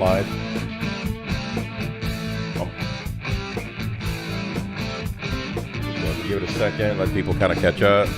Slide. Give it a second, let people kind of catch up.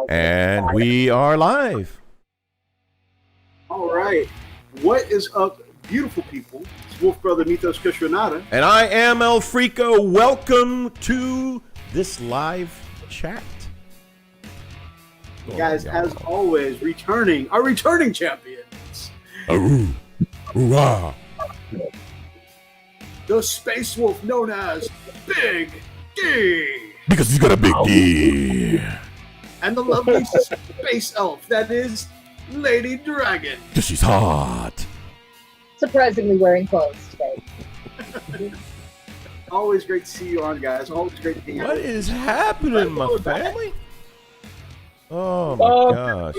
And we are live. All right. What is up, beautiful people? It's Wolfbrother Methos and I am El Frico. Welcome to this live chat. Guys, as always, our returning champions. Hoorah. The Space Wolf known as Big D. Because he's got a big D. And the lovely space elf that is Lady Dragon. Because she's hot. Surprisingly wearing clothes today. Always great to see you on, guys. Always great to be here. What is happening, my family? Oh my gosh.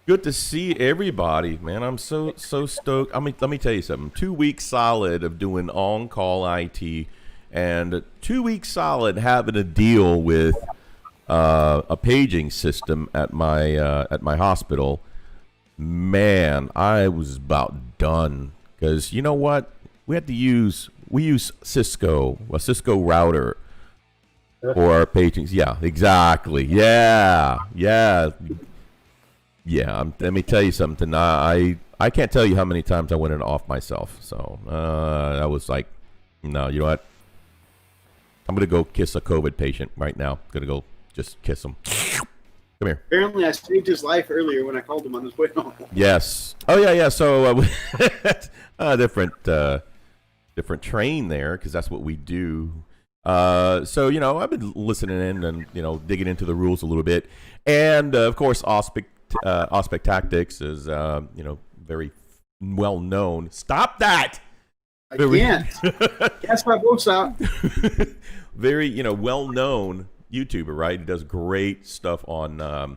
Good to see everybody, man. I'm so stoked. I mean, let me tell you something. 2 weeks solid of doing on-call IT and 2 weeks solid having to deal with a paging system at my hospital. Man, I was about done because you know what? We use Cisco, a Cisco router for our pagings. Yeah, exactly. Yeah. Let me tell you something. I can't tell you how many times I went in off myself. So I was like, no, you know what? I'm gonna go kiss a COVID patient right now. Gonna go just kiss him. Come here. Apparently, I saved his life earlier when I called him on his way home. Yes. Oh yeah. So different train there because that's what we do. So I've been listening in and digging into the rules a little bit, and of course, Auspex Tactics is very well known. Stop that! I can't. That's my voice out. Very well known YouTuber, right? He does great stuff on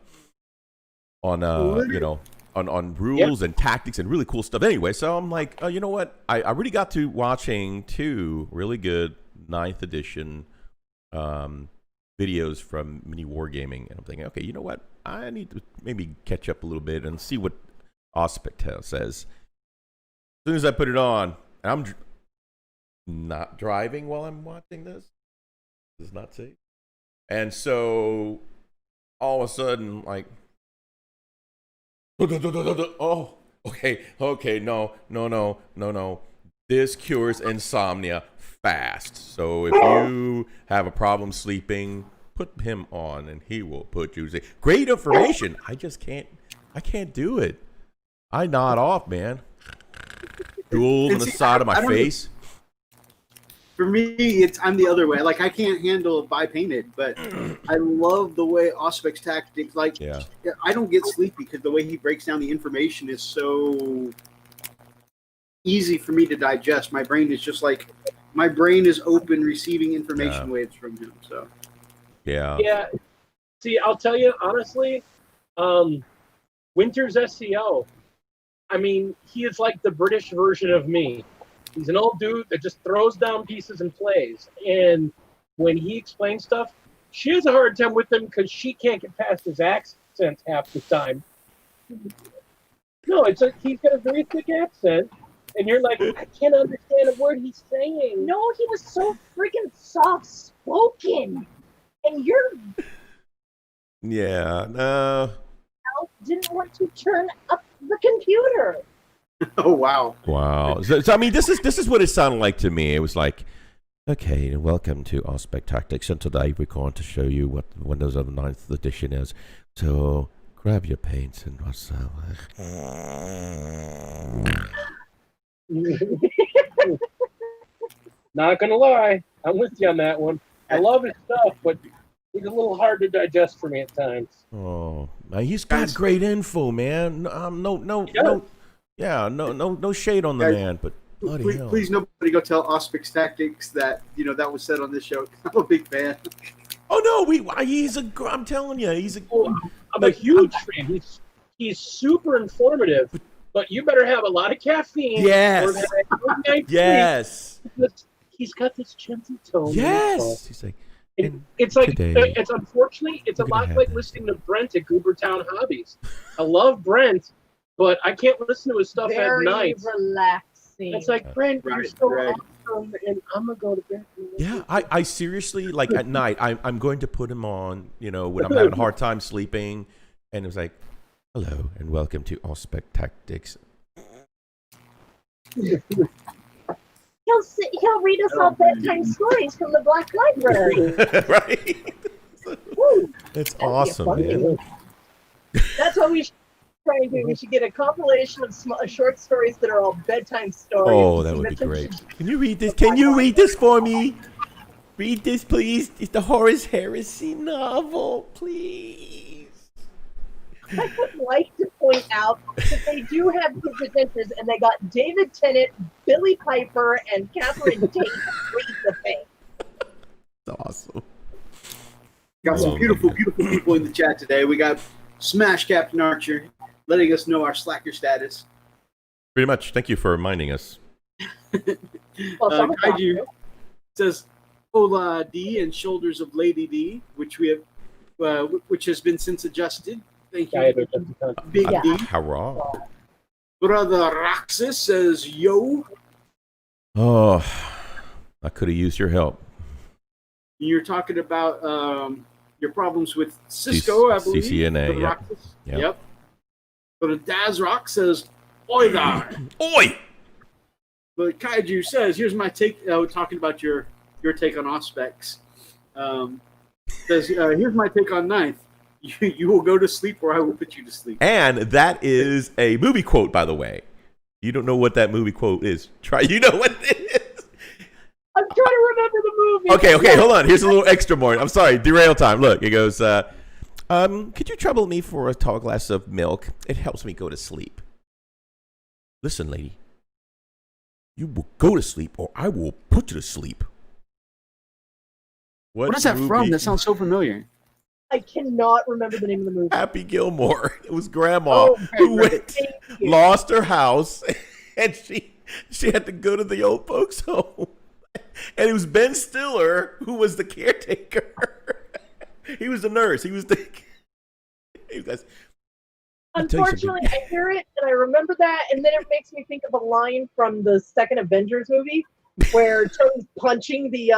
rules and tactics and really cool stuff. Anyway, so I'm like, oh, you know what? I really got to watching 2 really good 9th edition videos from Mini Wargaming, and I'm thinking, okay, you know what? I need to maybe catch up a little bit and see what Auspex says. As soon as I put it on, I'm not driving while I'm watching this. This is not safe. And so all of a sudden, like, oh, okay, no. This cures insomnia fast. So if you have a problem sleeping, put him on and he will put you to sleep. Great information. I can't do it. I nod off, man. Drool on the side of my face. For me, I'm the other way. Like, I can't handle bi-painted, but I love the way Auspex Tactics, I don't get sleepy because the way he breaks down the information is so easy for me to digest. My brain is just like, my brain is open receiving information waves from him. So, yeah. See, I'll tell you, honestly, Winter's SEO, I mean, he is like the British version of me. He's an old dude that just throws down pieces and plays. And when he explains stuff, she has a hard time with him because she can't get past his accent half the time. No, he's got a very thick accent, and you're like, I can't understand a word he's saying. No, he was so freaking soft-spoken. And you're... Yeah, no. Didn't want to turn up the computer. Oh, wow. So I mean, this is what it sounded like to me. It was like, okay, welcome to Auspex Tactics, and today we're going to show you what Windows of the 9th edition is. So grab your paints and what's that? Not gonna lie, I'm with you on that one. I love his stuff, but he's a little hard to digest for me at times. Oh, he's got great info, man. No shade on the man, but bloody hell. Please, nobody go tell Auspex Tactics that that was said on this show. I'm a big fan. Oh no, I'm telling you, I'm a huge fan. He's super informative, but you better have a lot of caffeine. Yes. Yes. He's got this gentle tone. Yes. He's like, it's unfortunately, it's a lot like listening to Brent at Goobertown Hobbies. I love Brent, but I can't listen to his stuff at night. Very relaxing. It's like, Brent, you're so awesome, and I'm going to go to bed. Yeah, I seriously, like, at night, I'm going to put him on, when I'm having a hard time sleeping, and it was like, hello, and welcome to Auspex Tactics. He'll read us all bedtime stories from the Black Library. Right? Woo, that's awesome, man. That's what we should try and do. We should get a compilation of short stories that are all bedtime stories. Oh, that would be great. Can you read this? Can you read this for me? Read this, please. It's the Horus Heresy novel, please. I would like to point out that they do have good presenters, and they got David Tennant, Billy Piper, and Catherine Tate to read the thing. That's awesome. Got some beautiful people in the chat today. We got Smash Captain Archer letting us know our Slacker status. Pretty much. Thank you for reminding us. Well, Kaiju says, Hola D and Shoulders of Lady D, which we have, which has been since adjusted. Thank you, Big Yeah. D. Hurrah. Brother Roxas says, "Yo." Oh, I could have used your help. You're talking about your problems with Cisco, I believe. CCNA, Brother yep. Roxas. Yep. Yep. But Daz Rock says, "Oi there." Oi! But Kaiju says, "Here's my take." Talking about your take on Auspex. Says, "Here's my take on Ninth. You will go to sleep, or I will put you to sleep." And that is a movie quote, by the way. You don't know what that movie quote is. Try. You know what it is. I'm trying to remember the movie. Okay, hold on. Here's a little extra more. I'm sorry, derail time. Look, it goes, could you trouble me for a tall glass of milk? It helps me go to sleep. Listen, lady. You will go to sleep, or I will put you to sleep. What is that movie? from? That sounds so familiar. I cannot remember the name of the movie. Happy Gilmore. It was Grandma who right. lost her house, and she had to go to the old folks' home. And it was Ben Stiller who was the caretaker. He was the nurse. He was the. Unfortunately, I hear it and I remember that, and then it makes me think of a line from the second Avengers movie where Tony's punching the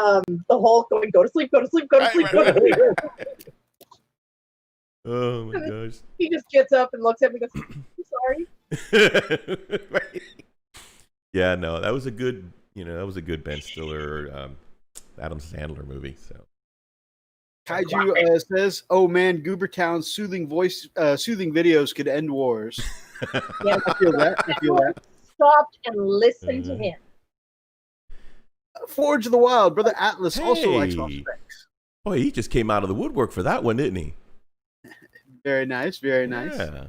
Hulk, going, "Go to sleep, go to sleep, go to sleep, go to sleep." Oh my gosh. He just gets up and looks at me and goes, "I'm sorry." Right. Yeah, no, that was a good, Ben Stiller, Adam Sandler movie. So Kaiju says, "Oh man, Goobertown's soothing videos could end wars." Yeah, I feel that. Stopped and listened to him. Forge of the Wild, Brother Atlas also likes Hey. Auspex. Boy, he just came out of the woodwork for that one, didn't he? Very nice, very nice. Yeah.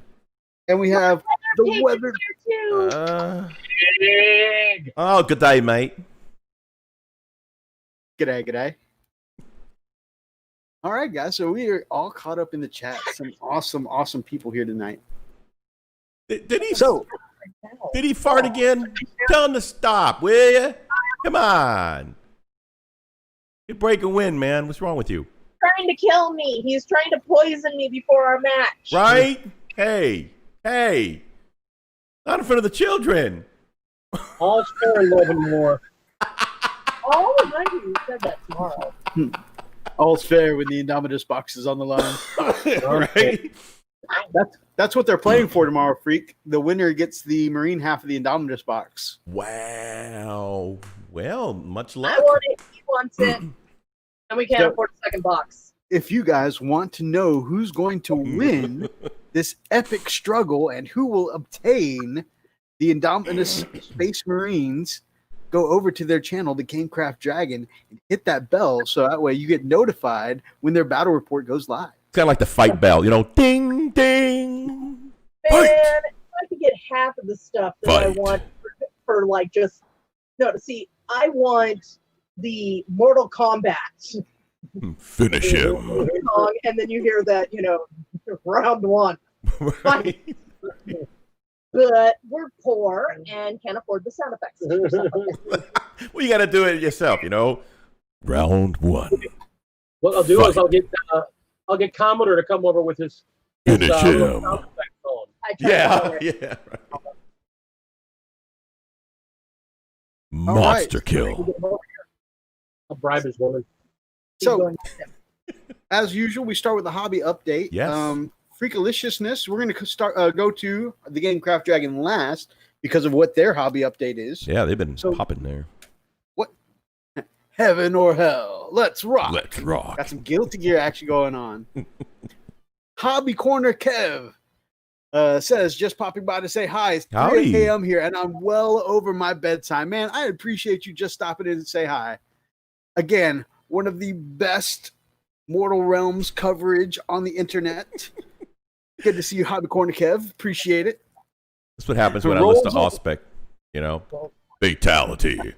And we have the weather. Oh, good day, mate. G'day. All right, guys. So we are all caught up in the chat. Some awesome people here tonight. Did he? So, Did he fart again? Tell him to stop, will you? Come on. You break a win, man. What's wrong with you? Trying to kill me. He's trying to poison me before our match. Right? Hey. Not in front of the children. All's fair in love and war. I'll remind you said that tomorrow. all's fair when the Indomitus box is on the line. Right? That's what they're playing for tomorrow, Freak. The winner gets the Marine half of the Indomitus box. Wow. Well, much luck. I want it. He wants it. And we can't afford a second box. If you guys want to know who's going to win this epic struggle and who will obtain the Indomitus Space Marines, go over to their channel, the Gamecraft Dragon, and hit that bell so that way you get notified when their battle report goes live. It's kind of like the fight bell, ding, ding. Man, Fight. if I could get half of the stuff that I Fight. want for like just I want the Mortal Kombat Finish him. song, and then you hear that, round one. Right? But we're poor and can't afford the sound effects. Well, you got to do it yourself, Round one. What I'll do is Fight. I'll get Commodore to come over with his Finish little him. sound effect phone. I tried to do it. Yeah. Monster kill. I'll bribe his woman. So, as usual, we start with the hobby update. Yes. Freakaliciousness, we're going to go to the Gamecraft Dragon last because of what their hobby update is. Yeah, they've been popping there. What? Heaven or hell? Let's rock. Let's rock. Got some Guilty Gear action going on. Hobby Corner Kev says, just popping by to say hi. It's 3 Howdy. a.m. here, and I'm well over my bedtime. Man, I appreciate you just stopping in and say hi. Again, one of the best Mortal Realms coverage on the internet. Good to see you, Hobby Corner Kev. Appreciate it. That's what happens when I listen to Auspex, Fatality.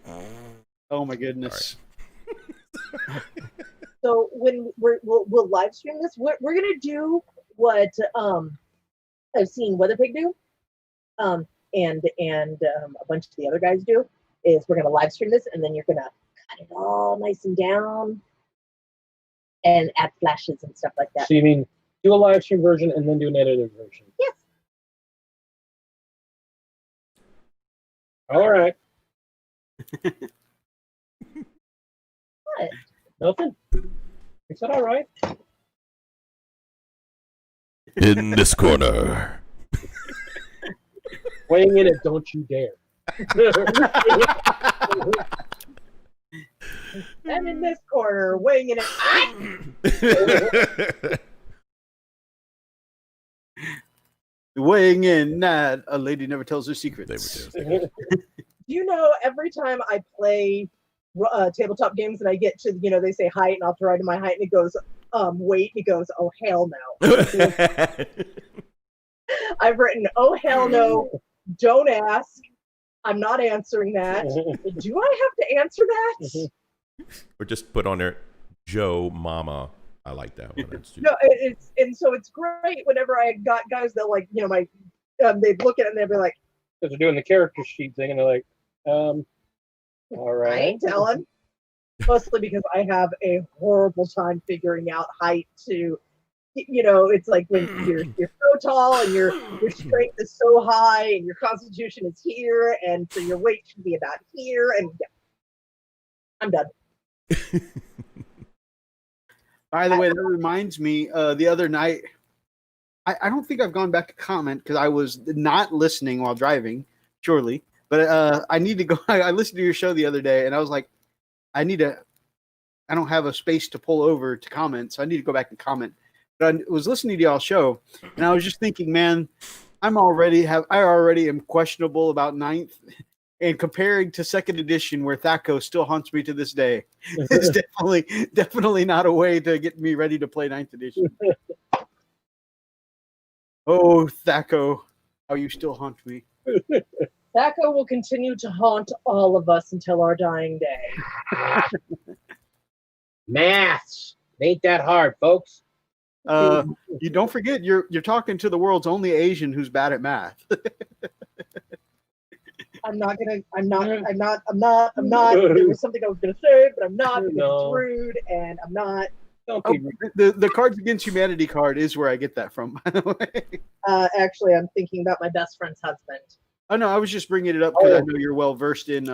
Oh, my goodness. So when we'll live stream this, we're gonna do what I've seen Weatherpig do, and a bunch of the other guys do. Is we're gonna live stream this, and then you're gonna cut it all nice and down and add flashes and stuff like that. So you mean do a live stream version and then do an edited version? Yes. All right. What? Nothing. Is that all right? In this corner. Weighing in it, don't you dare. And in this corner, weighing in it. Weighing in that a lady never tells her secrets. Do you know every time I play tabletop games and I get to, they say height and I'll try to my height and it goes, weight, and it goes, oh, hell no. I've written, oh, hell no, don't ask. I'm not answering that. Do I have to answer that? Or just put on there, Joe Mama. I like that one. No, so it's great whenever I got guys that like, my, they'd look at it and they'd be like, because they're doing the character sheet thing and they're like, all right. I ain't telling. Mostly because I have a horrible time figuring out height to, it's like when you're so tall and your strength is so high and your constitution is here and so your weight should be about here and yeah. I'm done. By the way, that reminds me, the other night, I don't think I've gone back to comment because I was not listening while driving, surely. But I need to go. I listened to your show the other day, and I was like, I don't have a space to pull over to comment, so I need to go back and comment. But I was listening to y'all's show, and I was just thinking, man, I already am questionable about 9th. And comparing to 2nd edition, where Thaco still haunts me to this day, it's definitely not a way to get me ready to play 9th edition. Oh, Thaco, how you still haunt me. Thaco will continue to haunt all of us until our dying day. Maths ain't that hard, folks. You don't forget you're talking to the world's only Asian who's bad at math. I'm not. There was something I was gonna say, but I'm not because it's rude, and I'm not. The Cards Against Humanity card is where I get that from, by the way. Actually, I'm thinking about my best friend's husband. Oh no, I was just bringing it up because I know you're well versed in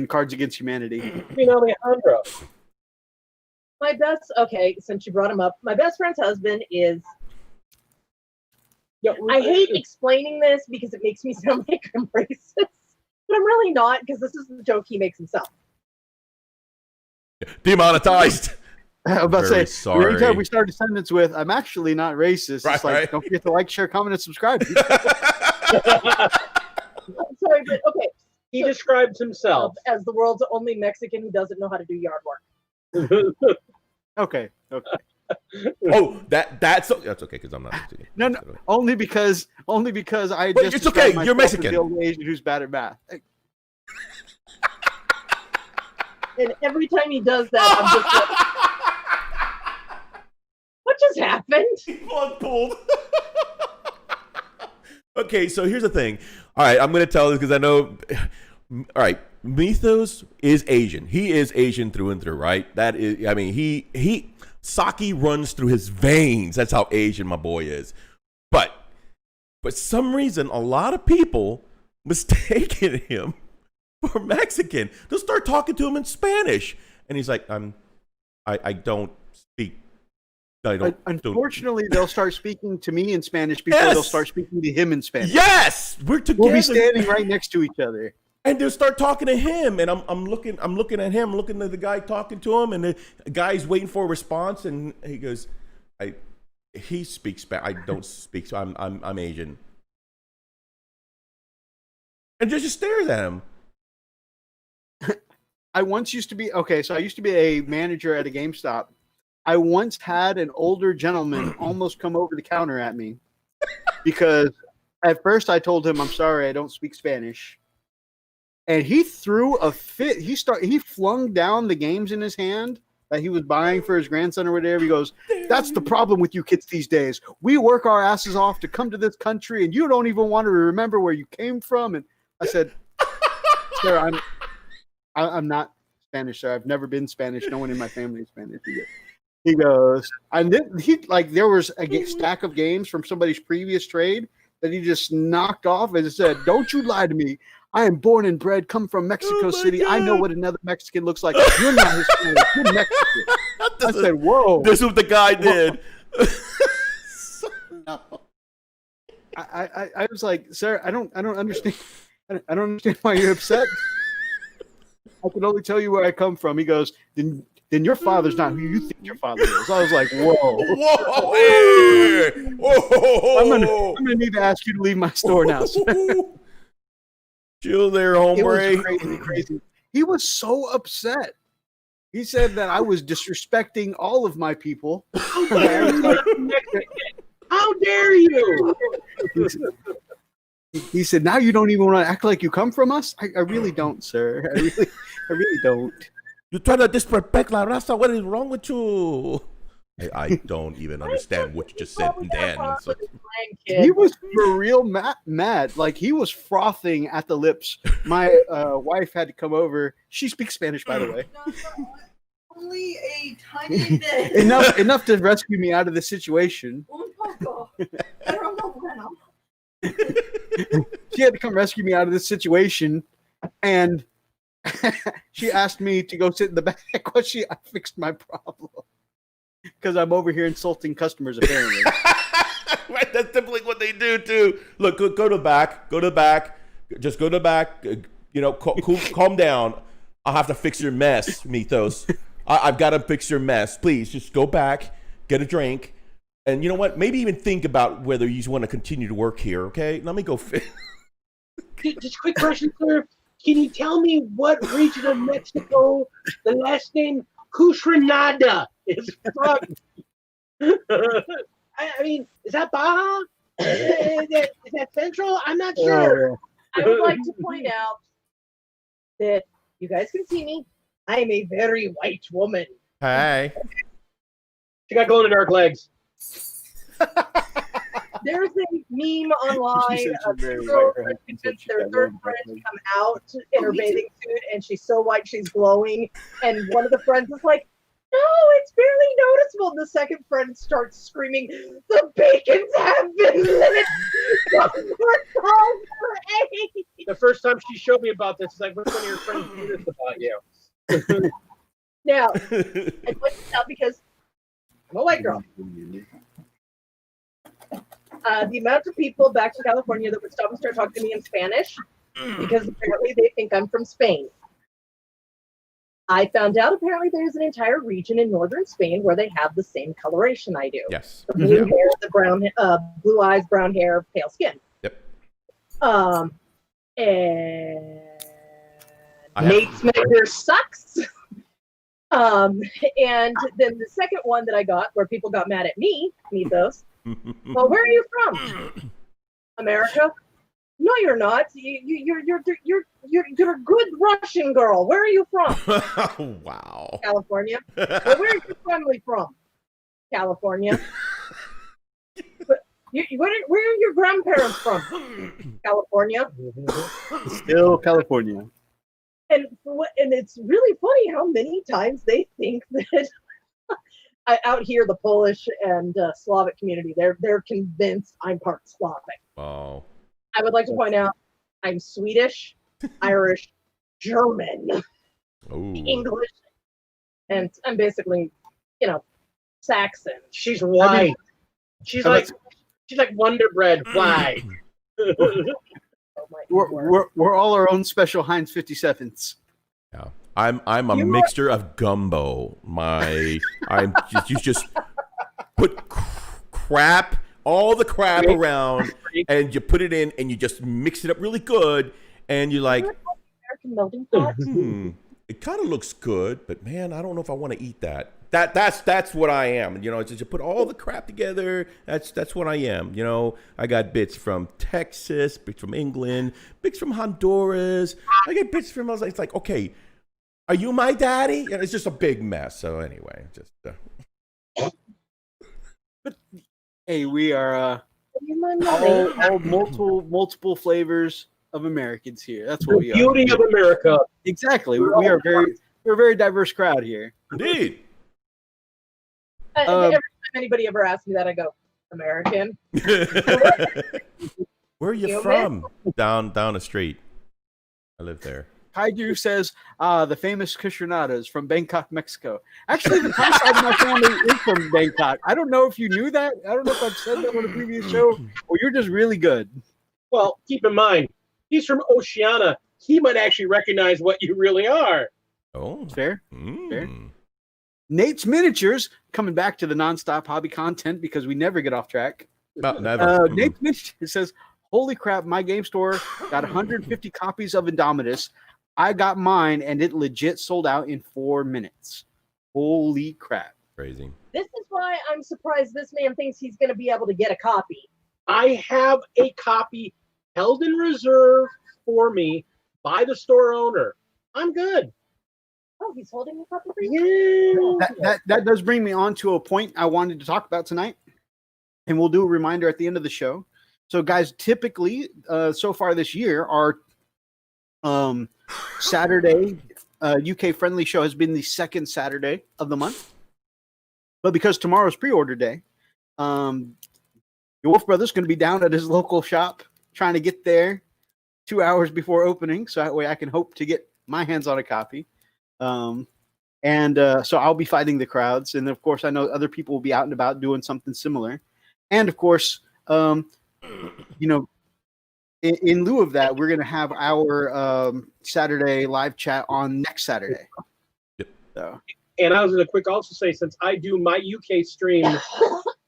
Cards Against Humanity. Alejandro. Since you brought him up, my best friend's husband is. I hate explaining this because it makes me sound like I'm racist, but I'm really not because this is the joke he makes himself. Demonetized. I was about to say, sorry. every time we start a sentence with, I'm actually not racist. It's like, don't forget to like, share, comment, and subscribe. I'm sorry, but okay. He describes himself as the world's only Mexican who doesn't know how to do yard work. Okay. Oh, that's okay because I'm not Mexican. No, only because I Wait, just it's okay. You're Mexican. The old Asian who's bad at math. And every time he does that, I'm just like, what just happened? Plug pulled. Okay, so here's the thing. All right, I'm going to tell this because I know. All right, Methos is Asian. He is Asian through and through, right? That is, I mean, he sake runs through his veins. That's how Asian my boy is. But for some reason, a lot of people mistaken him for Mexican. They'll start talking to him in Spanish, and he's like, I don't speak. Unfortunately, they'll start speaking to me in Spanish before they'll start speaking to him in Spanish. Yes, we're together. We'll be standing right next to each other. And they'll start talking to him, and I'm looking at him, looking at the guy talking to him, and the guy's waiting for a response, and he goes, he speaks Spanish. I don't speak, so I'm Asian. And just stares at him. I once used to be so I used to be a manager at a GameStop. I once had an older gentleman almost come over the counter at me because at first I told him, I'm sorry, I don't speak Spanish. And he threw a fit. He flung down the games in his hand that he was buying for his grandson or whatever. He goes, that's the problem with you kids these days. We work our asses off to come to this country, and you don't even want to remember where you came from. And I said, sir, I'm not Spanish, sir. I've never been Spanish. No one in my family is Spanish. He goes, there was a stack of games from somebody's previous trade that he just knocked off and said, "Don't you lie to me. I am born and bred, come from Mexico City. God. I know what another Mexican looks like. You're not Hispanic. You're Mexican." I said, "Whoa." This is what the guy did. I was like, "Sir, I don't understand. I don't understand why you're upset. I can only tell you where I come from." He goes, then your father's not who you think your father is. I was like, "Whoa, Whoa, hey. Whoa. I'm gonna need to ask you to leave my store now, sir." Chill there, It hombre. was crazy. He was so upset. He said that I was disrespecting all of my people. How dare you? He said, "Now you don't even want to act like you come from us." I really don't, sir. I really don't. You're trying to disrespect La Raza. What is wrong with you? I don't even understand what you just said then. So. He was for real mad. Like, he was frothing at the lips. My wife had to come over. She speaks Spanish, by the way. Only a tiny bit. Enough to rescue me out of the situation. Un poco. Pero no bueno. She had to come rescue me out of this situation, and she asked me to go sit in the back while I fixed my problem. Because I'm over here insulting customers, apparently. Right, that's typically what they do too. Look, go to back. Go to back. Just go to back. Calm down. I'll have to fix your mess, Methos. I've got to fix your mess. Please, just go back, get a drink, and you know what? Maybe even think about whether you want to continue to work here. Okay, let me go. Just a quick question, sir. Can you tell me what region of Mexico the last name Cushranada is from? I mean, is that Baja? Is that Central? I'm not sure. I would like to point out that you guys can see me. I am a very white woman. Hey. She got glow in the dark legs. There's a meme online of two girls that convinced their third friend to come out in her bathing suit, and she's so white she's glowing. And one of the friends is like, "No, it's barely noticeable." And the second friend starts screaming, "The bacons have been lit!" The first time she showed me about this, is like, which one of your friends do this about you? Now, I point this out because I'm a white girl. The amount of people back to California that would stop and start talking to me in Spanish, because apparently they think I'm from Spain. I found out apparently there's an entire region in northern Spain where they have the same coloration I do. Yes. The blue hair, the brown, blue eyes, brown hair, pale skin. Yep. And Nate Smacker sucks. And then the second one that I got, where people got mad at me, Methos. Well, where are you from? America? No, you're not. You're a good Russian girl. Where are you from? Wow. California. Well, where is your family from? California. But where are your grandparents from? California. Still California. And it's really funny how many times they think that out here, the Polish and Slavic community, they're convinced I'm part Slavic. Oh. I would like to point out I'm Swedish, Irish, German, English, and I'm basically, Saxon. She's white. She's like Wonder Bread white. We're all our own special Heinz 57s. Yeah. I'm a mixture of gumbo. You just put all the crap around, and you put it in, and you just mix it up really good, and you're like, American melting pot. It kind of looks good, but man, I don't know if I want to eat that. That's what I am. It's just you put all the crap together. That's what I am. I got bits from Texas, bits from England, bits from Honduras. I get bits from. It's like, okay, are you my daddy? And it's just a big mess. So anyway, just. But hey, we are all multiple flavors of Americans here. That's what we are. Beauty of America. Exactly. We are We're a very diverse crowd here. Indeed. Every time anybody ever asks me that, I go, American. Where are you Human? from? Down the street. I live there. Kaiju says, the famous Cushionadas from Bangkok, Mexico. Actually, the past side of my family is from Bangkok. I don't know if you knew that. I don't know if I've said that on a previous show, or you're just really good. Well, keep in mind, he's from Oceania. He might actually recognize what you really are. Oh. Fair. Fair. Nate's Miniatures, coming back to the nonstop hobby content because we never get off track. About never. Nate's Miniatures says, holy crap, my game store got 150 copies of Indomitus. I got mine, and it legit sold out in 4 minutes. Holy crap. Crazy. This is why I'm surprised this man thinks he's going to be able to get a copy. I have a copy held in reserve for me by the store owner. I'm good. Oh, he's holding a copy for you? Yeah. That does bring me on to a point I wanted to talk about tonight, and we'll do a reminder at the end of the show. So, guys, typically, so far this year, our Saturday UK friendly show has been the second Saturday of the month. But because tomorrow's pre-order day, your Wolf Brother's going to be down at his local shop trying to get there 2 hours before opening, so that way I can hope to get my hands on a copy. So I'll be fighting the crowds, and of course I know other people will be out and about doing something similar. And of course, in lieu of that, we're going to have our Saturday live chat on next Saturday. Yep. So. And I was going to quick also say, since I do my UK stream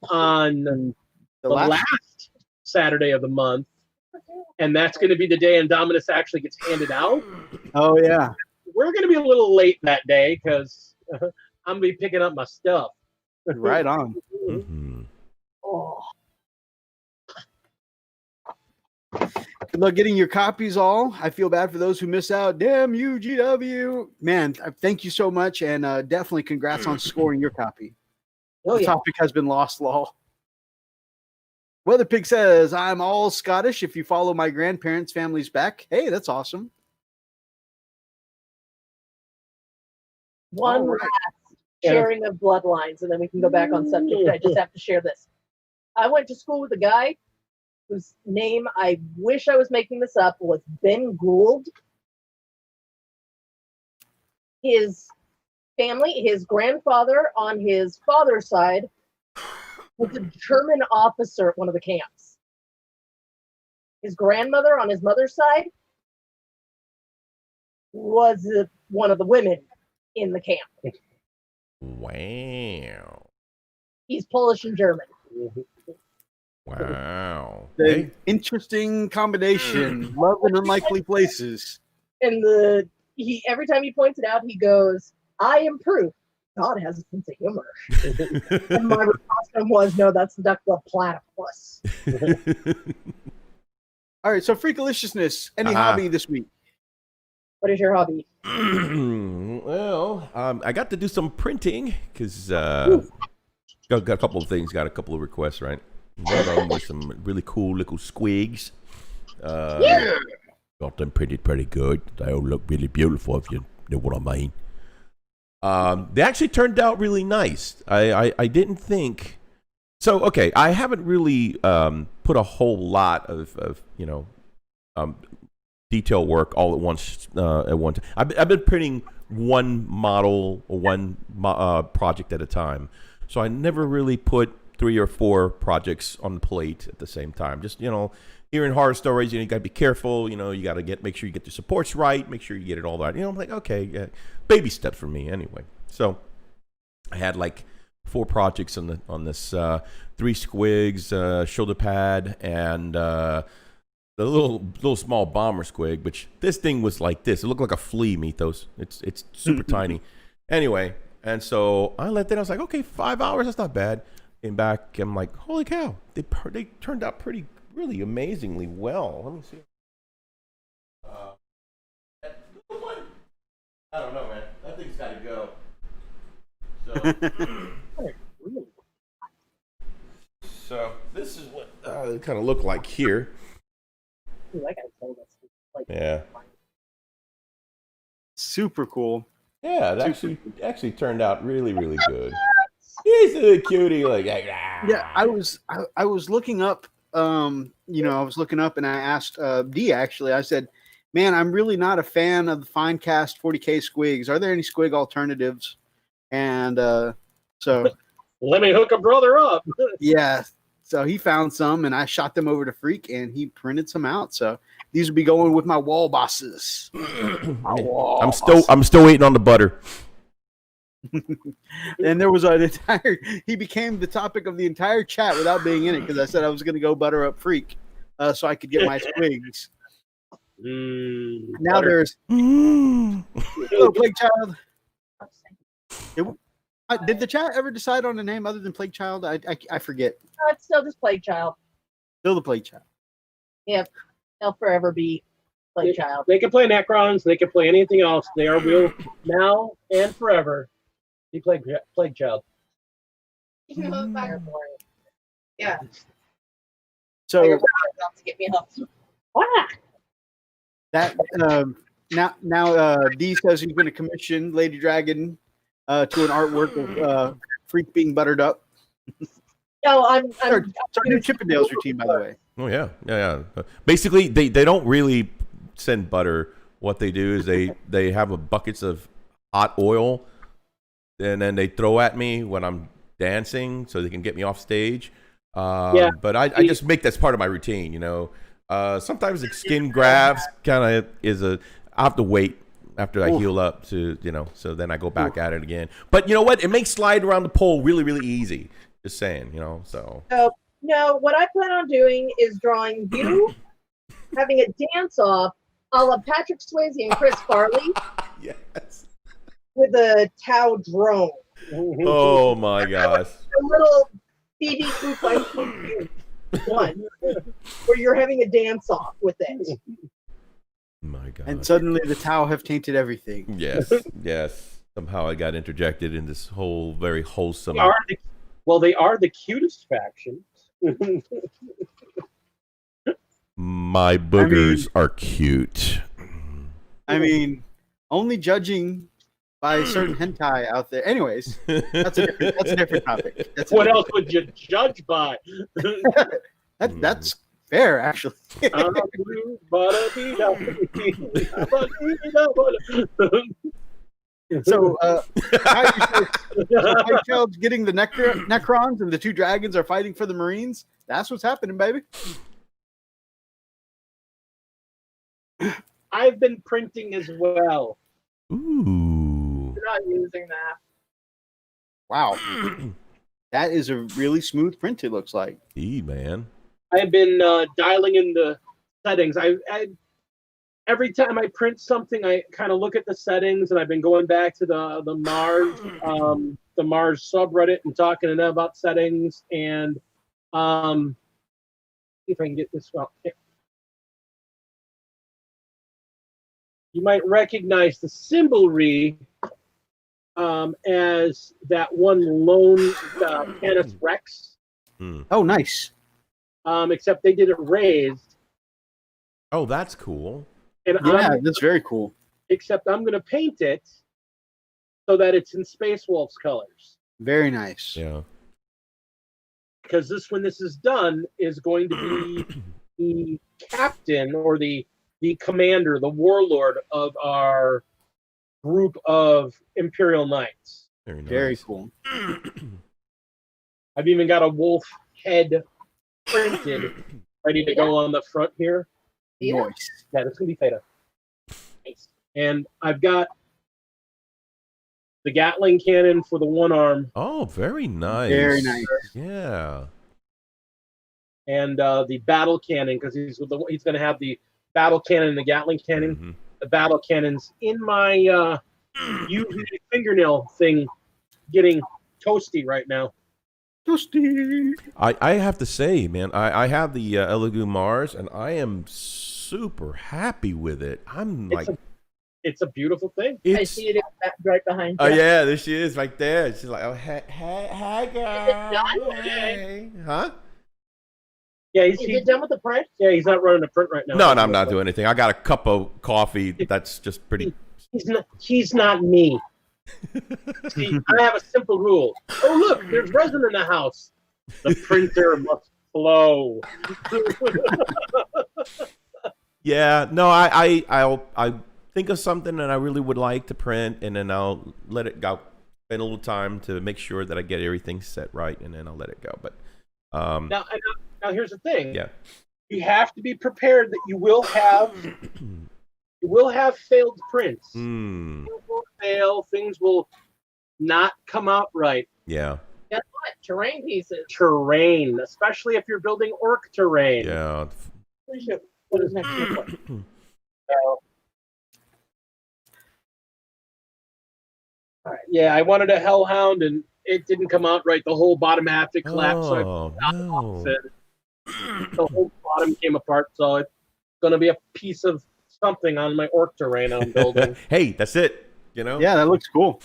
on the last Saturday of the month, and that's going to be the day Indomitus actually gets handed out. Oh, yeah. We're going to be a little late that day because I'm going to be picking up my stuff. Right on. Mm-hmm. Oh. Good luck getting your copies all. I feel bad for those who miss out. Damn you, GW. Man, thank you so much, and definitely congrats on scoring your copy. The topic has been lost, lol. Weather Pig says, I'm all Scottish if you follow my grandparents' families back. Hey, that's awesome. One last sharing of bloodlines, and then we can go back on subject. I just have to share this. I went to school with a guy whose name, I wish I was making this up, was Ben Gould. His family, his grandfather on his father's side, was a German officer at one of the camps. His grandmother on his mother's side was one of the women in the camp. Wow. He's Polish and German. Wow. Hey. Interesting combination. Love in unlikely places. And every time he points it out, he goes, I am proof God has a sense of humor. And my response to him was, no, that's the duck-billed platypus. All right, so Freakaliciousness. Any hobby this week? What is your hobby? Well, I got to do some printing because got a couple of things. Got a couple of requests, right? One of them was some really cool little squigs. Got them printed pretty good. They all look really beautiful, if you know what I mean. They actually turned out really nice. I didn't think so. Okay, I haven't really put a whole lot of detail work all at once at one time. I've been printing one model or one project at a time, so I never really put 3 or 4 projects on the plate at the same time. Just hearing horror stories, you got to be careful. You got to make sure you get the supports right, make sure you get it all right. I'm like, okay, baby step for me anyway. So I had like 4 projects on this 3 squigs, shoulder pad, and the little small bomber squig. Which this thing was like this. It looked like a flea, Methos. It's super tiny. Anyway, and so I let that. I was like, okay, 5 hours. That's not bad. Came back. I'm like, holy cow! They turned out really amazingly well. Let me see. That little one? I don't know, man. That thing's got to go. So this is what it kind of looked like here. Like I told us, Yeah. Super cool. Yeah, it actually turned out really, really good. He's a cutie, like Yeah, I was looking up. I was looking up, and I asked D. Actually, I said, "Man, I'm really not a fan of the Finecast 40K squigs. Are there any squig alternatives?" And so, Let me hook a brother up. yeah, so he found some, and I shot them over to Freak, and he printed some out. So these will be going with my wall bosses. I'm still waiting on the butter. And there was an entire. He became the topic of the entire chat without being in it because I said I was going to go butter up Freak, so I could get my squigs. Now Butter. there's hello, Plague Child. Did the chat ever decide on a name other than Plague Child? I forget. No, it's still just Plague Child. Still the Plague Child. Yep. They'll forever be Plague Child. They can play Necrons. They can play anything else. They will now and forever be Plague Child. Yeah. So to get me up. that now D says he's going to commission Lady Dragon to an artwork of Freak being buttered up. No, I'm It's our new Chippendales routine, by the way. Oh yeah. Basically, they don't really send butter. What they do is they have a buckets of hot oil, and then they throw at me when I'm dancing, so they can get me off stage. But I just make that's part of my routine, you know. Sometimes the skin grabs kind of is I have to wait after I heal up to, you know, so then I go back at it again. But you know what? It makes slide around the pole really, really easy. Just saying, you know, so. No, what I plan on doing is drawing you having a dance off a la Patrick Swayze and Chris Farley. Yes. With a Tau drone. Oh my gosh. A little BB Boop one where you're having a dance off with it. My God. And suddenly the Tau have tainted everything. Yes. Somehow I got interjected in this whole very wholesome. They are the cutest faction. My boogers are cute. I mean, only judging by certain hentai out there. Anyways, that's a different topic. What else would you judge by? That's fair, actually. So, Plague Child's getting the Necrons, and the two dragons are fighting for the Marines. That's what's happening, baby. I've been printing as well. Ooh. You're not using that. Wow. That is a really smooth print, it looks like. Man. I've been dialing in the settings. I every time I print something, I kind of look at the settings, and I've been going back to the Mars subreddit and talking to them about settings. And see if I can get this well. You might recognize the symbolry as that one lone Canis Rex. Oh, nice. Except they did it raised. Oh, that's cool. And that's very cool. Except I'm going to paint it so that it's in Space Wolf's colors. Very nice. Yeah. Because when this is done, is going to be the captain or the commander, the warlord of our group of Imperial Knights. Very nice. Very cool. I've even got a wolf head printed, ready to go on the front here. Nice. Yeah, that's going to be Theta. Nice. And I've got the Gatling cannon for the one arm. Oh, very nice. Very nice. Yeah. And the battle cannon, because he's going to have the battle cannon and the Gatling cannon. Mm-hmm. The battle cannon's in my UV fingernail thing, getting toasty right now. Toasty. I have to say, man, I have the Elegoo Mars, and I am super happy with it. It's a beautiful thing. I see it right behind you. Oh yeah, there she is, right there. She's like, oh hey guys. Is it done? Hey. Huh? Yeah, Is it done with the print? Yeah, he's not running a print right now. No, I'm not doing anything. I got a cup of coffee that's just pretty. He's not me. See, I have a simple rule. Oh, look, there's resin in the house. The printer must flow. Yeah, no, I'll think of something that I really would like to print, and then I'll let it go. Spend a little time to make sure that I get everything set right, and then I'll let it go. But now here's the thing. yeah, You have to be prepared that you will have failed prints. Things will fail. Things will not come out right. Yeah. Guess what? Terrain pieces. Terrain, especially if you're building orc terrain. Yeah. What is next year? So, yeah, I wanted a hellhound and it didn't come out right. The whole bottom half did collapse. Oh, no. The whole bottom came apart. So it's going to be a piece of something on my orc terrain I'm building. Hey, that's it. You know? Yeah, that looks cool.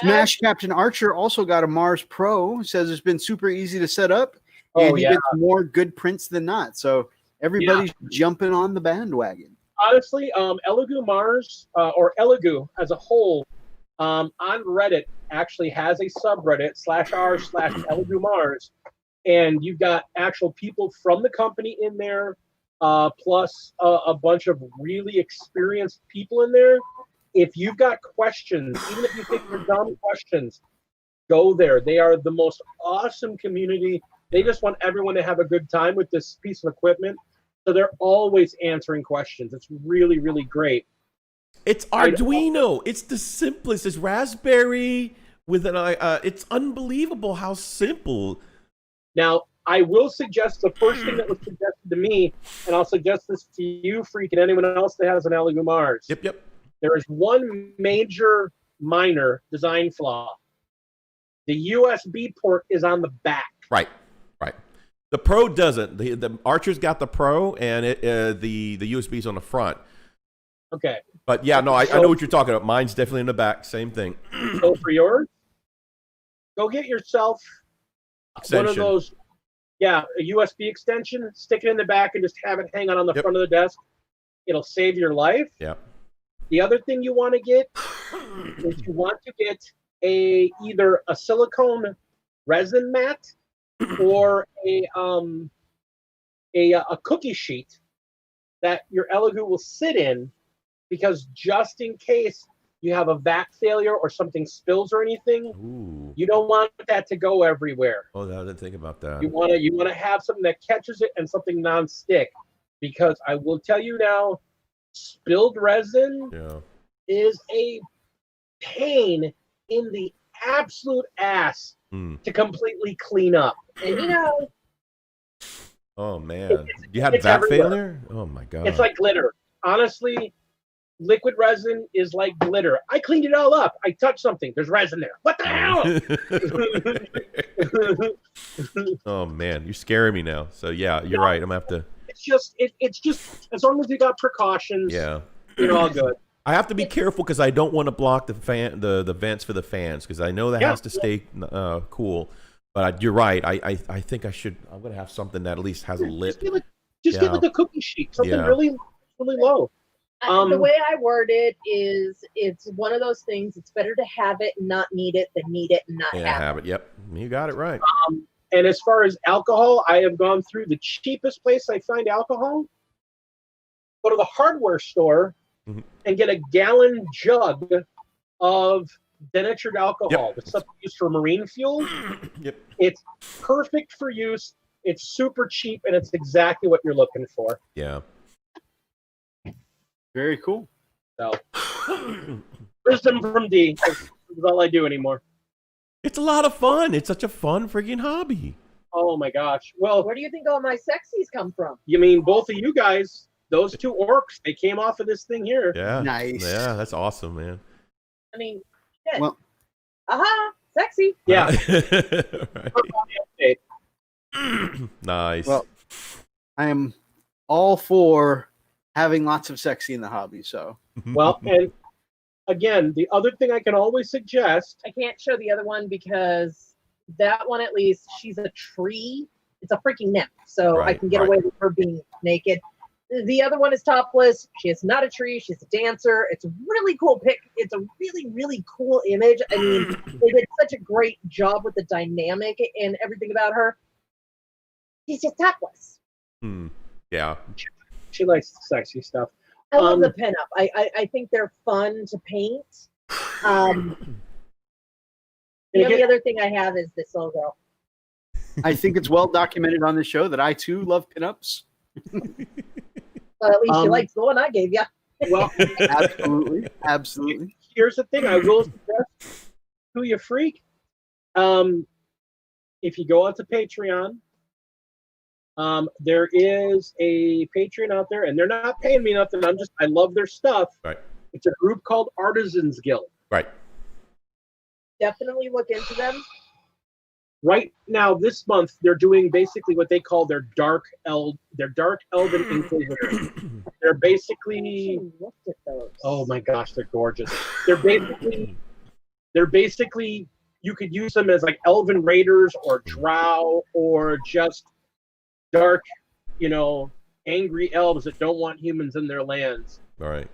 Smash Captain Archer also got a Mars Pro. Says it's been super easy to set up, and he gets more good prints than not. So everybody's jumping on the bandwagon. Honestly, Elegoo Mars or Elegoo as a whole on Reddit actually has a subreddit /r/Elegoo Mars, and you've got actual people from the company in there, plus a bunch of really experienced people in there. If you've got questions, even if you think they're dumb questions, go there. They are the most awesome community. They just want everyone to have a good time with this piece of equipment. So they're always answering questions. It's really, really great. It's Arduino. It's the simplest. It's Raspberry with an it's unbelievable how simple. Now, I will suggest the first thing that was suggested to me, and I'll suggest this to you, Freak, and anyone else that has an Elegoo Mars. Yep. There is one major minor design flaw. The USB port is on the back. Right. The Pro doesn't. The Archer's got the Pro, and the USB's on the front. Okay. But yeah, no, I know what you're talking about. Mine's definitely in the back. Same thing. So for yours, go get yourself Extension. one of those. Yeah, a USB extension. Stick it in the back and just have it hang on the front of the desk. It'll save your life. Yeah. The other thing you want to get is you want to get either a silicone resin mat or a cookie sheet that your Elegoo will sit in, because just in case you have a vac failure or something spills or anything, you don't want that to go everywhere. Oh, I didn't think about that. You want to have something that catches it and something non-stick, because I will tell you now, spilled resin is a pain in the absolute ass to completely clean up. And oh man, you had vac failure? Oh my god, it's like glitter. Honestly, liquid resin is like glitter. I cleaned it all up. I touched something. There's resin there. What the hell? Oh man, you're scaring me now. So yeah, you're right. I'm gonna have to. It's just as long as you got precautions. Yeah, you're all good. I have to be careful because I don't want to block the the vents for the fans, because I know that has to stay cool. But you're right. I think I should. I'm gonna have something that at least has a lip. Just get like a cookie sheet, something really low. The way I word it is, it's one of those things. It's better to have it and not need it than need it and not have it. Yep, you got it right. And as far as alcohol, I have gone through the cheapest place I find alcohol. Go to the hardware store and get a gallon jug of denatured alcohol. The stuff used for marine fuel. It's perfect for use. It's super cheap, and it's exactly what you're looking for. Yeah. Very cool. So, wisdom from D. That's all I do anymore. It's a lot of fun. It's such a fun freaking hobby. Oh my gosh. Well, where do you think all my sexies come from? You mean both of you guys? Those two orcs, they came off of this thing here. Yeah. Nice. Yeah, that's awesome, man. I mean, shit. Well, sexy. Yeah. Nice. Well, I am all for having lots of sexy in the hobby. So, well, and again, the other thing I can always suggest. I can't show the other one because that one, at least, she's a tree. It's a freaking nymph, so I can get away with her being naked. The other one is topless. She is not a tree. She's a dancer. It's a really cool pic. It's a really, really cool image. I mean, they did such a great job with the dynamic and everything about her. She's just topless. Yeah. She likes sexy stuff. I love the pinup. I think they're fun to paint. The only other thing I have is this logo. I think it's well documented on the show that I too love pinups. Well, at least she likes the one I gave you. Well, absolutely. Here's the thing. I will suggest to you, freak. If you go onto Patreon, there is a Patreon out there, and they're not paying me nothing. I love their stuff. Right. It's a group called Artisans Guild. Right. Definitely look into them. Right now, this month, they're doing basically what they call their dark elven inquisitors. They're basically, Looked at those. oh my gosh, they're gorgeous. They're basically, you could use them as like elven raiders or drow or just dark, angry elves that don't want humans in their lands. All right.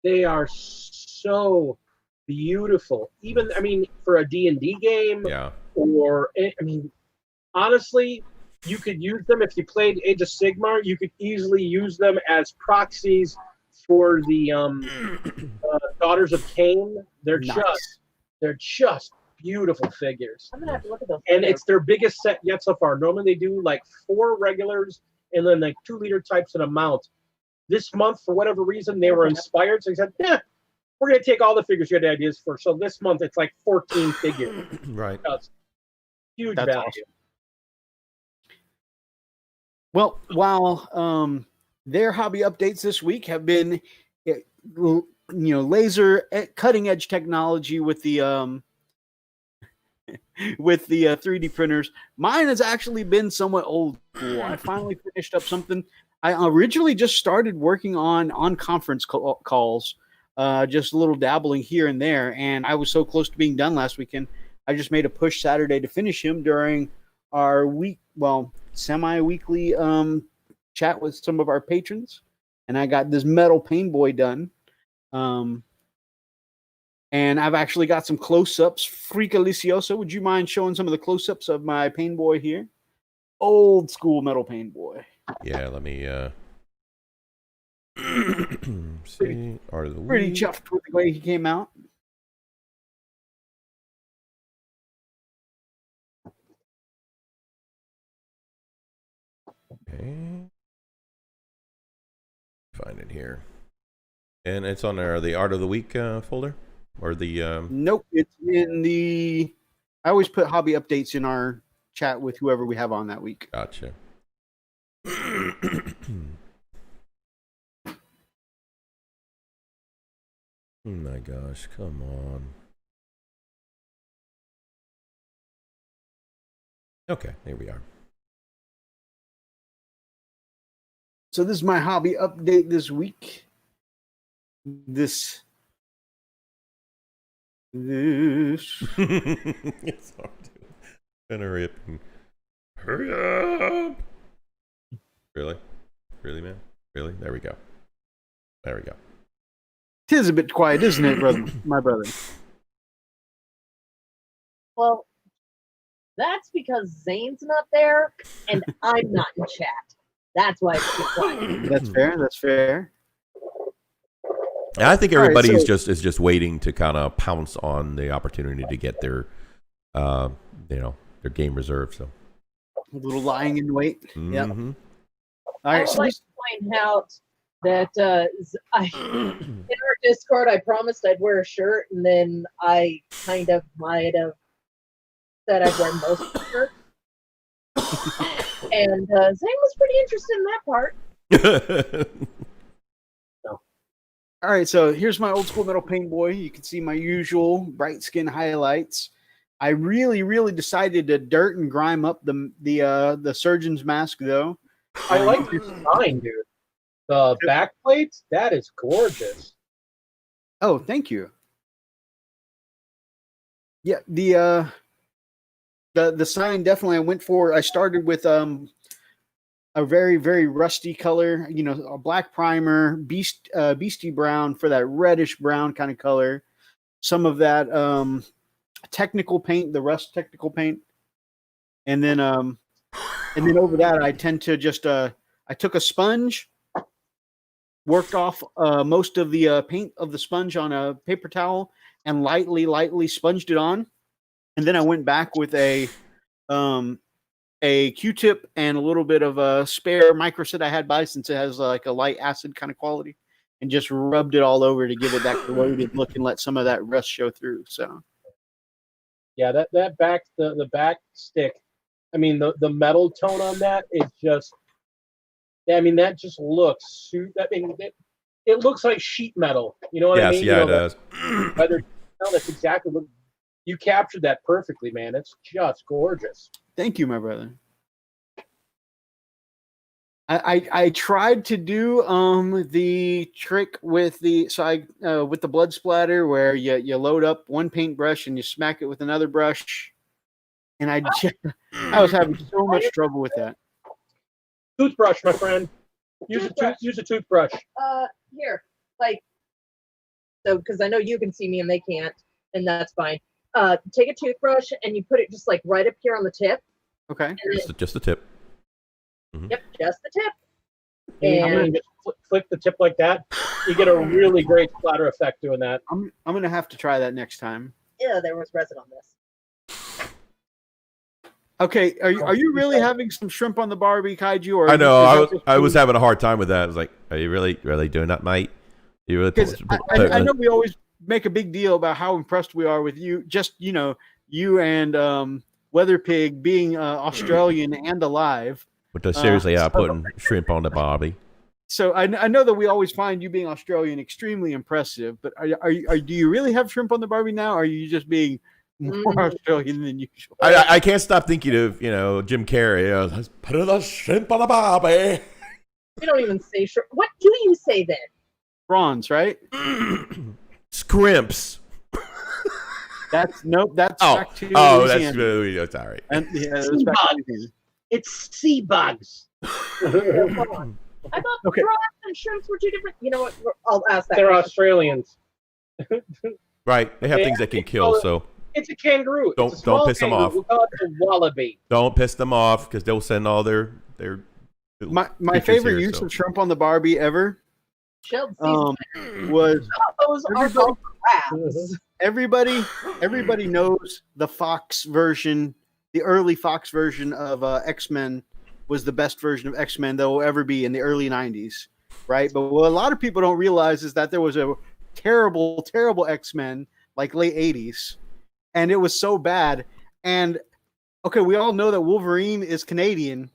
They are so beautiful. Even, for a D&D game. Yeah. Or, honestly, you could use them if you played Age of Sigmar. You could easily use them as proxies for the Daughters of Cain. They're just beautiful figures. I'm gonna have to look at those. And it's their biggest set yet so far. Normally they do like 4 regulars and then like 2-liter types and a mount. This month, for whatever reason, they were inspired, so they said, we're going to take all the figures you had ideas for. So this month, it's like 14 figures. Right. Huge That's value. awesome. Well, while their hobby updates this week have been, laser cutting edge technology with the 3D printers, mine has actually been somewhat old school. I finally finished up something. I originally just started working on conference calls, just a little dabbling here and there, and I was so close to being done last weekend. I just made a push Saturday to finish him during our semi-weekly chat with some of our patrons, and I got this metal pain boy done. And I've actually got some close-ups. Freak Alicioso, would you mind showing some of the close-ups of my pain boy here? Old school metal pain boy. Yeah, let me see. Art of the Pretty Week. chuffed with the way he came out. Okay. Find it here. And it's on the Art of the Week folder? Or the... Nope, it's in the... I always put hobby updates in our chat with whoever we have on that week. Gotcha. Oh my gosh, come on. Okay, here we are. So this is my hobby update this week. This. It's hard to hurry up and hurry up. Really? Really, man? Really? There we go. There we go. Tis a bit quiet, isn't it, brother? My brother. Well, that's because Zane's not there and I'm not in chat. That's why it's too quiet. That's fair. That's fair. And I think everybody All right, is just waiting to kind of pounce on the opportunity to get their their game reserved. So A little lying in wait. Yeah. Mhm. All I right. would So like to point out that in our Discord, I promised I'd wear a shirt, and then I kind of might have said I'd wear most of the shirt. And Zane was pretty interested in that part. all right. So here's my old school metal pain boy. You can see my usual bright skin highlights. I really, really decided to dirt and grime up the surgeon's mask though. I like your design, dude. The back plates, that is gorgeous. Oh, thank you. Yeah, the sign definitely I went for. I started with a very, very rusty color, you know, a black primer, beastie brown for that reddish brown kind of color. Some of that technical paint, the rust technical paint. And then over that, I tend to just, I took a sponge, worked off most of the paint of the sponge on a paper towel and lightly sponged it on. And then I went back with a Q-tip and a little bit of a spare microset I had by, since it has like a light acid kind of quality, and just rubbed it all over to give it that corroded look and let some of that rust show through. So yeah, that back the back stick, I mean the metal tone on that is just, I mean that just looks, I mean it looks like sheet metal. You know what I mean? Yeah, you know, it does. That's exactly what you captured that perfectly, man. It's just gorgeous. thank you, my brother. I tried to do the trick with the with the blood splatter, where you load up one paintbrush and you smack it with another brush, and I was having so much trouble with that. Toothbrush, my friend. Use a toothbrush. Here, like, so because I know you can see me and they can't, and that's fine. Take a toothbrush and you put it just like right up here on the tip. Okay. Just the tip. Mm-hmm. Yep, just the tip. And just flick the tip like that. You get a really great splatter effect doing that. I'm gonna have to try that next time. Yeah, there was resin on this. Okay, are you really having some shrimp on the Barbie, Kaiju? Or I know. I was having a hard time with that. I was like, "Are you really doing that, mate? You really?" I know we always make a big deal about how impressed we are with you. Just you and Weather Pig being Australian and alive. But seriously, I'm putting shrimp on the Barbie. So I know that we always find you being Australian extremely impressive. But do you really have shrimp on the Barbie now? Or are you just being more Australian than usual? I can't stop thinking of Jim Carrey. Let's put the shrimp on the Barbie. We don't even say shrimp. What do you say then? Prawns, right? Scrimps. That's back to that's Louisiana. really sorry. And, that's back to Louisiana. It's sea bugs. I thought prawns and shrimps were two different. You know what? I'll ask that. They're question. Australians. Right, they have things that can kill. So it's a kangaroo. Don't piss them off. We call it a wallaby. Don't piss them off, because they'll send all their my favorite use of shrimp on the Barbie ever Shelled season. was Those are called crabs. everybody knows the Fox version. The early Fox version of X-Men was the best version of X-Men that will ever be in the early 90s, right? But what a lot of people don't realize is that there was a terrible, terrible X-Men, like late 80s, and it was so bad. And, okay, we all know that Wolverine is Canadian,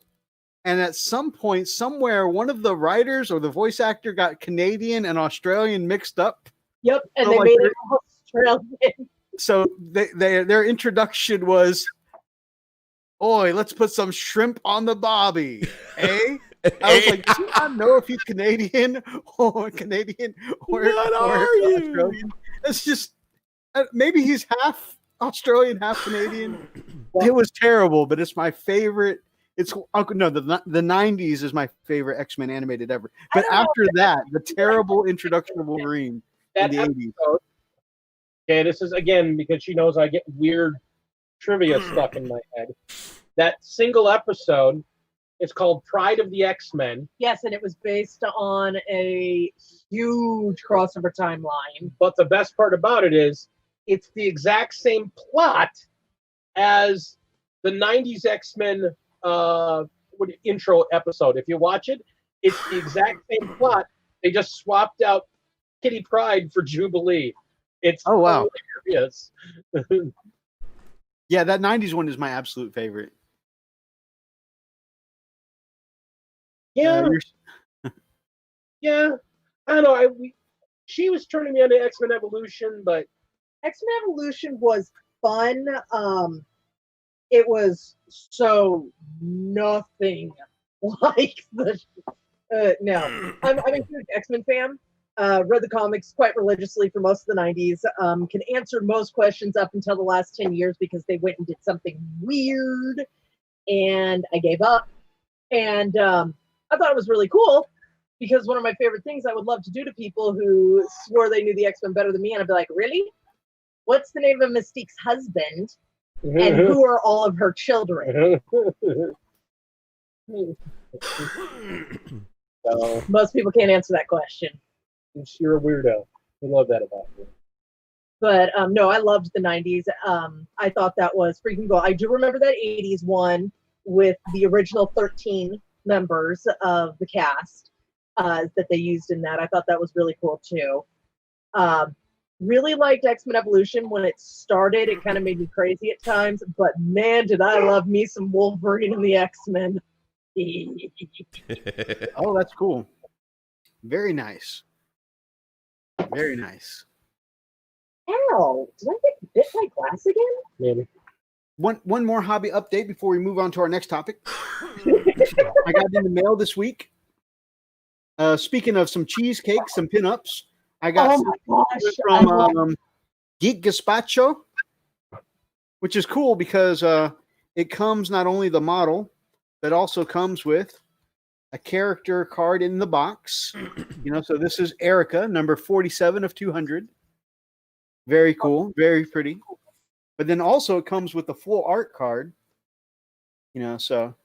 and at some point, somewhere, one of the writers or the voice actor got Canadian and Australian mixed up. Yep, and So, they like, made it Australian. So their introduction was, "Oi, let's put some shrimp on the Barbie, eh?" I was like, "Do you not know if he's Canadian or Australian?" It's just maybe he's half Australian, half Canadian. It was terrible, but it's my favorite. It's the 90s is my favorite X-Men animated ever. But after that, the terrible introduction of Wolverine in the 80s. Okay, this is again because she knows I get weird trivia stuck in my head. That single episode is called Pride of the X-Men. Yes, and it was based on a huge crossover timeline. But the best part about it is it's the exact same plot as the 90s X-Men intro episode. If you watch it, it's the exact same plot. They just swapped out Kitty Pryde for Jubilee. It's hilarious. Yeah, that 90s one is my absolute favorite. Yeah. Yeah. I don't know. She was turning me on to X-Men Evolution, but X-Men Evolution was fun. It was so nothing like the. No, I'm a huge X-Men fan. Read the comics quite religiously for most of the 90s. Can answer most questions up until the last 10 years because they went and did something weird, and I gave up. And I thought it was really cool because one of my favorite things I would love to do to people who swore they knew the X-Men better than me, and I'd be like, really? What's the name of Mystique's husband? And who are all of her children? So, Most people can't answer that question. you're a weirdo. We love that about you. But no, I loved the 90s. I thought that was freaking cool. I do remember that 80s one with the original 13 members of the cast that they used in that. I thought that was really cool too. Really liked X-Men Evolution when it started. It kind of made me crazy at times, but man, did I love me some Wolverine and the X-Men. Oh, that's cool. Very nice. Very nice. Ow! Did I get bit by glass again? Maybe. One more hobby update before we move on to our next topic. I got in the mail this week. Speaking of some cheesecake, some pinups, I got Oh my gosh! from Geek Gazpacho, which is cool because it comes not only the model, but also comes with a character card in the box. So this is Erica, number 47 of 200. Very cool, very pretty. But then also it comes with the full art card. So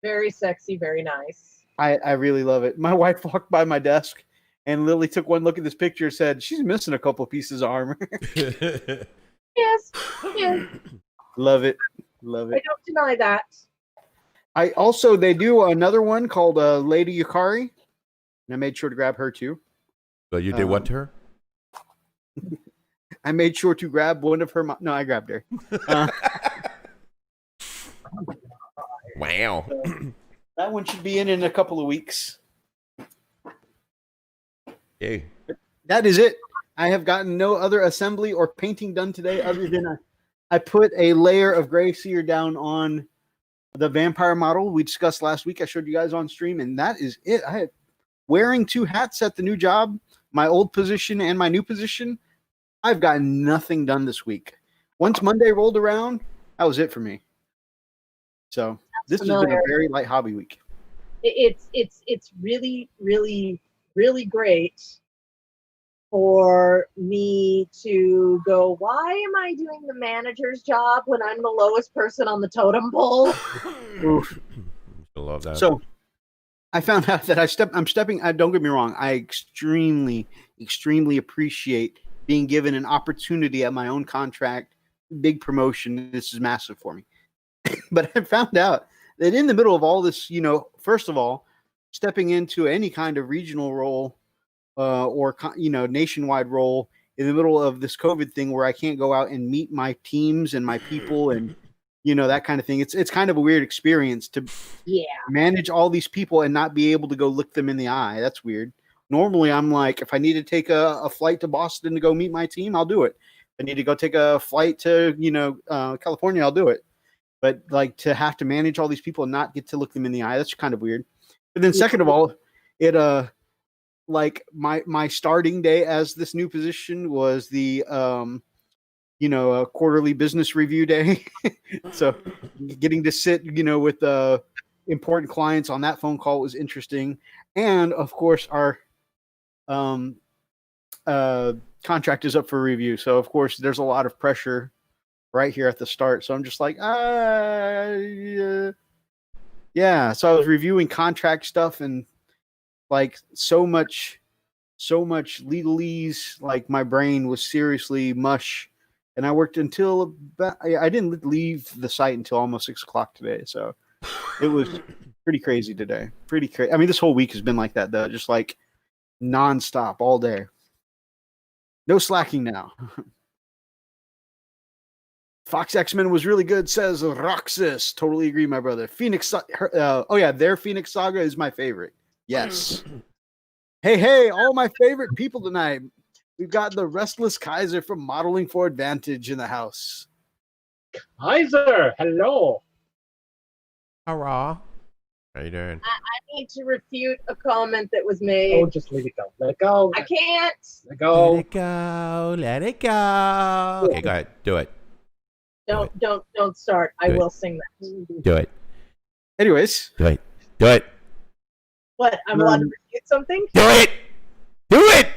Very sexy, very nice. I really love it. My wife walked by my desk and Lily took one look at this picture and said, she's missing a couple of pieces of armor. Yes, yes. Love it. Love I it. don't deny that. They do another one called Lady Yukari. And I made sure to grab her too. So you did what to her? I made sure to grab one of her. No, I grabbed her. Wow. That one should be in a couple of weeks. Hey. That is it. I have gotten no other assembly or painting done today other than I put a layer of gray seer down on the vampire model we discussed last week. I showed you guys on stream, and that is it. I had wearing 2 hats at the new job, my old position and my new position. I've gotten nothing done this week. Once Monday rolled around, that was it for me. So this has been a very light hobby week. It's really, really, really great for me to go, why am I doing the manager's job when I'm the lowest person on the totem pole? Oof. I love that. So I found out that I'm stepping. Don't get me wrong. I extremely, extremely appreciate being given an opportunity at my own contract, big promotion. This is massive for me. But I found out that in the middle of all this, first of all, stepping into any kind of regional role or nationwide role in the middle of this COVID thing where I can't go out and meet my teams and my people and that kind of thing. It's kind of a weird experience to manage all these people and not be able to go look them in the eye. That's weird. Normally, I'm like, if I need to take a flight to Boston to go meet my team, I'll do it. If I need to go take a flight to California, I'll do it. But like to have to manage all these people and not get to look them in the eye, that's kind of weird. But then second of all, it like my starting day as this new position was the a quarterly business review day. So getting to sit with important clients on that phone call was interesting. And of course our contract is up for review. So of course there's a lot of pressure right here at the start. So I'm just like, yeah. So I was reviewing contract stuff and like so much legalese, like my brain was seriously mush. And I worked until I didn't leave the site until almost 6 o'clock today. So it was pretty crazy today. Pretty crazy. I mean, this whole week has been like that though. Just like nonstop all day. No slacking now. Fox X-Men was really good, says Roxas. Totally agree, my brother. Their Phoenix Saga is my favorite. Yes. Hey, all my favorite people tonight. We've got the Restless Kaiser from Modeling for Advantage in the house. Kaiser, hello. Hurrah. How you doing? I need to refute a comment that was made. Oh, just let it go. Let it go. I can't. Let it go. Let it go. Let it go. Okay, go ahead. Do it. Don't start. I will sing that. Do it. Anyways, Do it. Do it. What? I'm allowed to repeat something? Do it. Do it.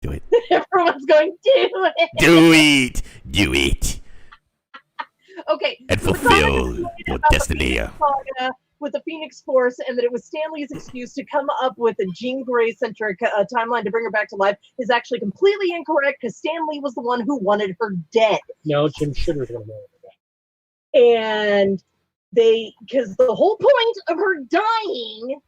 Do it. Everyone's going, do it. Do it. Do it. Okay. And so the fulfill comment your about the destiny. Phoenix Saga with the Phoenix Force, and that it was Stanley's excuse to come up with a Jean Grey-centric timeline to bring her back to life is actually completely incorrect, because Stanley was the one who wanted her dead. No, Jim Shitter's going to know that. And because the whole point of her dying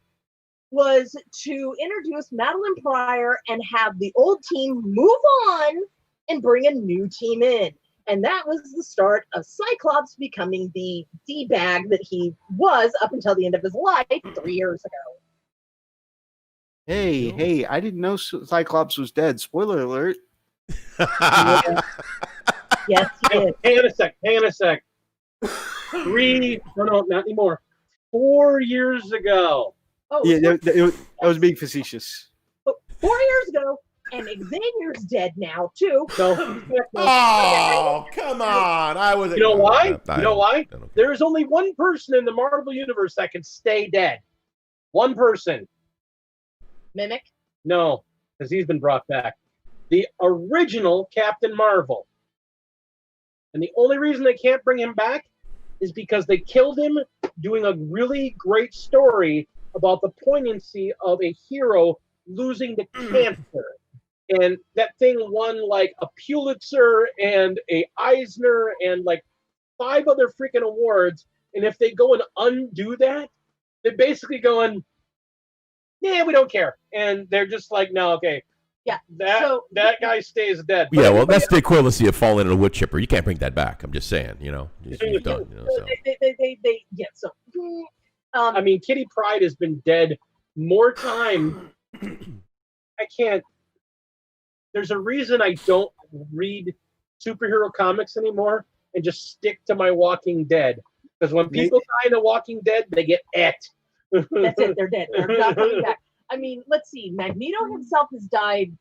was to introduce Madeline Pryor and have the old team move on and bring a new team in. And that was the start of Cyclops becoming the D-bag that he was up until the end of his life 3 years ago. Hey, I didn't know Cyclops was dead. Spoiler alert. Yeah. Yes, he is. Hang on a sec. No, not anymore. 4 years ago. Oh, Yeah, that was being facetious. 4 years ago, and Xavier's dead now, too. No. Oh, come on. I was. You know why? I You know why? don't care. There is only one person in the Marvel Universe that can stay dead. One person. Mimic? No, because he's been brought back. The original Captain Marvel. And the only reason they can't bring him back is because they killed him doing a really great story about the poignancy of a hero losing to cancer. And that thing won like a Pulitzer and a Eisner and like 5 other freaking awards. And if they go and undo that, they're basically going, yeah, we don't care. And they're just like, no, okay. Yeah. That guy stays dead. Yeah, well, that's the equivalency of falling in a wood chipper. You can't bring that back. I'm just saying, you know. He's done, you know, so. I mean, Kitty Pryde has been dead more time. I can't. There's a reason I don't read superhero comics anymore and just stick to my Walking Dead. Because when people die in The Walking Dead, they get et. That's it. They're dead. They're not coming back. I mean, let's see. Magneto himself has died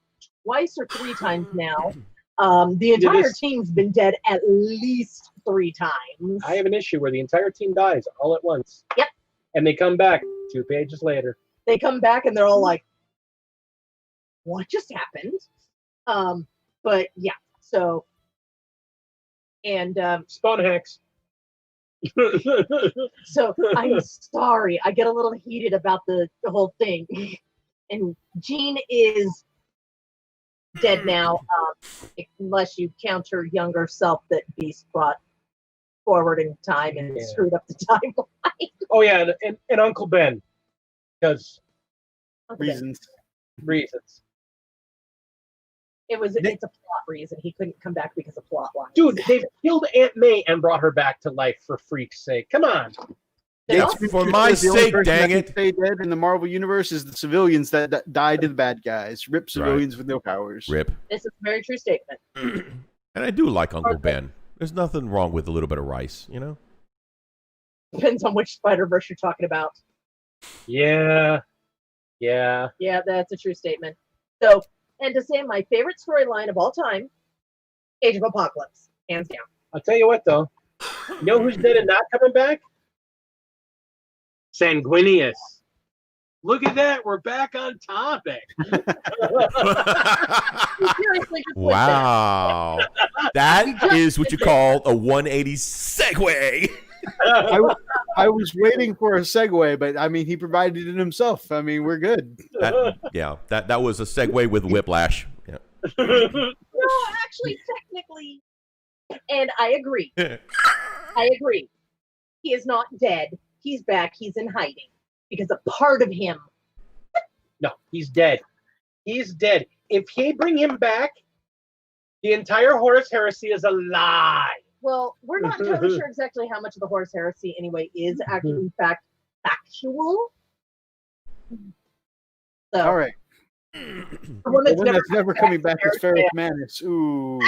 twice or 3 times now. The entire team's been dead at least 3 times. I have an issue where the entire team dies all at once. Yep. And they come back 2 pages later. They come back and they're all like, what just happened? But yeah, so, and Spawn hacks. so I'm sorry, I get a little heated about the whole thing. And Jean is dead now, unless you count her younger self that Beast brought forward in time and screwed up the timeline. Oh yeah, and Uncle Ben, because Reasons. It's a plot reason. He couldn't come back because of plot lines. Dude, they've killed Aunt May and brought her back to life, for freak's sake. Come on. Yeah, for my sake, dang it. Stay dead in the Marvel universe is the civilians that died to the bad guys. Rip civilians with no powers. Rip. This is a very true statement. And I do like Uncle Ben. There's nothing wrong with a little bit of rice, you know? Depends on which Spider-Verse you're talking about. Yeah, that's a true statement. So, and to say my favorite storyline of all time, Age of Apocalypse, hands down. I'll tell you what, though. You know who's dead and not coming back? Sanguinius. Look at that. We're back on topic. Seriously, just Wow. That is what you call a 180 segue. I was waiting for a segue, but I mean, he provided it himself. I mean, we're good. That was a segue with whiplash. Yeah. No, actually, technically, and I agree. He is not dead. He's back. He's in hiding because a part of him. No, he's dead. He's dead. If they bring him back, the entire Horus Heresy is a lie. Well, we're not totally sure exactly how much of the Horus Heresy, anyway, is actually, in fact, factual. So, All right. The one The one that's never coming back is Ferrous Manus. Ooh.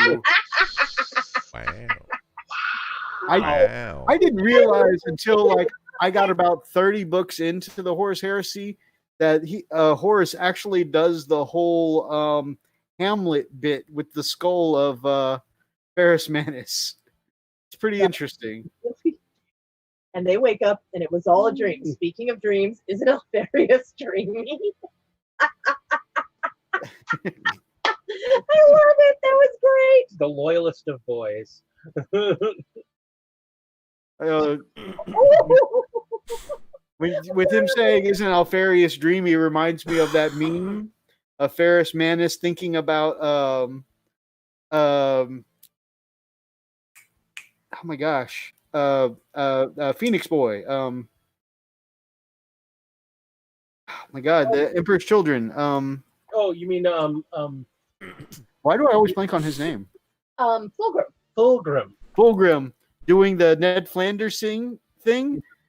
Wow. I didn't realize until like I got about 30 books into the Horus Heresy that Horus actually does the whole Hamlet bit with the skull of Ferrous Manus. It's pretty interesting. and they wake up and it was all a dream. Speaking of dreams, isn't Alfarius dreamy? I love it. That was great. The loyalist of boys. With him saying, "Isn't Alfarius dreamy?" reminds me of that meme of Ferris Manus thinking about oh my gosh, Phoenix Boy. Oh my God, the Emperor's Children. Oh, you mean Why do I always blank on his name? Fulgrim. Fulgrim doing the Ned Flanders thing.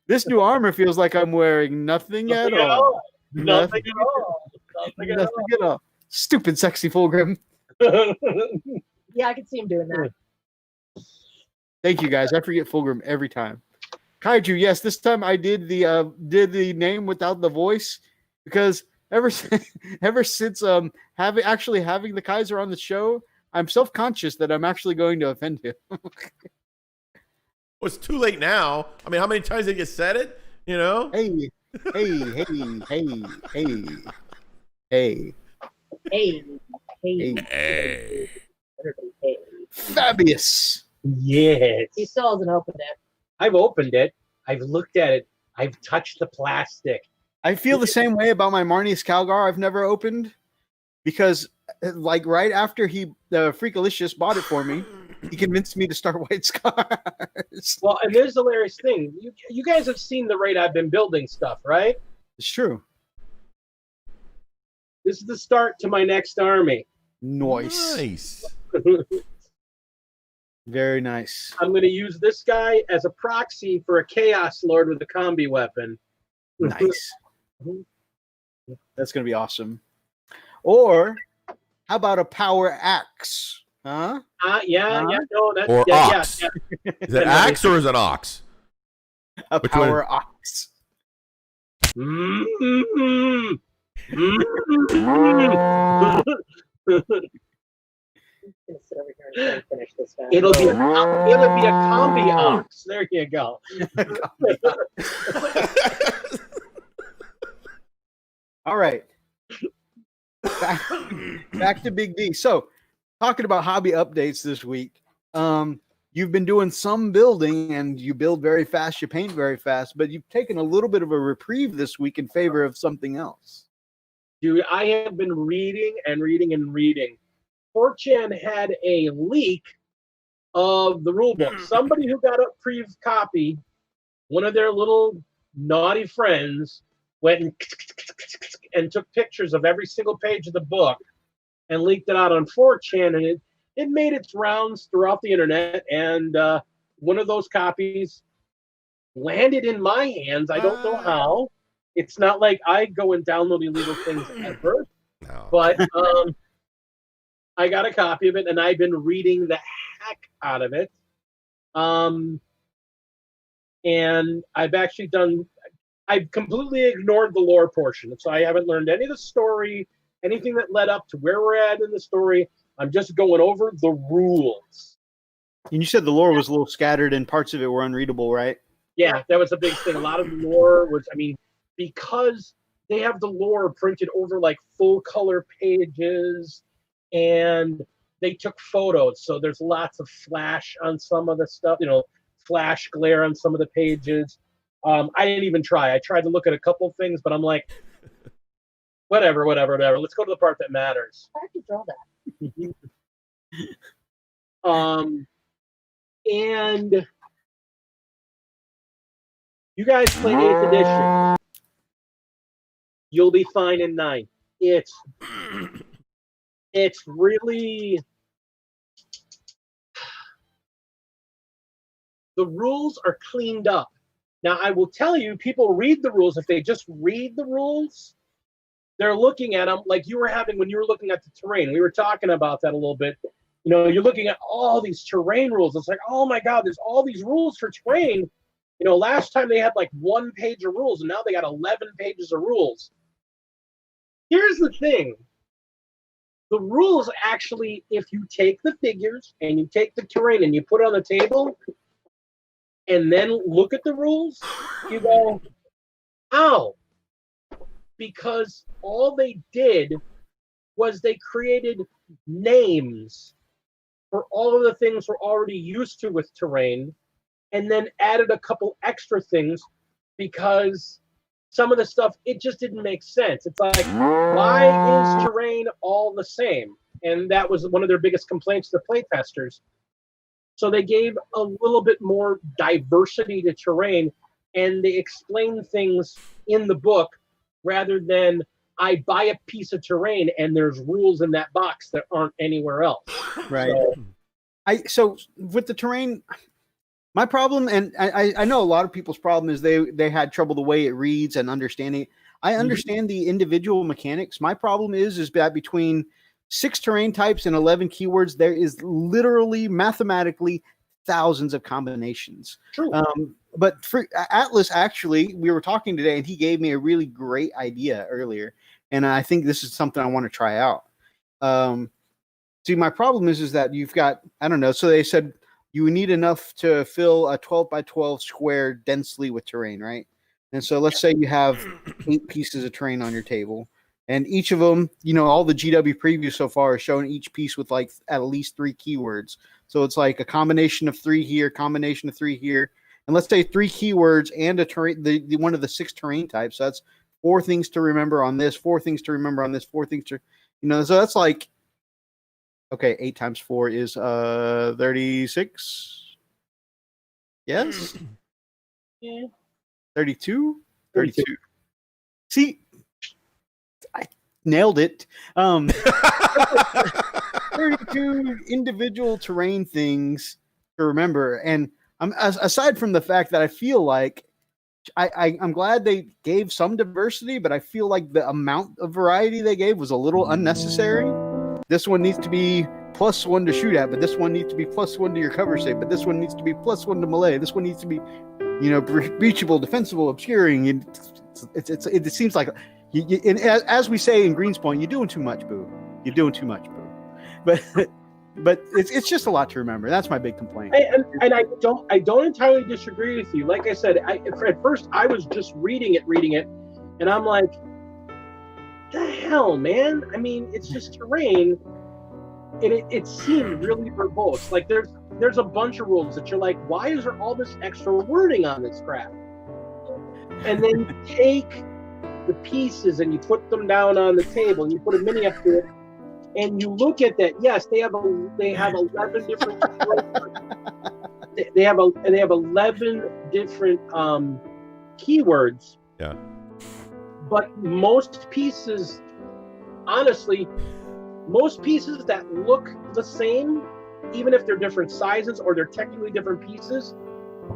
This new armor feels like I'm wearing nothing at all. Nothing at all. Nothing at all. Stupid, sexy Fulgrim. Yeah, I could see him doing that. Thank you, guys. I forget Fulgrim every time. Kaiju, yes, this time I did the name without the voice because ever since having the Kaiser on the show, I'm self-conscious that I'm actually going to offend him. Well, it's too late now. I mean, how many times did you said it? You know? Hey. Fabius. Yes. He still hasn't opened it. I've opened it. I've looked at it. I've touched the plastic. I feel the same way about my Marnius Calgar I've never opened because, like, right after the Freakalicious bought it for me, he convinced me to start White Scars. Well, and there's the hilarious thing. You guys have seen the rate I've been building stuff, right? It's true. This is the start to my next army. Nice. Very nice. I'm going to use this guy as a proxy for a Chaos Lord with a combi weapon. Nice. That's going to be awesome. Or how about a power axe? Huh? Yeah. No, that's Or ox. Yeah. Is it axe or is it ox? A Which power one? ox. Sit over here and finish this guy. It'll be a combi ox. There you go. All right. Back to Big D. So, talking about hobby updates this week. You've been doing some building, and you build very fast, you paint very fast, but you've taken a little bit of a reprieve this week in favor of something else. Dude, I have been reading. 4chan had a leak of the rulebook. Somebody who got a copy, one of their little naughty friends, went and took pictures of every single page of the book and leaked it out on 4chan, and it made its rounds throughout the internet, and one of those copies landed in my hands. I don't know how. It's not like I go and download illegal things ever, but I got a copy of it, and I've been reading the heck out of it. And I've completely ignored the lore portion, so I haven't learned any of the story, anything that led up to where we're at in the story. I'm just going over the rules. And you said the lore was a little scattered and parts of it were unreadable, right? Yeah, that was a big thing. A lot of the lore was, because they have the lore printed over like full color pages, and they took photos, so there's lots of flash on some of the stuff, flash glare on some of the pages. I didn't even try. I tried to look at a couple things, but I'm like, whatever. Let's go to the part that matters. I have to draw that. And you guys play 8th edition. You'll be fine in 9th. It's really, the rules are cleaned up. Now, I will tell you, people read the rules. If they just read the rules, they're looking at them like you were having when you were looking at the terrain. We were talking about that a little bit. You're looking at all these terrain rules. It's like, oh my God, there's all these rules for terrain. Last time they had like 1 page of rules, and now they got 11 pages of rules. Here's the thing. The rules actually, if you take the figures and you take the terrain and you put it on the table, and then look at the rules, you go, ow. Because all they did was they created names for all of the things we're already used to with terrain, and then added a couple extra things because some of the stuff, it just didn't make sense. It's like, why is terrain all the same? And that was one of their biggest complaints to playtesters. So they gave a little bit more diversity to terrain, and they explained things in the book rather than I buy a piece of terrain and there's rules in that box that aren't anywhere else. Right. So with the terrain, my problem, and I know a lot of people's problem, is they had trouble the way it reads and understanding it. I understand the individual mechanics. My problem is that between 6 terrain types and 11 keywords, there is literally mathematically thousands of combinations. True. But for Atlas, actually, we were talking today, and he gave me a really great idea earlier, and I think this is something I want to try out. See, my problem is that you've got, I don't know, so they said you need enough to fill a 12 by 12 square densely with terrain, right? And so let's say you have 8 pieces of terrain on your table, and each of them, you know, all the GW previews so far are showing each piece with like at least 3 keywords. So it's like a combination of 3 here, combination of 3 here. And let's say 3 keywords and a terrain, the one of the 6 terrain types. So that's 4 things to remember on this, 4 things to remember on this, 4 things to, you know, so that's like, okay, 8 times 4 is 36. Yes? Yeah. 32? 32. See, I nailed it. 32 individual terrain things to remember. And aside from the fact that I feel like I'm glad they gave some diversity, but I feel like the amount of variety they gave was a little unnecessary. This one needs to be +1 to shoot at, but this one needs to be +1 to your cover save, but this one needs to be +1 to melee. This one needs to be, you know, breachable, defensible, obscuring. And it seems like, as we say in Greenspoint, you're doing too much, boo. You're doing too much, boo. But it's just a lot to remember. That's my big complaint. And I don't entirely disagree with you. Like I said, at first I was just reading it, and I'm like, the hell, man? I mean, it's just terrain, and it seemed really verbose. Like there's a bunch of rules that you're like, why is there all this extra wording on this crap? And then you take the pieces and you put them down on the table and you put a mini up to it, and you look at that. Yes, they have 11 different they have 11 different keywords. Yeah. But most pieces, honestly, most pieces that look the same, even if they're different sizes or they're technically different pieces,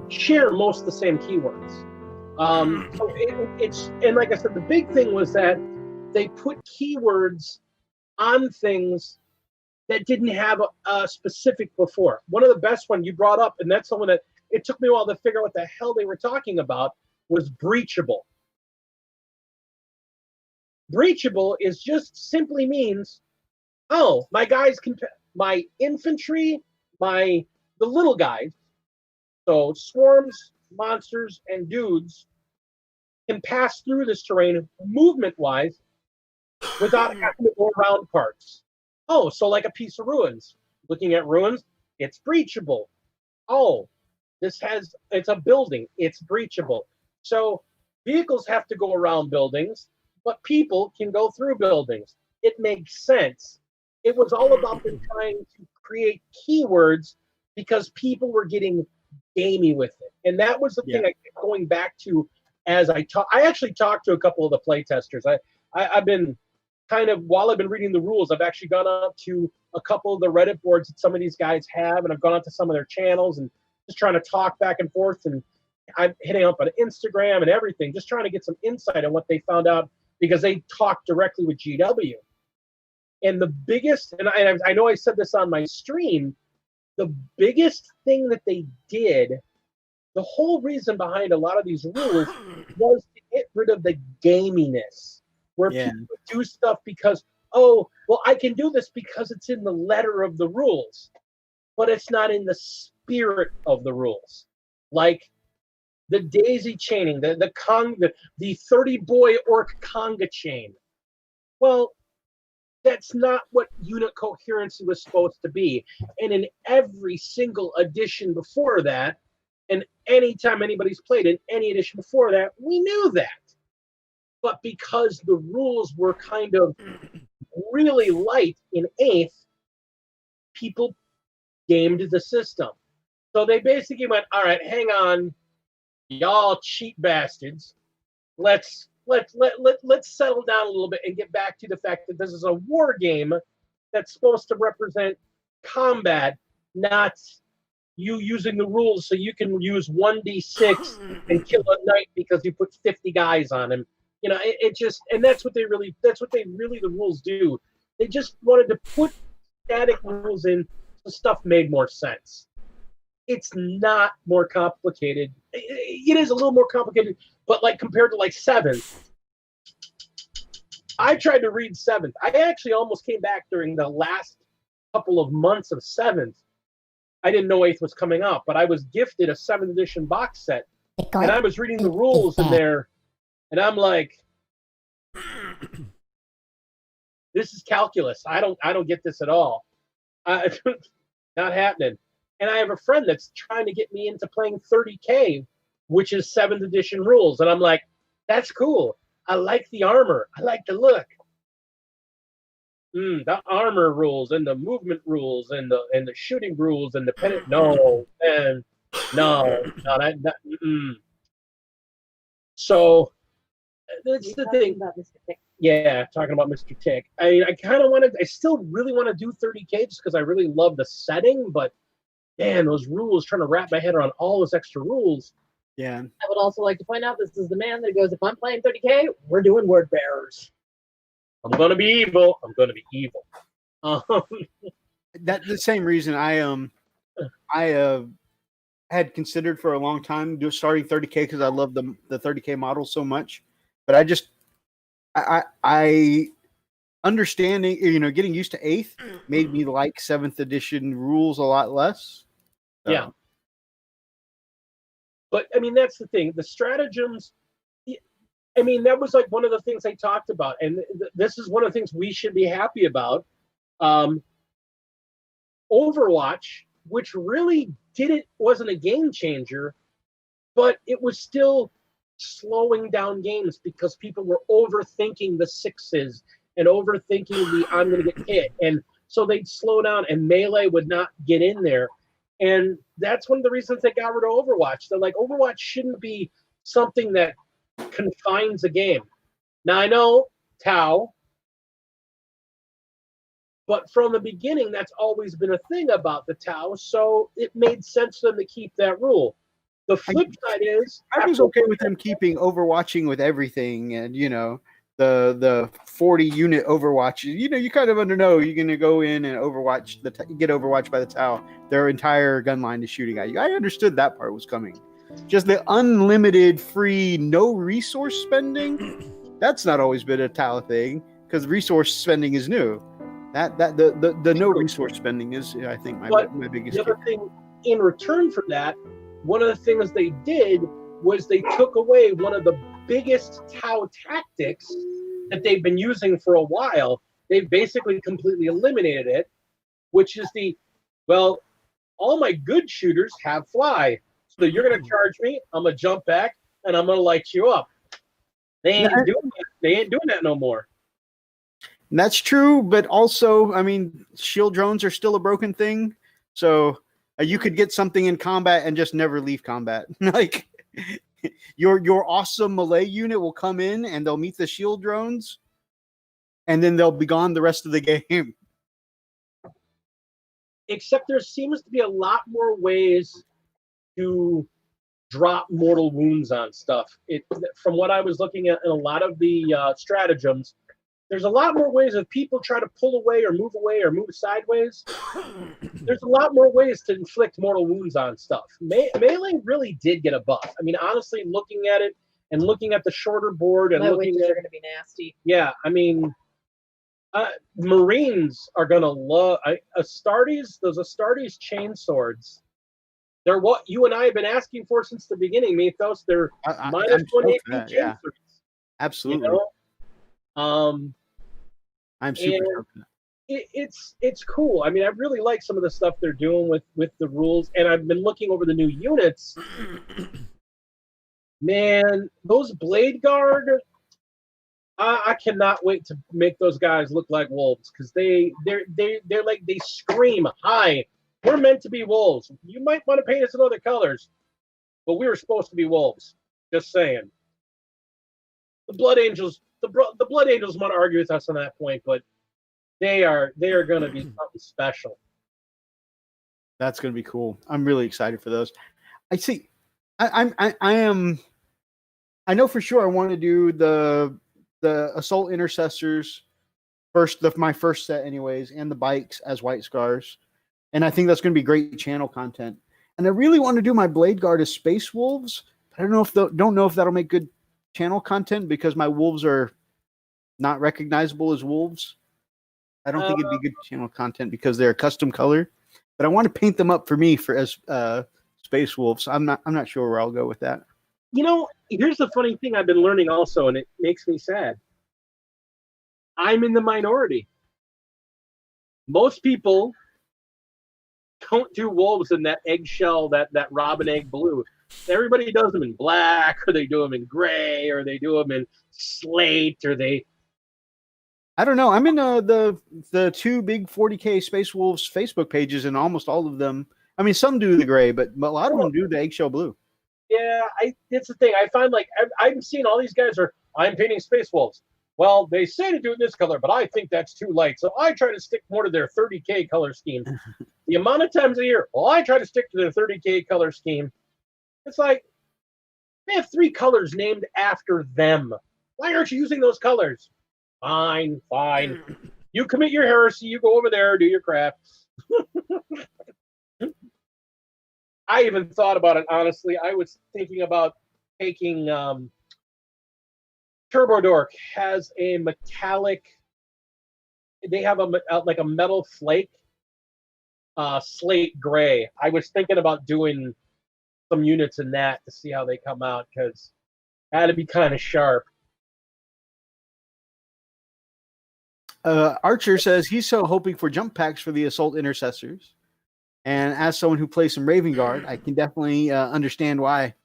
share most of the same keywords. So it's, and like I said, the big thing was that they put keywords on things that didn't have a specific before. One of the best one you brought up, and that's someone that it took me a while to figure out what the hell they were talking about, was breachable. Breachable is just simply means, oh, my guys can, my infantry, the little guys, so swarms, monsters, and dudes can pass through this terrain movement-wise without having to go around parts. Oh, so like a piece of ruins. Looking at ruins, it's breachable. Oh, it's a building, it's breachable. So vehicles have to go around buildings, but people can go through buildings. It makes sense. It was all about them trying to create keywords because people were getting gamey with it. And that was the thing I kept going back to as I talk. I actually talked to a couple of the playtesters. I've been kind of, while I've been reading the rules, I've actually gone up to a couple of the Reddit boards that some of these guys have, and I've gone out to some of their channels and just trying to talk back and forth. And I'm hitting up on Instagram and everything, just trying to get some insight on what they found out, because they talked directly with GW. And the biggest, and I know I said this on my stream, the biggest thing that they did, the whole reason behind a lot of these rules was to get rid of the gaminess, where people do stuff because, oh, well, I can do this because it's in the letter of the rules, but it's not in the spirit of the rules. like the daisy chaining, the 30 boy orc conga chain. Well, that's not what unit coherency was supposed to be. And in every single edition before that, and anytime anybody's played in any edition before that, we knew that. But because the rules were kind of really light in 8th, people gamed the system. So they basically went, all right, hang on, y'all cheat bastards. Let's settle down a little bit and get back to the fact that this is a war game that's supposed to represent combat, not you using the rules so you can use 1d6 and kill a knight because you put 50 guys on him. You know, it just, and that's what the rules do. They just wanted to put static rules in so stuff made more sense. It's not more complicated. It is a little more complicated, but like compared to like 7th, I tried to read 7th. I actually almost came back during the last couple of months of 7th. I didn't know 8th was coming out, but I was gifted a 7th edition box set, and I was reading the rules in there, and I'm like, this is calculus. I don't get this at all. Not happening. And I have a friend that's trying to get me into playing 30K, which is 7th edition rules. And I'm like, that's cool. I like the armor. I like the look. The armor rules and the movement rules and the shooting rules and the pennant. No. So that's the thing. Yeah, talking about Mr. Tick. I still really want to do 30K just because I really love the setting, but man, those rules, trying to wrap my head around all those extra rules. Yeah. I would also like to point out this is the man that goes, if I'm playing 30K, we're doing word bearers. I'm going to be evil. I'm going to be evil. That's the same reason I had considered for a long time starting 30K because I love the 30K model so much. But I understanding, getting used to 8th made me like 7th edition rules a lot less. So. Yeah. But, I mean, that's the thing. The stratagems, I mean, that was like one of the things I talked about. And this is one of the things we should be happy about. Overwatch, which really wasn't a game changer, but it was still slowing down games because people were overthinking the 6s and overthinking the I'm going to get hit. And so they'd slow down and melee would not get in there. And that's one of the reasons they got rid of Overwatch. They're like, Overwatch shouldn't be something that confines a game. Now, I know Tau, but from the beginning, that's always been a thing about the Tau, so it made sense for them to keep that rule. The flip side is... I was okay with them keeping Overwatching with everything and, the 40 unit Overwatch. You kind of know you're going to go in and get Overwatched by the Tau. Their entire gun line is shooting at you. I understood that part was coming. Just the unlimited free, no resource spending, that's not always been a Tau thing because resource spending is new. The no resource spending is, I think, my biggest. The other thing in return for that, one of the things they did was they took away one of the biggest Tau tactics that they've been using for a while. They've basically completely eliminated it, which is all my good shooters have fly. So you're going to charge me, I'm going to jump back, and I'm going to light you up. They ain't doing that no more. And that's true, but also, I mean, shield drones are still a broken thing. So you could get something in combat and just never leave combat. Like your awesome melee unit will come in and they'll meet the shield drones, and then they'll be gone the rest of the game. Except there seems to be a lot more ways to drop mortal wounds on stuff. From what I was looking at in a lot of the stratagems, there's a lot more ways if people try to pull away or move sideways. There's a lot more ways to inflict mortal wounds on stuff. Melee really did get a buff. I mean, honestly, looking at it and looking at the shorter board and looking at are going to be nasty. Yeah, I mean, Marines are going to love Astartes. Those Astartes chain swords They're what you and I have been asking for since the beginning, Methos. They're minus I'm 1 stoked AP for that, chain yeah. threes. Absolutely. You know? I'm super and stoked for that. it's cool. I mean, I really like some of the stuff they're doing with the rules, and I've been looking over the new units. Man, those Blade Guard, I cannot wait to make those guys look like wolves, because they're like, they scream, "Hi, we're meant to be wolves. You might want to paint us in other colors, but we were supposed to be wolves." Just saying. The Blood Angels, the Blood Angels want to argue with us on that point, but they are going to be something special. That's going to be cool. I'm really excited for those. I see. I know for sure I want to do the Assault Intercessors my first set anyways, and the bikes as White Scars. And I think that's going to be great channel content. And I really want to do my Blade Guard as Space Wolves. But I don't know if that'll make good channel content, because my wolves are not recognizable as wolves. I don't think it'd be good channel content because they're a custom color. But I want to paint them up for me as Space Wolves. I'm not sure where I'll go with that. You know, here's the funny thing I've been learning also, and it makes me sad. I'm in the minority. Most people don't do wolves in that eggshell, that robin egg blue. Everybody does them in black, or they do them in gray, or they do them in slate, or they... I don't know. I'm in the two big 40K Space Wolves Facebook pages, and almost all of them. I mean, some do the gray, but a lot of them do the eggshell blue. Yeah, it's the thing. I find, like, I'm seeing all these guys I'm painting Space Wolves. Well, they say to do it in this color, but I think that's too light. So I try to stick more to their 30K color scheme. The amount of times a year, I try to stick to their 30K color scheme. It's like, they have 3 colors named after them. Why aren't you using those colors? Fine. You commit your heresy. You go over there, do your crap. I even thought about it, honestly. I was thinking about taking... Turbo Dork has a metallic... They have like a metal flake, slate gray. I was thinking about doing some units in that to see how they come out, because that'd be kind of sharp. Archer says he's so hoping for jump packs for the Assault Intercessors. And as someone who plays some Raven Guard, I can definitely understand why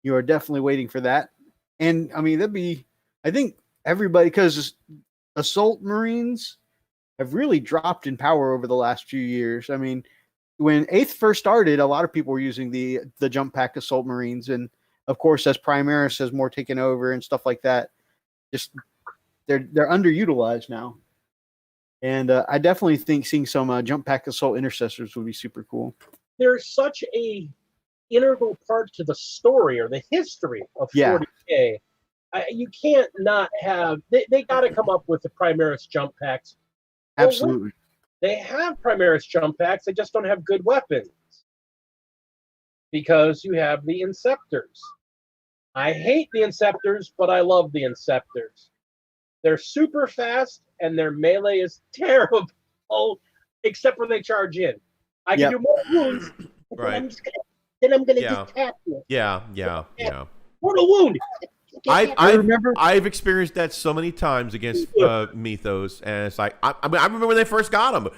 you are definitely waiting for that. And I mean, I think everybody, because Assault Marines have really dropped in power over the last few years. I mean, when 8th first started, a lot of people were using the jump pack Assault Marines. And of course, as Primaris has more taken over and stuff like that, just they're underutilized now. And I definitely think seeing some jump pack Assault Intercessors would be super cool. They're such a integral part to the story or the history of 40K. You can't not have... They got to come up with the Primaris jump packs. Absolutely. They have Primaris jump packs. They just don't have good weapons. Because you have the Inceptors. I hate the Inceptors, but I love the Inceptors. They're super fast, and their melee is terrible, except when they charge in. I can do more wounds, right? Then I'm gonna just tap you. Yeah. Mortal wound. I remember. I've experienced that so many times against Methos, and it's like I remember when they first got him.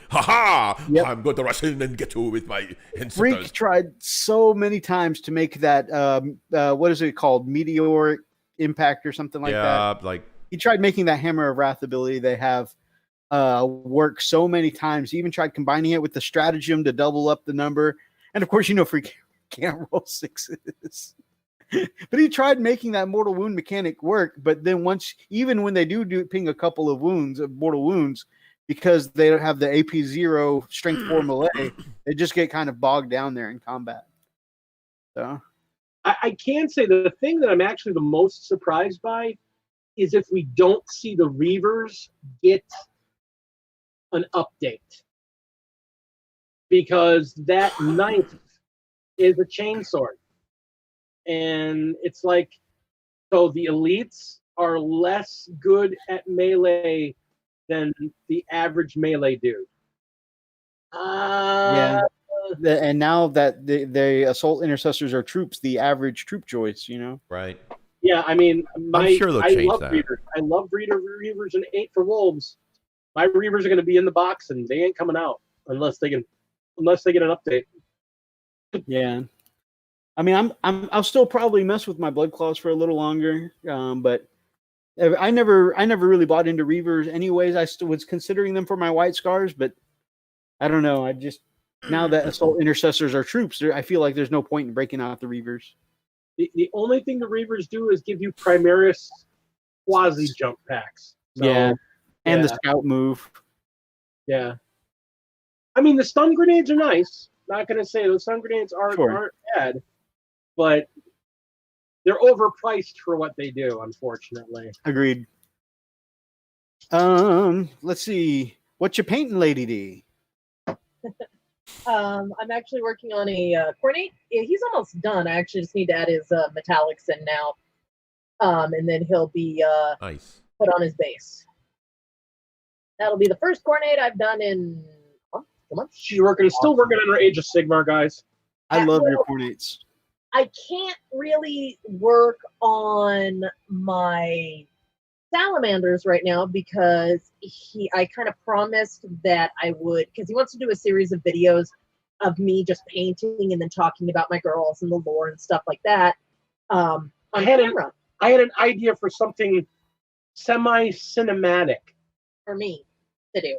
Yep. I'm going to rush in and get you with my Inceptors. Freak tried so many times to make that. What is it called? Meteoric impact or something like that. Yeah, like. He tried making that Hammer of Wrath ability they have work so many times. He even tried combining it with the stratagem to double up the number. And of course, Freak can't roll 6s. But he tried making that mortal wound mechanic work. But then even when they do ping a couple of mortal wounds, because they don't have the AP0 strength 4 melee, they just get kind of bogged down there in combat. So I can say the thing that I'm actually the most surprised by is if we don't see the Reavers get an update. Because that knife is a chainsword. And it's like, so the elites are less good at melee than the average melee dude. And now that the assault intercessors are troops, the average troop choice, Right. Yeah, I mean, I'm sure they'll change love that. Reavers. I love Reavers and 8 for Wolves. My Reavers are going to be in the box, and they ain't coming out unless they get an update. Yeah. I mean, I'll still probably mess with my blood claws for a little longer, but I never really bought into Reavers anyways. I still was considering them for my white scars, but I don't know. I just now that assault intercessors are troops, I feel like there's no point in breaking out the Reavers. The only thing the Reavers do is give you Primaris quasi jump packs. So, and the scout move. Yeah. I mean, the stun grenades are nice. Not going to say those stun grenades aren't bad, but they're overpriced for what they do, unfortunately. Agreed. Let's see. What you painting, Lady D? I'm actually working on a Cornate. He's almost done. I actually just need to add his metallics in now. And then he'll be nice. Put on his base. That'll be the first Cornate I've done in a month. Still working on our Age of Sigmar, guys. I love your Cornates. I can't really work on my salamanders right now because I kind of promised that I would, because he wants to do a series of videos of me just painting and then talking about my girls and the lore and stuff like that on camera. I had an idea for something semi-cinematic for me to do.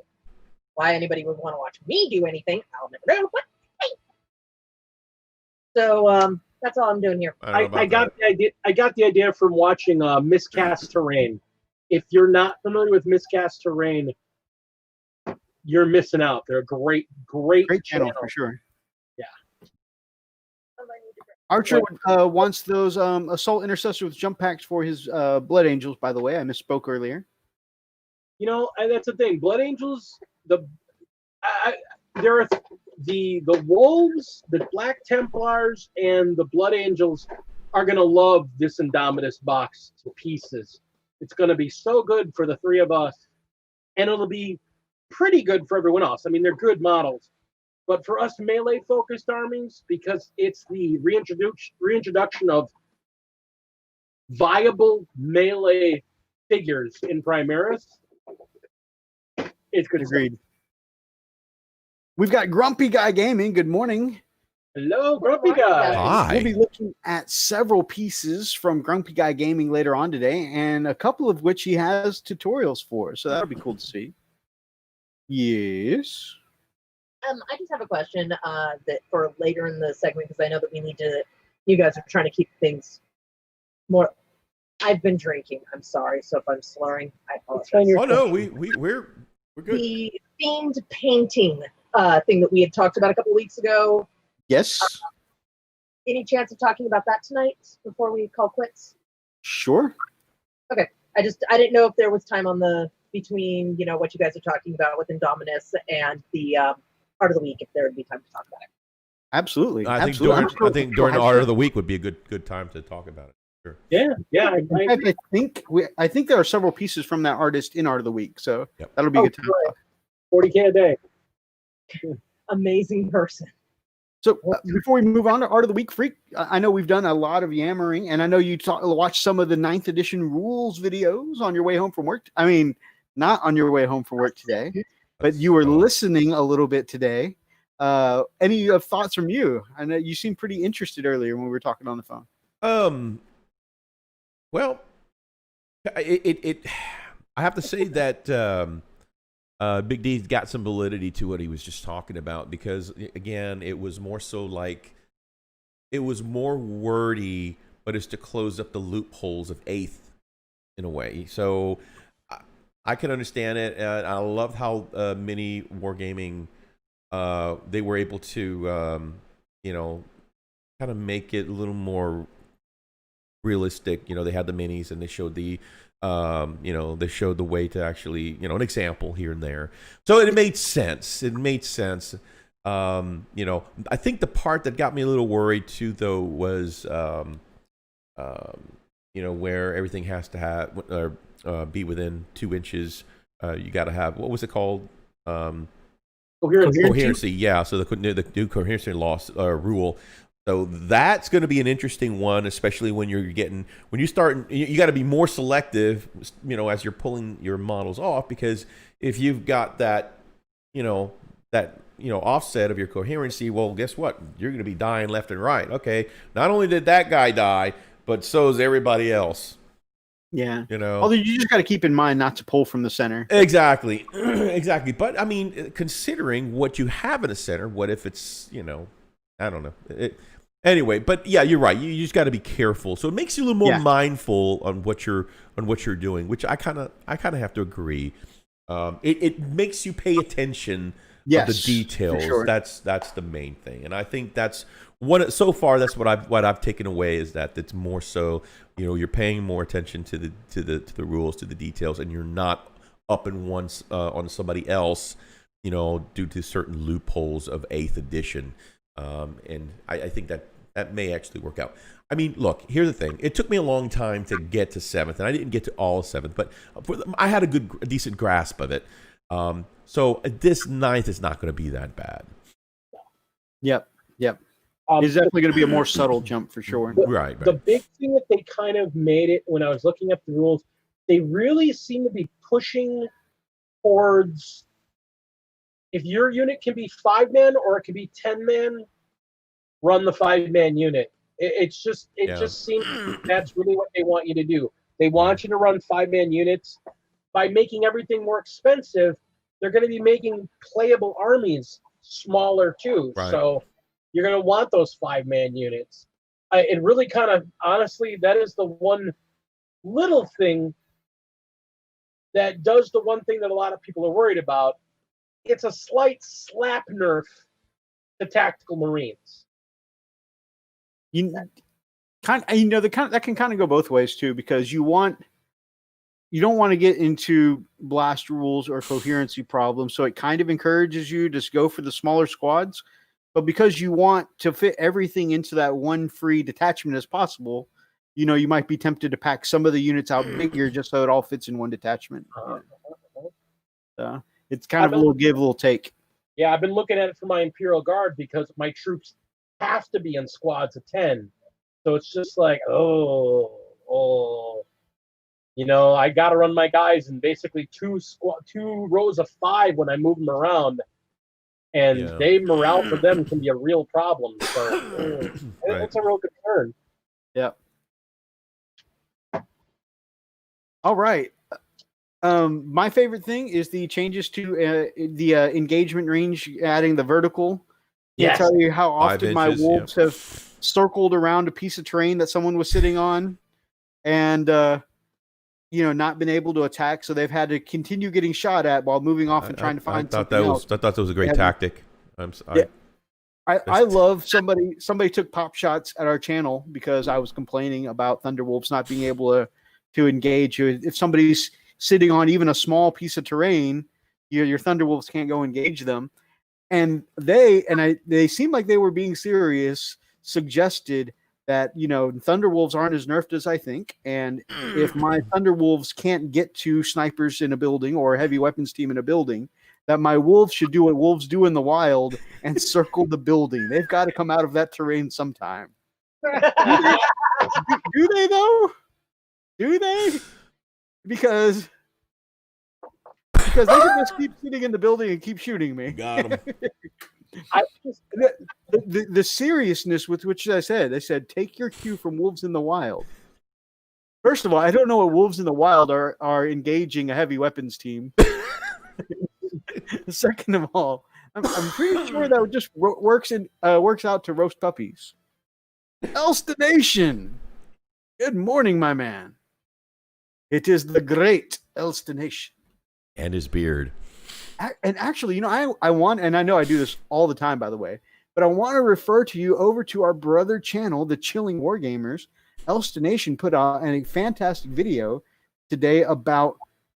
Why anybody would want to watch me do anything, I'll never know. But hey. So that's all I'm doing here. I got the idea from watching Miscast Terrain. If you're not familiar with Miscast Terrain, you're missing out. They're a great channel for sure. Yeah. Archer wants those assault intercessors with jump packs for his Blood Angels. By the way, I misspoke earlier. That's the thing. Blood Angels, there are the Wolves, the Black Templars, and the Blood Angels are gonna love this Indomitus box to pieces. It's gonna be so good for the three of us, and it'll be pretty good for everyone else. I mean, they're good models, but for us melee-focused armies, because it's the reintroduction of viable melee figures in Primaris, it's good. Agreed. We've got Grumpy Guy Gaming. Good morning. Hello, Grumpy Guy. Hi. We'll be looking at several pieces from Grumpy Guy Gaming later on today, and a couple of which he has tutorials for. So that'll be cool to see. Yes. I just have a question that for later in the segment because I know that we need to. You guys are trying to keep things more. I've been drinking. I'm sorry. So if I'm slurring, I apologize. Oh no, we're good. The themed painting thing that we had talked about a couple weeks ago. Yes. Any chance of talking about that tonight before we call quits? Sure. Okay. I didn't know if there was time on the between what you guys are talking about with Indomitus and the Art of the Week if there would be time to talk about it. Absolutely. I think during the Art of the Week would be a good time to talk about it. Sure. Yeah. I think there are several pieces from that artist in Art of the Week, so that'll be a good time. 40K a day. Amazing person. So before we move on to Art of the Week, Freak, I know we've done a lot of yammering, and I know you watched some of the 9th edition rules videos on your way home from work. I mean, not on your way home from work today, but you were listening a little bit today. Any thoughts from you? I know you seemed pretty interested earlier when we were talking on the phone. Well, I have to say that Big D's got some validity to what he was just talking about because, again, it was more so like it was more wordy, but it's to close up the loopholes of 8th in a way. So I can understand it. I love how mini wargaming they were able to kind of make it a little more realistic. They had the minis and they showed the they showed the way to actually an example here and there, so it made sense. I think the part that got me a little worried too though was where everything has to have be within 2 inches. You got to have, what was it called, Coherency, yeah. So the new coherency loss rule. So that's going to be an interesting one, especially when you start. You got to be more selective, as you're pulling your models off, because if you've got that, offset of your coherency, well, guess what? You're going to be dying left and right. Okay, not only did that guy die, but so is everybody else. Yeah. Although you just got to keep in mind not to pull from the center. Exactly. Exactly. But I mean, considering what you have in a center, what if it's, I don't know. Anyway, but yeah, you're right. You just got to be careful. So it makes you a little more mindful on what you're doing, which I kind of have to agree. It makes you pay attention to the details. Sure. That's the main thing. And I think that's so far that's what I've taken away, is that it's more so, you're paying more attention to the rules, to the details, and you're not up in once on somebody else, due to certain loopholes of 8th edition. And I think that may actually work out. I mean, look, here's the thing. It took me a long time to get to 7th, and I didn't get to all 7th, but I had a decent grasp of it. So this 9th is not going to be that bad. Yep. It's definitely going to be a more subtle jump for sure. Right. The big thing that they kind of made it, when I was looking up the rules, they really seem to be pushing towards, if your unit can be 5-man or it can be 10-man, run the 5-man unit. It just seems that's really what they want you to do. They want you to run 5-man units. By making everything more expensive, they're going to be making playable armies smaller too. Right. So you're going to want those 5-man units. It really kind of, honestly, that is the one little thing that does the one thing that a lot of people are worried about. It's a slight slap nerf to tactical Marines. That can kind of go both ways too, because you don't want to get into blast rules or coherency problems. So it kind of encourages you to just go for the smaller squads. But because you want to fit everything into that one free detachment as possible, you might be tempted to pack some of the units out bigger just so it all fits in one detachment. It's kind of a little give, a little take. Yeah, I've been looking at it for my Imperial Guard, because my troops have to be in squads of 10. So it's just like, I got to run my guys in basically two rows of 5 when I move them around. And morale for them can be a real problem. So it's a real concern. Yeah. All right. My favorite thing is the changes to the engagement range, adding the vertical. Yes. I tell you how often my wolves have circled around a piece of terrain that someone was sitting on, and not been able to attack, so they've had to continue getting shot at while moving off and trying to find something else. I thought that was a great tactic. I love somebody took pop shots at our channel because I was complaining about Thunderwolves not being able to engage. If somebody's sitting on even a small piece of terrain, your Thunderwolves can't go engage them. And they seemed like they were being serious, suggested that, Thunderwolves aren't as nerfed as I think. And if my Thunderwolves can't get to snipers in a building or a heavy weapons team in a building, that my wolves should do what wolves do in the wild and circle the building. They've got to come out of that terrain sometime. Do they though? Do they? Because they can just keep sitting in the building and keep shooting me. Got them. The seriousness with which they said, take your cue from wolves in the wild. First of all, I don't know what wolves in the wild are engaging a heavy weapons team. Second of all, I'm pretty sure that just works out to roast puppies. Elstonation. Good morning, my man. It is the great Elstonation. And his beard. And actually, I want, and I know I do this all the time, by the way, but I want to refer to you over to our brother channel, the Chilling Wargamers. Elstonation put out a fantastic video today about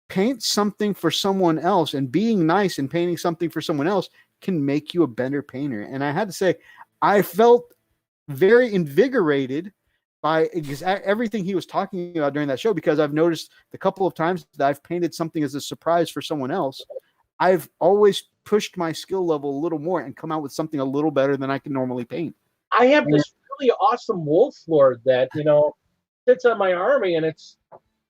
paint something for someone else, and being nice and painting something for someone else can make you a better painter. And I had to say, I felt very invigorated by everything he was talking about during that show, because I've noticed the couple of times that I've painted something as a surprise for someone else, I've always pushed my skill level a little more and come out with something a little better than I can normally paint. I have this really awesome wolf lord that, sits on my army, and it's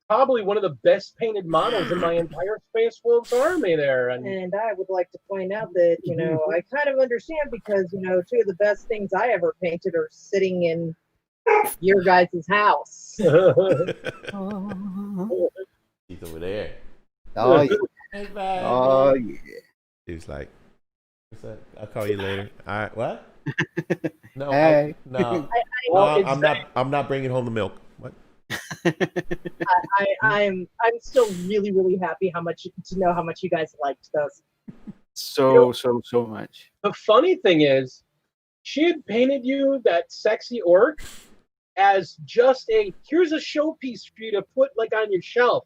probably one of the best painted models in my entire Space Wolves army there. And I would like to point out that, I kind of understand because, two of the best things I ever painted are sitting in your guys' house. He's over there. Oh, yeah. Hey, bye. Oh, yeah. He's like, what's that? I'll call you later. All right, what? No, Hey. no. I'm not bringing home the milk. What? I'm still really, really happy to know how much you guys liked those. So much. The funny thing is, she had painted you, that sexy orc, as just here's a showpiece for you to put on your shelf.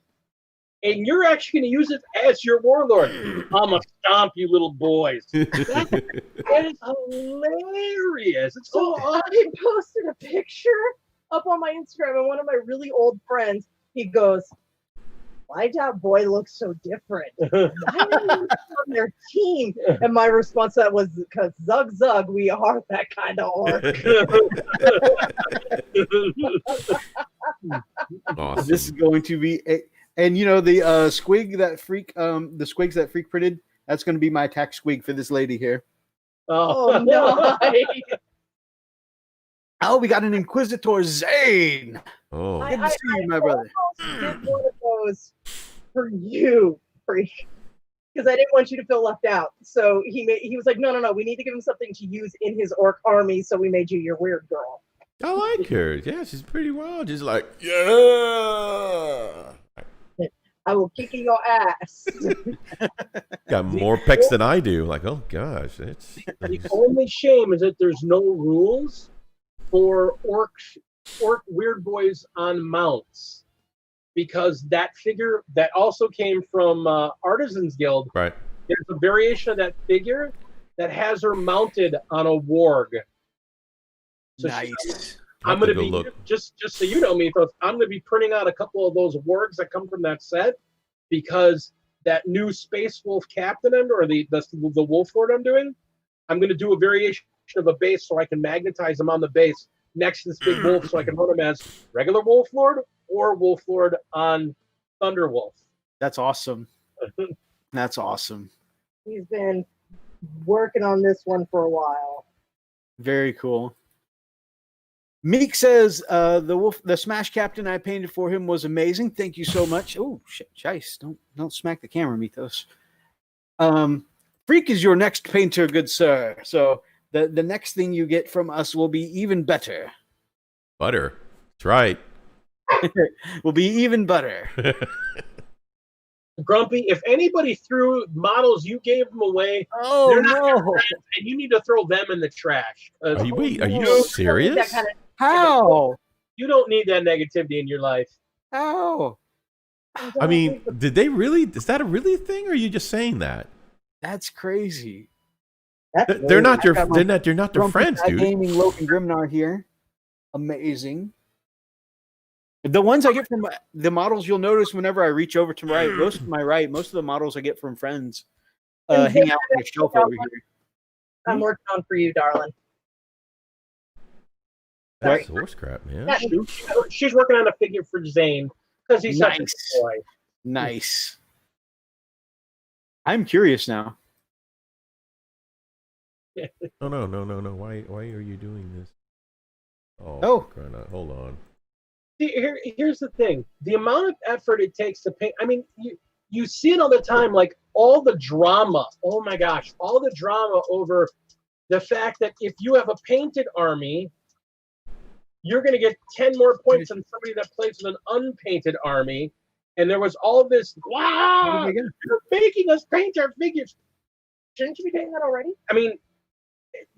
And you're actually going to use it as your warlord. I'm going to stomp you little boys. That is hilarious. It's so awesome. I posted a picture up on my Instagram, and one of my really old friends, he goes, why that boy looks so different? I am on their team. And my response to that was, because Zug, we are that kind of orc. Awesome. This is going to be and the squig that Freak the squigs that Freak printed, that's going to be my attack squig for this lady here. Oh no. Oh, we got an Inquisitor Zane. Oh. Good to see you, my brother. I did one of those for you, Freak, because I didn't want you to feel left out. So he was like, no, we need to give him something to use in his orc army. So we made you your weird girl. I like her. Yeah, she's pretty wild. Just like, yeah. I will kick in your ass. Got more pecs than I do. Like, oh gosh, it's The only shame is that there's no rules for orc weird boys on mounts, because that figure that also came from Artisans Guild. right. There's a variation of that figure that has her mounted on a warg. So Nice. I'm going to go be look. just so you know, Methos, I'm going to be printing out a couple of those wargs that come from that set, because that new Space Wolf Captain or the Wolf Lord I'm doing, I'm going to do a variation of a base so I can magnetize them on the base next to this big wolf, so I can run them as regular Wolf Lord or Wolf Lord on Thunder Wolf. That's awesome. That's awesome. He's been working on this one for a while. Very cool. Meek says the Smash Captain I painted for him was amazing. Thank you so much. Oh, Chice, don't smack the camera, Methos. Freak is your next painter, good sir. So the next thing you get from us will be even better. Butter. That's right. Will be even better. Grumpy, if anybody threw models you gave them away, Oh they're not your no! friends, and you need to throw them in the trash. Are you No, serious? that kind of- How? You don't need that negativity in your life. How? I mean, did they really? Is that really a thing, or are you just saying that? That's crazy. They're not your. I've got my They're not their Grumpy friends, Cat dude. Gaming Logan Grimnar here. Amazing. The ones I get from the models, you'll notice whenever I reach over to most of the models I get from friends. Hang out on the shelf over here. I'm working on for you, darling. That's horse crap, man. Yeah. She's working on a figure for Zane because he's such a good Nice. boy. Nice. I'm curious now. No. Why are you doing this? Oh. crying out. Hold on. See, here's the thing: the amount of effort it takes to paint. I mean, you see it all the time, like all the drama. Oh my gosh, all the drama over the fact that if you have a painted army, you're going to get 10 more points than somebody that plays with an unpainted army. And there was all this, wow, you're making us paint our figures. Shouldn't you be doing that already? I mean,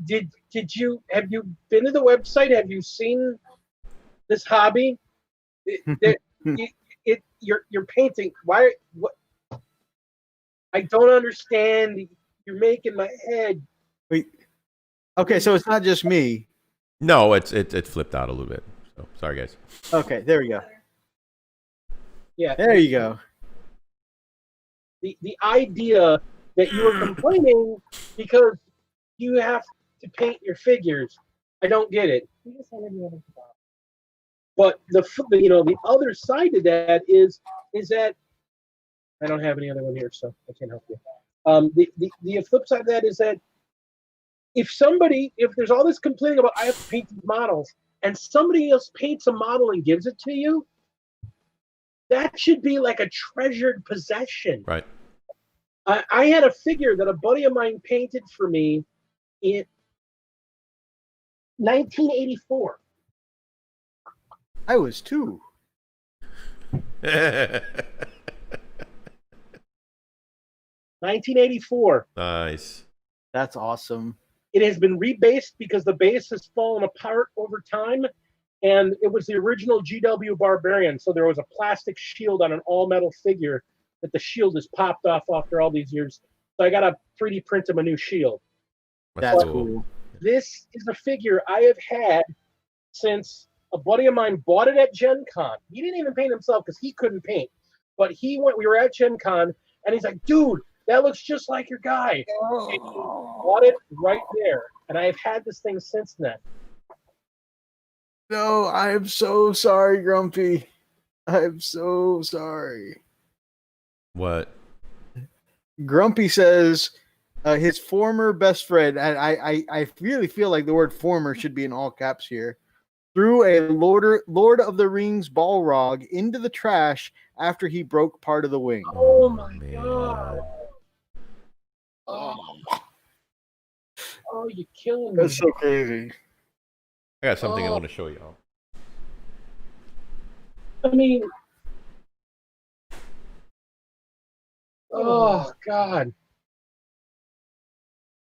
have you been to the website? Have you seen this hobby? You're painting. Why? What? I don't understand. You're making my head. Wait. Okay, so it's not just me. No, it flipped out a little bit. So sorry, guys. Okay, there we go. Yeah. There you go. The idea that you were complaining because you have to paint your figures. I don't get it. But the other side of that is that I don't have any other one here, so I can't help you. The flip side of that is that if there's all this complaining about I have to paint these models, and somebody else paints a model and gives it to you, that should be like a treasured possession. Right. I had a figure that a buddy of mine painted for me in 1984. I was 2. 1984. Nice. That's awesome. It has been rebased because the base has fallen apart over time, and it was the original GW Barbarian, so there was a plastic shield on an all-metal figure that the shield has popped off after all these years. So I got to 3D print him a new shield. That's cool. This is a figure I have had since a buddy of mine bought it at Gen Con. He didn't even paint himself because he couldn't paint. But we were at Gen Con, and he's like, dude, that looks just like your guy. And he bought it right there. And I've had this thing since then. No, I'm so sorry, Grumpy. I'm so sorry. What? Grumpy says his former best friend, and I really feel like the word former should be in all caps here, threw a Lord of the Rings Balrog into the trash after he broke part of the wing. Oh my man. God. Oh, you're killing me. That's so crazy. I got something I want to show y'all. I mean, oh God.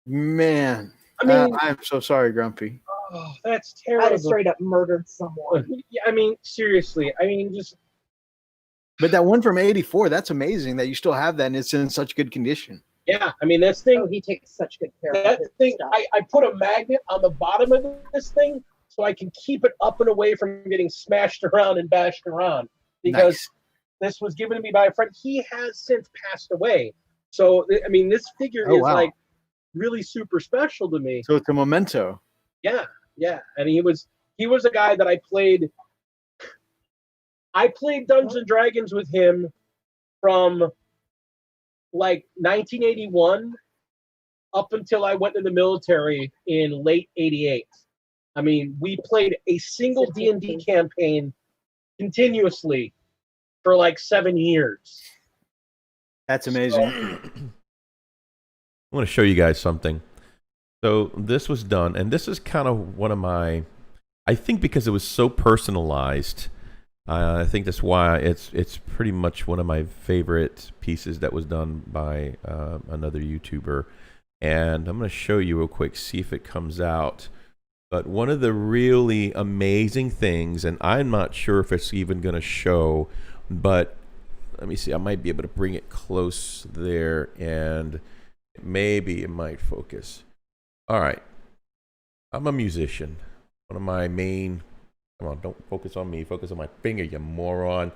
Man. I mean, I'm so sorry, Grumpy. oh, that's I'd have terrible. straight up murdered someone. Yeah, I mean, seriously. I mean, just But that one from 84, that's amazing that you still have that and it's in such good condition. yeah. I mean, this thing. Oh, he takes such good care of That his thing, stuff. I put a magnet on the bottom of this thing so I can keep it up and away from getting smashed around and bashed around. Because Nice. this was given to me by a friend. He has since passed away. So, I mean, this figure Oh, is wow. like really super special to me. So it's a memento. Yeah, yeah. And he was a guy that I played Dungeons and Dragons with him from like 1981 up until I went in the military in late 88. I mean, we played a single D&D campaign continuously for like 7 years. That's amazing. I want to show you guys something. So this was done, and this is kind of one of my, I think because it was so personalized, I think that's why it's pretty much one of my favorite pieces that was done by another YouTuber. And I'm going to show you real quick, see if it comes out. But one of the really amazing things, and I'm not sure if it's even going to show, but let me see, I might be able to bring it close there, and maybe it might focus. All right. I'm a musician. One of my main, come on, don't focus on me, focus on my finger, you moron.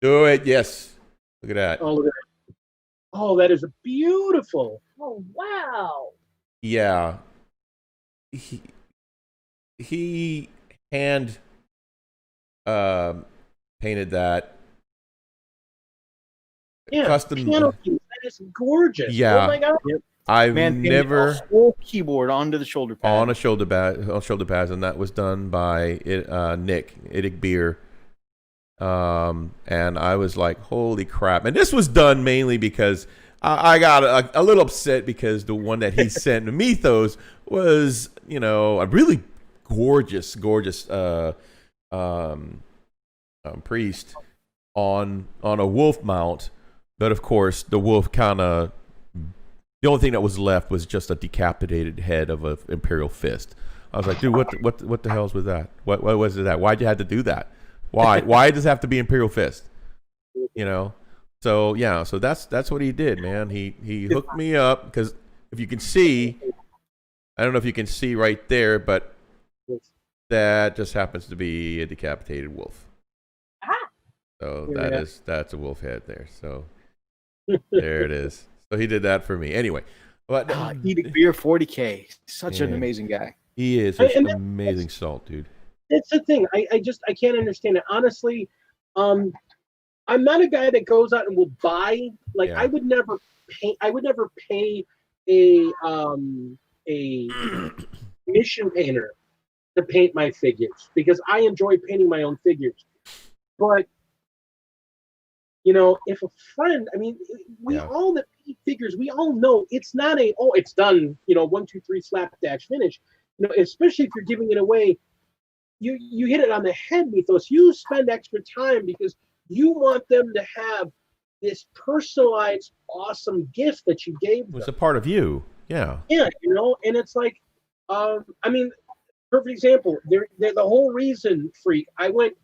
Do it, yes. Look at that. Oh, look at that. Oh, that is beautiful. Oh, wow. Yeah. He hand painted that. Yeah, Custom. piano keys. That is gorgeous. Yeah. Oh my God. I've Man, never a whole keyboard onto the shoulder pad. on shoulder pads, and that was done by Nick IDICBeer. And I was like, holy crap. And this was done mainly because I got a little upset because the one that he sent to Methos was, you know, a really gorgeous priest on a wolf mount. But of course, the wolf the only thing that was left was just a decapitated head of an imperial fist. I was like, dude, what the hell's with that? What was it that? Why'd you have to do that? Why does it have to be imperial fist? You know? So yeah, so that's what he did, man. He hooked me up because if you can see, I don't know if you can see right there, but that just happens to be a decapitated wolf. So that's a wolf head there. So there it is. So he did that for me. Anyway, but IDICBeer 40K. Such an amazing guy. he is such an amazing salt, dude. That's the thing. I can't understand it. Honestly, I'm not a guy that goes out and will buy. Like I would never pay a mission painter to paint my figures because I enjoy painting my own figures. But you know, if a friend, I mean, we all that paint figures, we all know it's not it's done, you know, 1, 2, 3 slapdash finish. You know, especially if you're giving it away, you hit it on the head, Methos. You spend extra time because you want them to have this personalized, awesome gift that you gave them. It's a part of you. Yeah. Yeah, you know, and it's like, I mean, perfect example. The whole reason, Freak, I went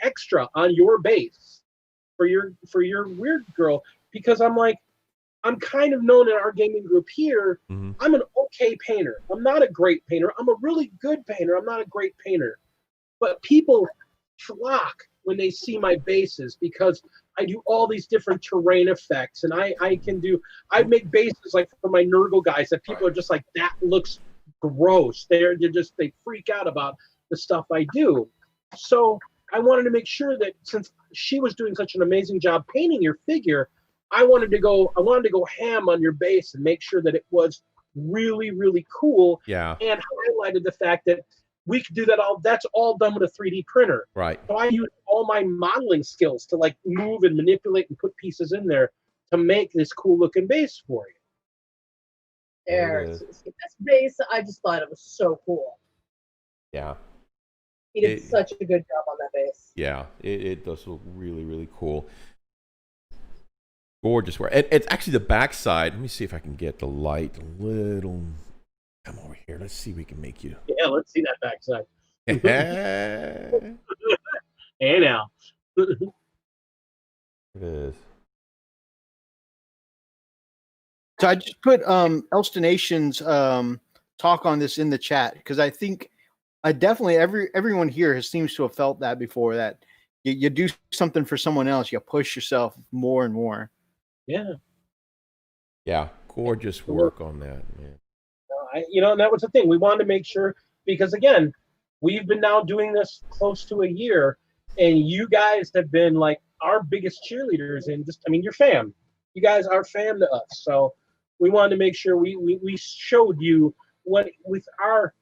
extra on your base for your weird girl because I'm like, I'm kind of known in our gaming group here. Mm-hmm. I'm an okay painter. I'm not a great painter. I'm a really good painter. I'm not a great painter. But people flock when they see my bases because I do all these different terrain effects, and I make bases like for my Nurgle guys that people are just like, that looks gross. They freak out about the stuff I do. So I wanted to make sure that since she was doing such an amazing job painting your figure, I wanted to go ham on your base and make sure that it was really, really cool. Yeah. And highlighted the fact that we could do that that's all done with a 3D printer. Right. So I used all my modeling skills to like move and manipulate and put pieces in there to make this cool looking base for you. This base, I just thought it was so cool. Yeah. He did such a good job on that base. Yeah, it does look really, really cool. Gorgeous work. It's actually the backside. Let me see if I can get the light a little. Come over here. Let's see if we can make you. Yeah, let's see that backside. Hey now. It is. So I just put Elstination's talk on this in the chat because I think definitely everyone here seems to have felt that before, that you do something for someone else, you push yourself more and more. Yeah, gorgeous work on that, man. And that was the thing. We wanted to make sure, because again, we've been now doing this close to a year, and you guys have been like our biggest cheerleaders, and you're fam. You guys are fam to us. So we wanted to make sure we showed you what with our,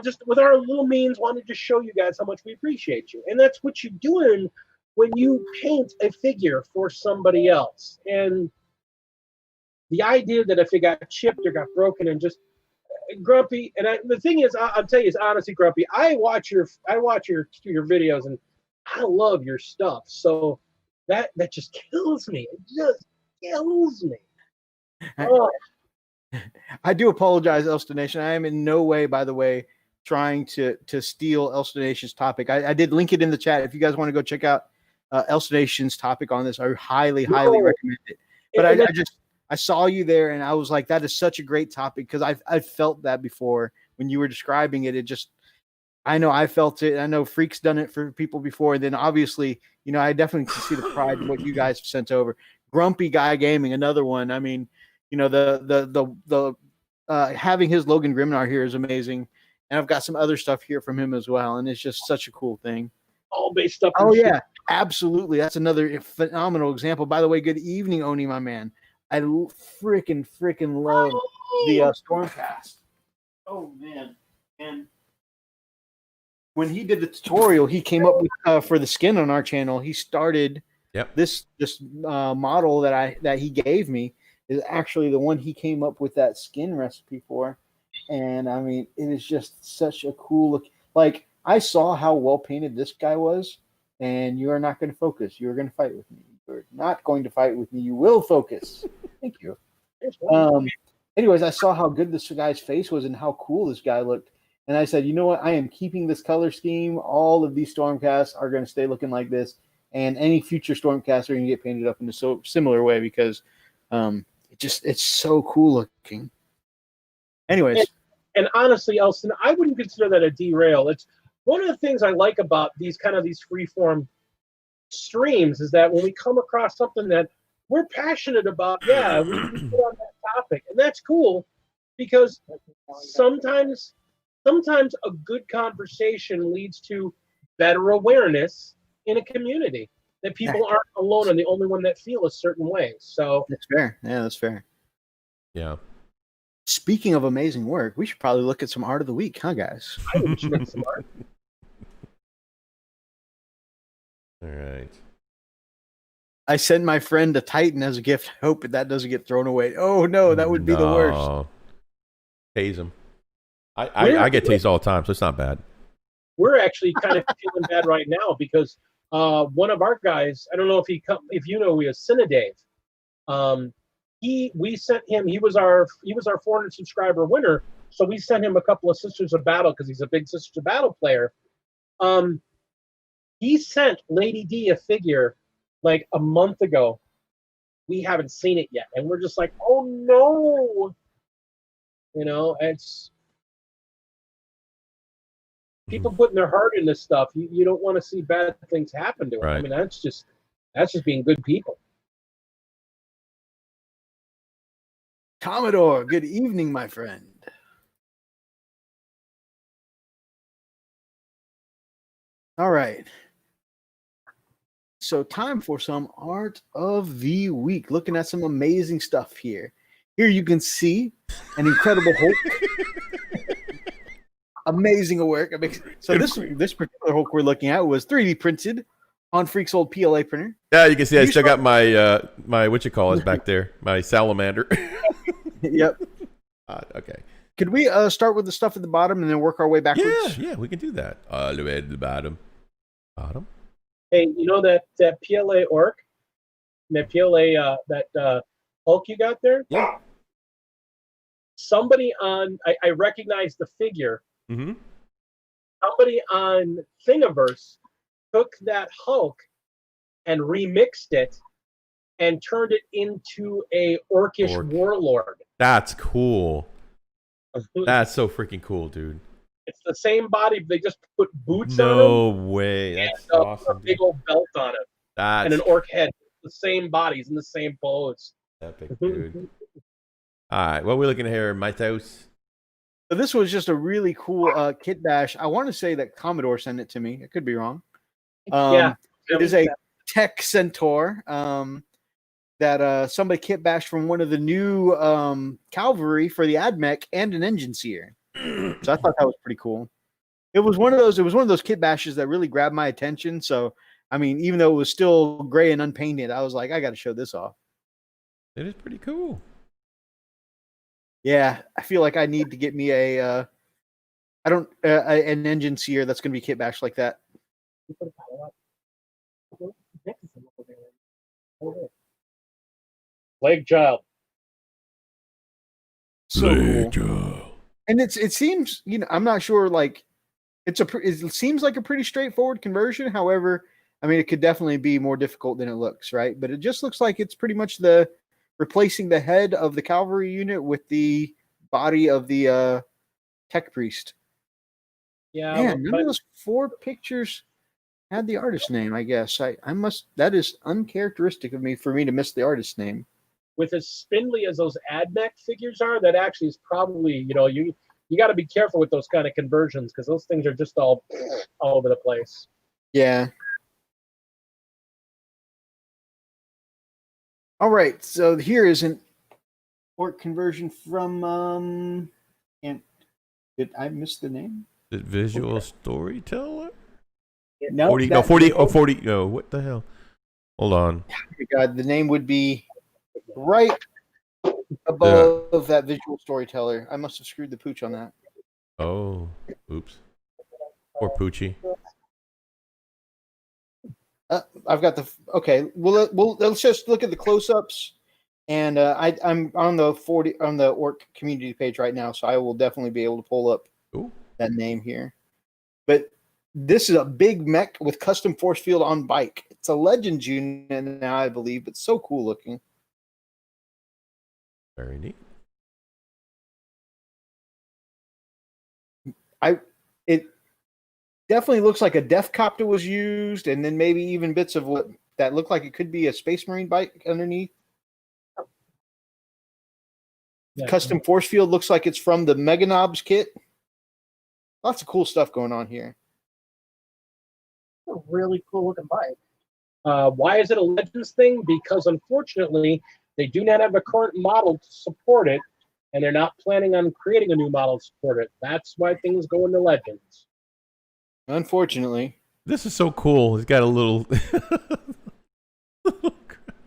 just with our little means, wanted to show you guys how much we appreciate you. And that's what you're doing when you paint a figure for somebody else. And the idea that if it got chipped or got broken and just Grumpy, and the thing is, I'll tell you, it's honestly, Grumpy, I watch your videos and I love your stuff. So that just kills me. It just kills me. Oh. I do apologize, Elstination. I am in no way, by the way, trying to steal Elstination's topic. I did link it in the chat. If you guys want to go check out Elstination's topic on this, I highly recommend it. But I saw you there, and I was like, that is such a great topic, because I've felt that before when you were describing it. It just, I know I felt it. I know Freak's done it for people before. And then obviously, I definitely can see the pride in what you guys have sent over. Grumpy Guy Gaming, another one. I mean, the having his Logan Grimnar here is amazing. And I've got some other stuff here from him as well. And it's just such a cool thing. All based up. Oh, yeah, absolutely. That's another phenomenal example. By the way, good evening, Oni, my man. I freaking love the Stormcast. Oh, man. And when he did the tutorial, he came up with, for the skin on our channel, he started this model that he gave me is actually the one he came up with that skin recipe for. And I mean, it is just such a cool look. Like, I saw how well painted this guy was, and you are not going to focus. You are going to fight with me. You're not going to fight with me. You will focus. Thank you. Anyways, I saw how good this guy's face was and how cool this guy looked. And I said, you know what? I am keeping this color scheme. All of these Stormcasts are going to stay looking like this. And any future Stormcasts are going to get painted up in a so similar way, because it's so cool looking. Anyways. And honestly, Elston, I wouldn't consider that a derail. It's one of the things I like about these freeform streams is that when we come across something that we're passionate about, we get on that topic. And that's cool because sometimes a good conversation leads to better awareness in a community, that people aren't alone and the only one that feel a certain way. So that's fair. Yeah, that's fair. Yeah. Speaking of amazing work, we should probably look at some art of the week, huh, guys? I think we should make some art. All right. I sent my friend a Titan as a gift. I hope that doesn't get thrown away. Oh no, that would be the worst. Tase him. I get tased all the time, so it's not bad. We're actually kind of feeling bad right now because one of our guys, I don't know if you know who he is, Cinedave. We sent him. He was our 400 subscriber winner. So we sent him a couple of Sisters of Battle because he's a big Sisters of Battle player. He sent Lady D a figure like a month ago. We haven't seen it yet, and we're just like, oh no. You know, it's people putting their heart in this stuff. You don't want to see bad things happen to them. Right. I mean, that's just being good people. Commodore, good evening, my friend. All right. So time for some art of the week. Looking at some amazing stuff here. Here you can see an Incredible Hulk. Amazing work. So this particular Hulk we're looking at was 3D printed on Freak's old PLA printer. Yeah, you can see I still got my my what you call it back there, my salamander. Yep. Okay. Could we start with the stuff at the bottom and then work our way backwards? Yeah, we can do that. All the way to the bottom. Hey, you know that PLA orc, that PLA that Hulk you got there? Yeah. Somebody on I recognize the figure. Mm-hmm. Somebody on Thingiverse took that Hulk and remixed it and turned it into a orcish warlord. That's cool. That's so freaking cool, dude. It's the same body, but they just put boots on him. No way. That's and awesome. a big old belt on it. And an orc head. The same bodies in the same pose. Epic, dude. All right, what are we looking at here, Methos? So this was just a really cool kit bash. I want to say that Commodore sent it to me. I could be wrong. It is a Tech Centaur that somebody kit bashed from one of the new cavalry for the AdMech and an engine seer. So I thought that was pretty cool. It was one of those kit bashes that really grabbed my attention. So I mean, even though it was still gray and unpainted, I was like, I got to show this off. It is pretty cool. Yeah, I feel like I need to get me an engine seer that's going to be kit bashed like that. Plague Child. So cool. And it seems, I'm not sure, like it seems like a pretty straightforward conversion. However, I mean, it could definitely be more difficult than it looks, right? But it just looks like it's pretty much replacing the head of the cavalry unit with the body of the tech priest. Yeah. Man, none of those 4 pictures had the artist name, I guess. That is uncharacteristic of me for me to miss the artist's name. With as spindly as those AdMech figures are, that actually is probably, you got to be careful with those kind of conversions because those things are just all over the place. Yeah. All right, so here is an orc conversion from did I miss the name? Is it Visual Storyteller? No, 40. Oh, what the hell? Hold on. Oh my God, the name would be right above that Visual Storyteller. I must have screwed the pooch on that. Oh, oops. Poor Poochie. I've got okay. Well, let's just look at the close-ups, and I'm on the orc community page right now, so I will definitely be able to pull up that name here. But this is a big mech with custom force field on bike. It's a Legends unit now, I believe, but so cool looking. Very neat. It definitely looks like a death copter was used, and then maybe even bits of what that looked like it could be a Space Marine bike underneath. Yeah. Custom force field looks like it's from the Mega Knobs kit. Lots of cool stuff going on here. A really cool looking bike. Why is it a Legends thing? Because unfortunately, they do not have a current model to support it, and they're not planning on creating a new model to support it. That's why things go into Legends. Unfortunately. This is so cool. He's got a little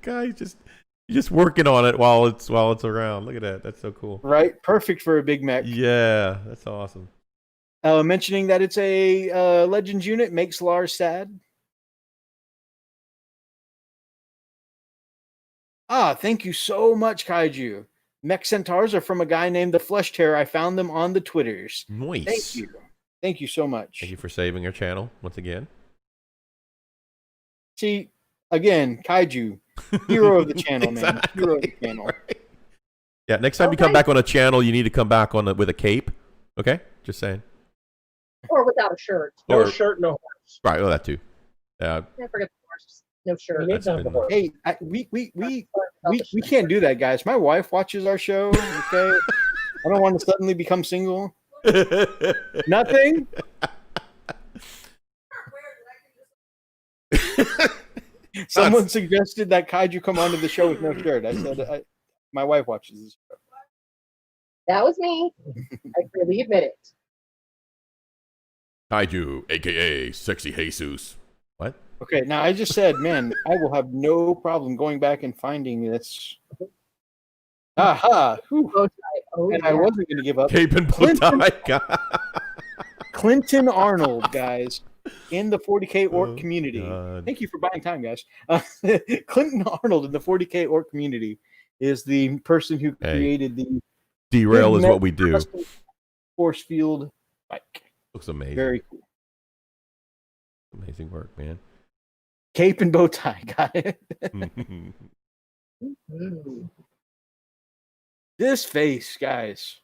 guy just working on it while it's around. Look at that. That's so cool. Right? Perfect for a big mech. Yeah, that's awesome. Mentioning that it's a Legends unit makes Lars sad. Thank you so much, Kaiju. Mech Centaurs are from a guy named the Flesh Terror. I found them on the Twitters. Nice. Thank you. Thank you so much. Thank you for saving our channel once again. See, again, Kaiju, hero of the channel, man. Exactly. Hero of the channel. Right. Yeah, next time you come back on a channel, you need to come back on with a cape. Okay? Just saying. Or without a shirt. No shirt, no horse. Right, well, that too. I forget the horse. No shirt. You need to have the horse. Hey, we can't do that, guys. My wife watches our show. Okay, I don't want to suddenly become single. Nothing. Someone suggested that Kaiju come onto the show with no shirt. I said, my wife watches this show. That was me. I freely admit it. Kaiju, a.k.a. Sexy Jesus. What? Okay, now I just said, man, I will have no problem going back and finding this. Aha! Oh, And I wasn't going to give up. Cape and bow tie. Clinton Arnold, guys, in the 40K Orc Oh, community. God. Thank you for buying time, guys. Clinton Arnold in the 40K Orc community is the person who created the Derail is what we do. Force field bike. Looks amazing. Very cool. Amazing work, man. Cape and bow tie, got it. This face, guys.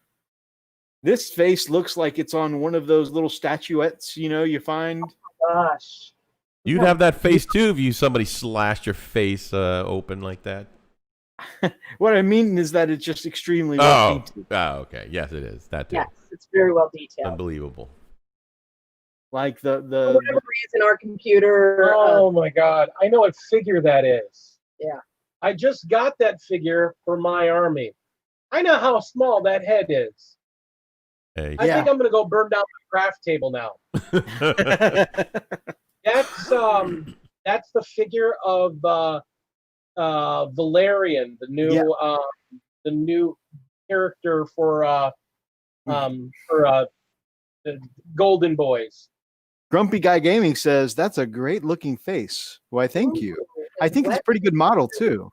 This face looks like it's on one of those little statuettes, you find. Gosh. You'd have that face too if somebody slashed your face open like that. What I mean is that it's just extremely well painted. Oh, okay. Yes, it is. That too. Yes, it's very well detailed. Unbelievable. Like For whatever reason, our computer. Oh my God! I know what figure that is. Yeah. I just got that figure for my army. I know how small that head is. Hey. I think I'm gonna go burn down my craft table now. That's the figure of Valerian, the new character for the Golden Boys. Grumpy Guy Gaming says that's a great looking face. Why, thank you. I think it's a pretty good model too.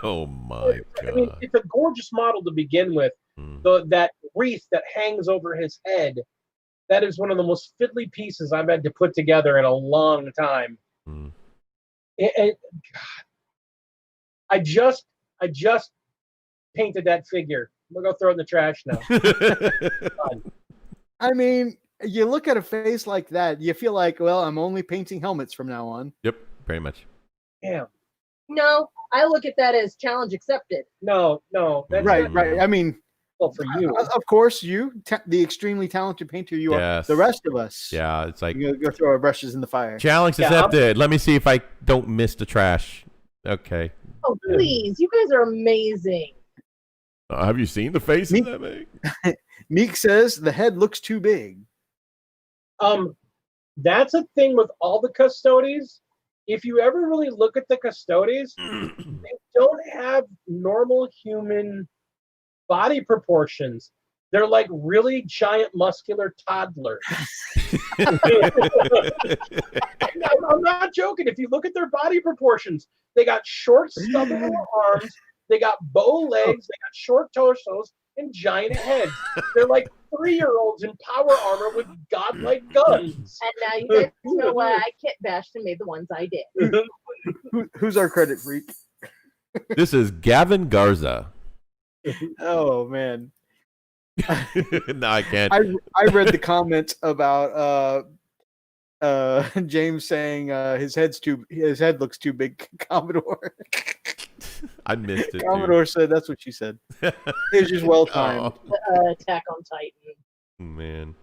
Oh my God. I mean, it's a gorgeous model to begin with. That wreath that hangs over his head, that is one of the most fiddly pieces I've had to put together in a long time. God, I just painted that figure. I'm gonna go throw it in the trash now. I mean, you look at a face like that, you feel like, well, I'm only painting helmets from now on. Yep, pretty much. Damn. No, I look at that as challenge accepted. No, that's Right. not- I mean, well, for you, of course, the extremely talented painter you are. Yes. The rest of us, Yeah, it's like you go throw our brushes in the fire. challenge accepted. Let me see if I don't miss the trash. Okay. Oh, please. You guys are amazing. Have you seen the face of that man? Meek says the head looks too big. that's a thing with all the custodies. If you ever really look at the custodies, they don't have normal human body proportions. They're like really giant muscular toddlers. I'm not joking. If you look at their body proportions, they got short, stubby little arms, they got bow legs, they got short torsos, and giant heads. They're like 3-year-olds in power armor with godlike guns. And now you guys know why I kit bashed and made the ones I did. Who's our credit freak? This is Gavin Garza. Oh man. No, I can't. I read the comments about James saying his head looks too big, Commodore. I missed it. Commodore said that's what she said. It was just well timed. Attack on Titan. Oh, man.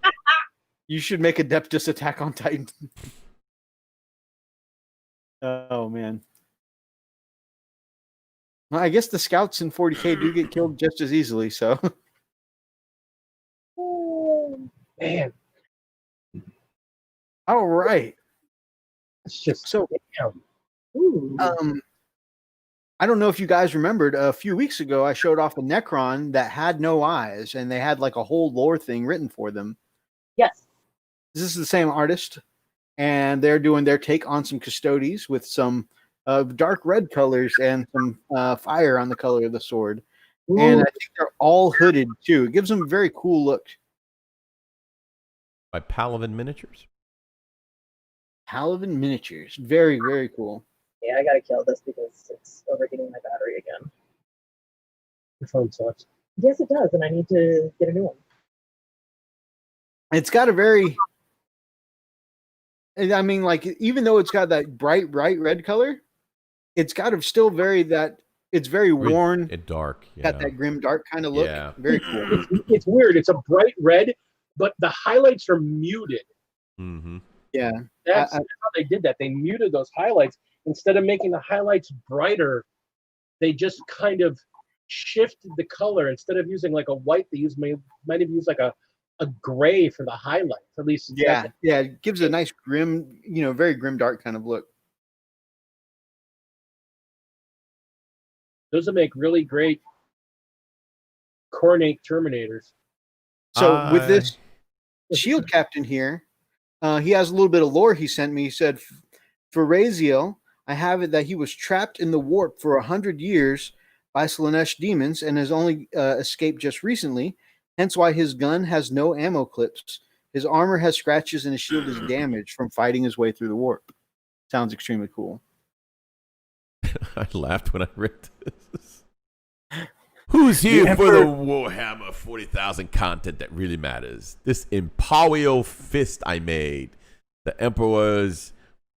You should make Adeptus Attack on Titan. Oh man. Well, I guess the scouts in 40K do get killed just as easily, so. Oh, Man, All right. it's just So ooh. I don't know if you guys remembered a few weeks ago I showed off a Necron that had no eyes and they had like a whole lore thing written for them. Yes. This is the same artist, and they're doing their take on some Custodes with some dark red colors and some fire on the color of the sword. Ooh. And I think they're all hooded too. It gives them a very cool look. By Paladin Miniatures. Paladin Miniatures. Very, very cool. Yeah, I gotta kill this because it's overheating my battery again. your phone sucks. Yes, it does, and I need to get a new one. It's got a very... I mean, like, even though it's got that bright red color, it's got a still very that... It's very worn. It's dark. Yeah. Got that grim dark kind of look. Yeah. Very cool. It's weird. It's a bright red, but the highlights are muted. Mm-hmm. Yeah. That's how they did that. They muted those highlights. Instead of making the highlights brighter, they just kind of shifted the color. Instead of using like a white, they might have used like a gray for the highlights. At least Yeah. Yeah. It gives a nice grim, very grim dark kind of look. Those will make really great Cornate Terminators. So with this shield captain here, he has a little bit of lore he sent me. He said, for Raziel, I have it that he was trapped in the warp for 100 years by Slanesh demons and has only escaped just recently, hence why his gun has no ammo clips. His armor has scratches and his shield is damaged from fighting his way through the warp. Sounds extremely cool. I laughed when I read this. Who's here for the Warhammer 40,000 content that really matters? This Impalio fist I made. The Emperor's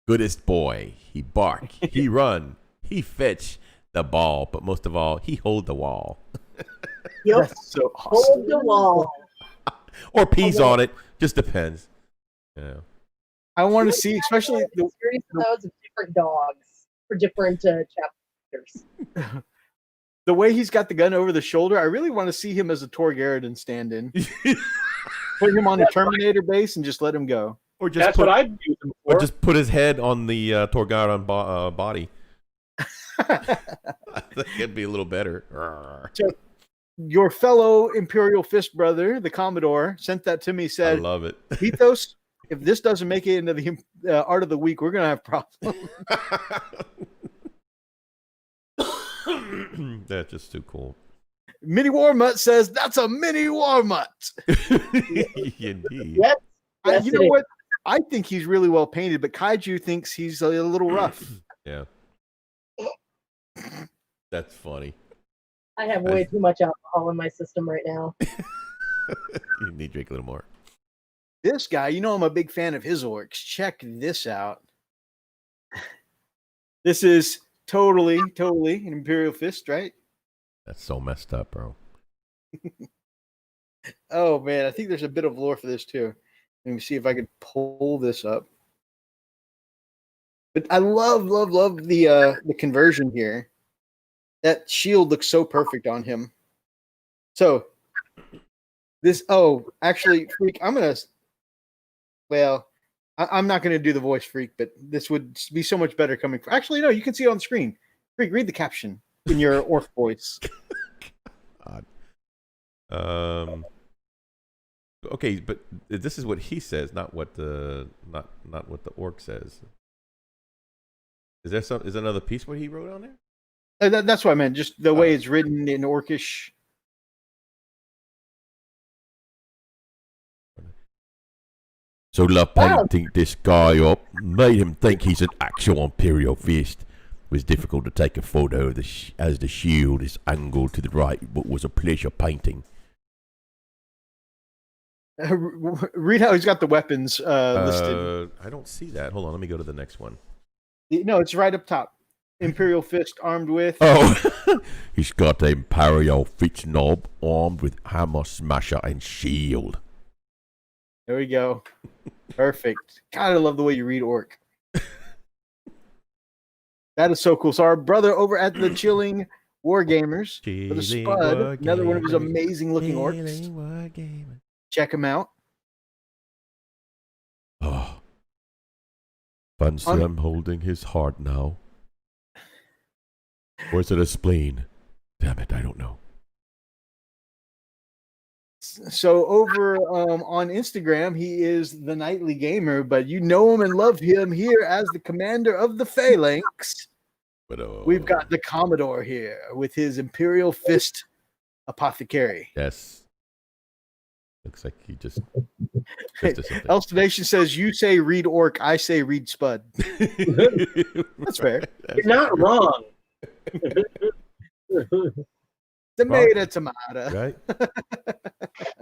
goodest boy. He bark, he run, he fetch the ball, but most of all, he hold the wall. Yep. That's so awesome. Hold the wall. Or peas on it. Just depends. Yeah. I want to see, especially the series of those of different dogs for different chapters. The way he's got the gun over the shoulder. I really want to see him as a Tor Garridan stand-in. Put him on a Terminator base and just let him go. Or just That's what I've used them for. Or just put his head on the Torgaron body. I think it'd be a little better. So, your fellow Imperial Fist brother, the Commodore, sent that to me. I Said, love it. Methos, if this doesn't make it into the Art of the Week, we're going to have problems. That's just too cool. Mini War Mutt says, that's a Mini War Mutt. Indeed. Yep. Yes, You know what? I think he's really well painted, but Kaiju thinks he's a little rough. Yeah. That's funny. I have way too much alcohol in my system right now. You need to drink a little more. This guy, I'm a big fan of his orcs. Check this out. This is totally an Imperial Fist, right? That's so messed up, bro. Oh, man. I think there's a bit of lore for this, too. Let me see if I could pull this up. But I love the conversion here. That shield looks so perfect on him. So, actually, Freak, I'm not going to do the voice, Freak, but this would be so much better coming from... Actually, no, you can see it on screen. Freak, read the caption in your orc voice. God. Okay, but this is what he says, not what the not what the orc says. Is there another piece what he wrote on there? That's what I meant. Just the way it's written in orcish. So the painting this guy up made him think he's an actual Imperial Fist. It was difficult to take a photo of as the shield is angled to the right, but was a pleasure painting. Read how he's got the weapons listed. I don't see that. Hold on, let me go to the next one. No, it's right up top. Imperial Fist armed with. Oh, he's got the Imperial Fist knob armed with hammer, smasher, and shield. There we go. Perfect. God, I love the way you read Orc. That is so cool. So our brother over at the Chilling Wargamers for the Spud, another one of his amazing looking orcs. Check him out. Oh, fancy I'm holding his heart now. Or is it a spleen? Damn it, I don't know. So over on Instagram, he is the Nightly Gamer, but you know him and love him here as the commander of the Phalanx. But, we've got the Commodore here with his Imperial Fist Apothecary. Yes. Looks like he just... Elster Nation says, you say read Orc, I say read Spud. That's fair. You're not wrong. Tomato. Right?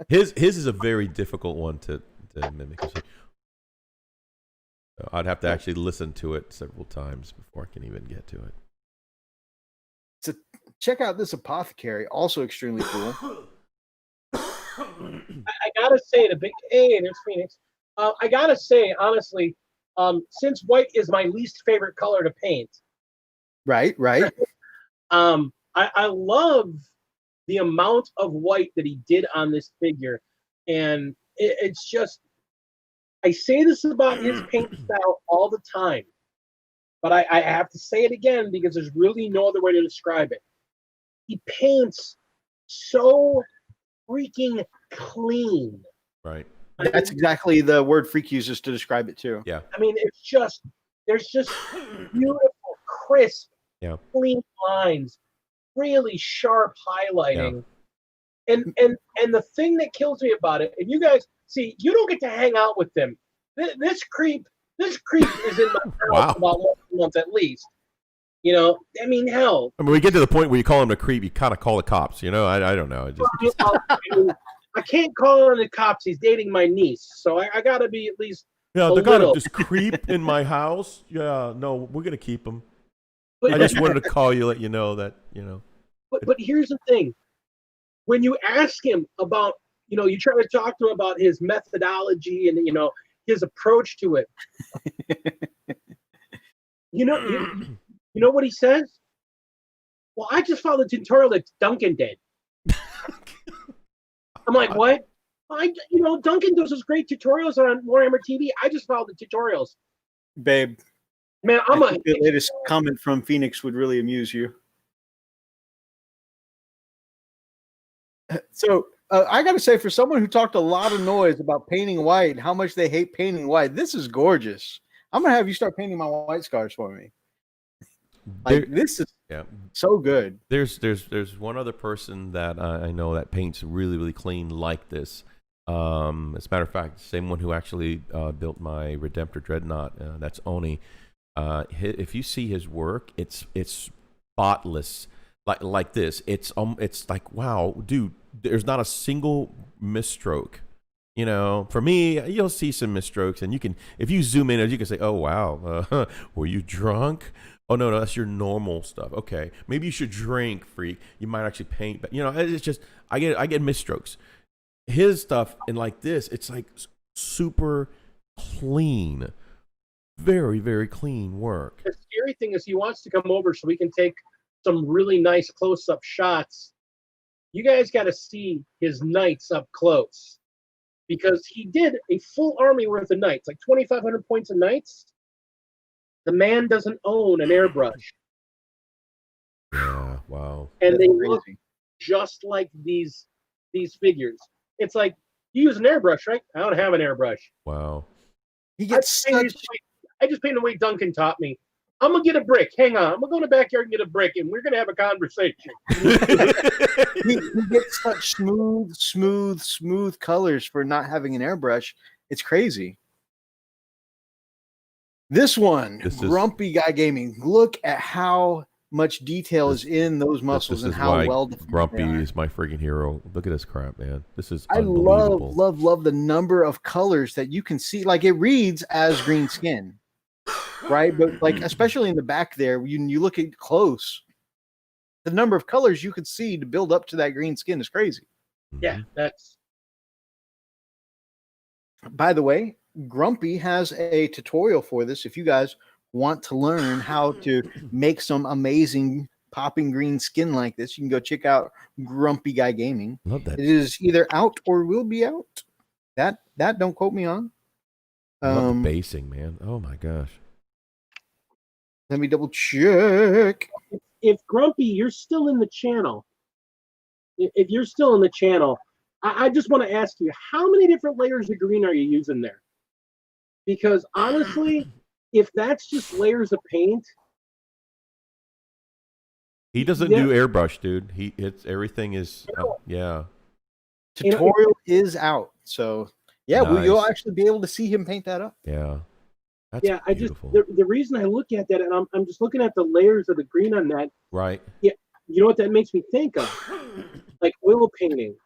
His is a very difficult one to mimic. So I'd have to actually listen to it several times before I can even get to it. So check out this Apothecary, also extremely cool. I gotta say, there's Phoenix. I gotta say, honestly, since white is my least favorite color to paint. Right. I love the amount of white that he did on this figure, and it's just, I say this about his paint style all the time, but I have to say it again because there's really no other way to describe it. He paints so freaking clean. Right. That's exactly the word Freak uses to describe it too. Yeah. I mean, there's just beautiful, crisp, clean lines, really sharp highlighting. Yeah. And the thing that kills me about it, and you guys see, you don't get to hang out with them. This creep is in my house about once a month at least. You know, I mean, hell. I mean, we get to the point where you call him a creep, you kind of call the cops. You know, I don't know. I can't call on the cops. He's dating my niece, so I got to be at least. Yeah, they got this creep in my house. Yeah, no, we're gonna keep him. I just wanted to call you, let you know that But here's the thing: when you ask him about, you try to talk to him about his methodology and his approach to it. You know what he says? Well, I just followed the tutorial that Duncan did. I'm like, what? Duncan does those great tutorials on Warhammer TV. I just followed the tutorials. Babe. Man, the latest comment from Phoenix would really amuse you. So I got to say, for someone who talked a lot of noise about painting white, how much they hate painting white, this is gorgeous. I'm going to have you start painting my white scars for me. This is so good. There's one other person that I know that paints really, really clean like this. As a matter of fact, same one who actually built my Redemptor Dreadnought. That's Oni. If you see his work, it's spotless, like this. It's like, wow, dude. There's not a single misstroke. For me, you'll see some misstrokes, and you can, if you zoom in, you can say, "Oh wow, were you drunk?" Oh no, that's your normal stuff. Okay, maybe you should drink, Freak. You might actually paint, but it's just I get misstrokes. His stuff and like this, it's like super clean, very, very clean work. The scary thing is he wants to come over so we can take some really nice close-up shots. You guys got to see his knights up close, because he did a full army worth of knights, like 2,500 points of knights. The man doesn't own an airbrush. Yeah, wow. And they look just like these figures. It's like, you use an airbrush, right? I don't have an airbrush. Wow. He gets I just painted the way Duncan taught me. I'm going to get a brick. Hang on. I'm going to go in the backyard and get a brick, and we're going to have a conversation. he gets such smooth colors for not having an airbrush. It's crazy. This one, Grumpy Guy Gaming. Look at how much detail is in those muscles This and is how why well defined Grumpy they are. is my freaking hero. Look at this crap, man. This is I unbelievable. love the number of colors that you can see. Like, it reads as green skin, right? But like, especially in the back there, you look at close, the number of colors you could see to build up to that green skin is crazy. Yeah, that's. By the way, Grumpy has a tutorial for this. If you guys want to learn how to make some amazing popping green skin like this, you can go check out Grumpy Guy Gaming. Love that. It is either out or will be out. That don't quote me on. Love the basing, man. Oh my gosh. Let me double check. If Grumpy, you're still in the channel. If you're still in the channel, I just want to ask you, how many different layers of green are you using there? Because honestly, if that's just layers of paint, he doesn't do airbrush, dude. Everything is Tutorial is out, so yeah, Nice. you'll actually be able to see him paint that up. Yeah. That's beautiful. the reason I look at that, and I'm just looking at the layers of the green on that. Right. Yeah, you know what that makes me think of? Like oil painting.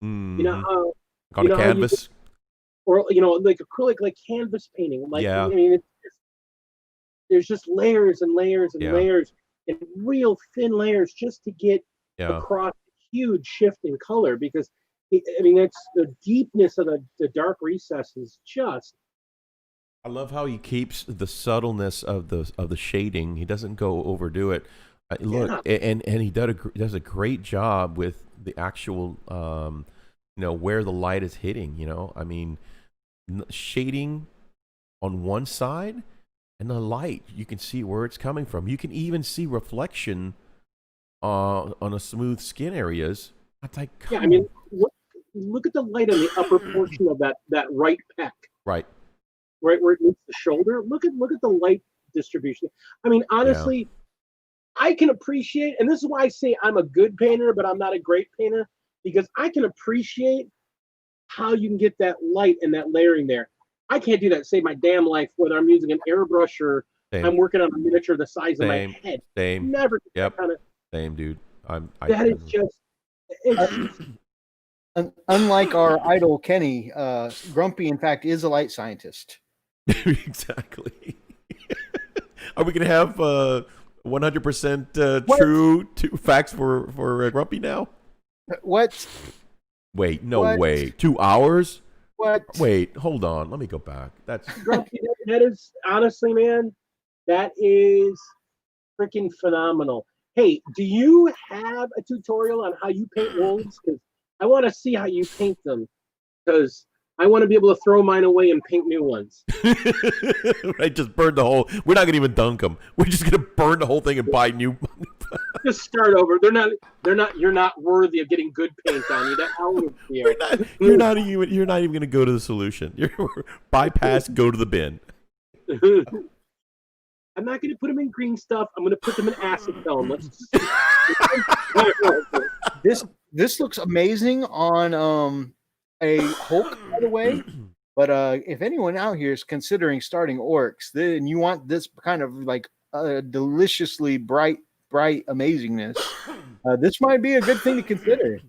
Mm-hmm. You know how on a canvas, or like acrylic, like canvas painting. Like, yeah. I mean, there's just layers and layers and Yeah. layers and real thin layers just to get Yeah. across a huge shift in color. Because I mean, it's the deepness of the dark recesses. Just I love how he keeps the subtleness of the shading. He doesn't go overdo it. Look, and he does a great job with the actual where the light is hitting. I mean, shading on one side, and the light, you can see where it's coming from. You can even see reflection on a smooth skin areas. It's like, I mean, look at the light on the upper portion of that right pec. Right where it meets the shoulder. Look at the light distribution. I mean, honestly, I can appreciate, and this is why I say I'm a good painter, but I'm not a great painter, because I can appreciate how you can get that light and that layering there. I can't do that to save my damn life, whether I'm using an airbrush or I'm working on a miniature the size of my head. Same. Never. Yep. Kind of, same, dude. That is just. Unlike our idol Kenny, Grumpy, in fact, is a light scientist. Exactly. Are we gonna have 100% true facts for Grumpy now? What? Wait, no way. 2 hours? What? Wait, hold on. Let me go back. That's Grumpy. That is honestly, man. That is freaking phenomenal. Hey, do you have a tutorial on how you paint wolves? Because I want to see how you paint them. Because I want to be able to throw mine away and paint new ones. I just burned the whole. We're not gonna even dunk them. We're just gonna burn the whole thing and buy new. Just start over. They're not. You're not worthy of getting good paint on you. That you're not even gonna go to the solution. You're bypass. Go to the bin. I'm not gonna put them in green stuff. I'm gonna put them in acetone. This looks amazing on a Hulk, by the way. But if anyone out here is considering starting orcs, then you want this kind of like deliciously bright amazingness, this might be a good thing to consider.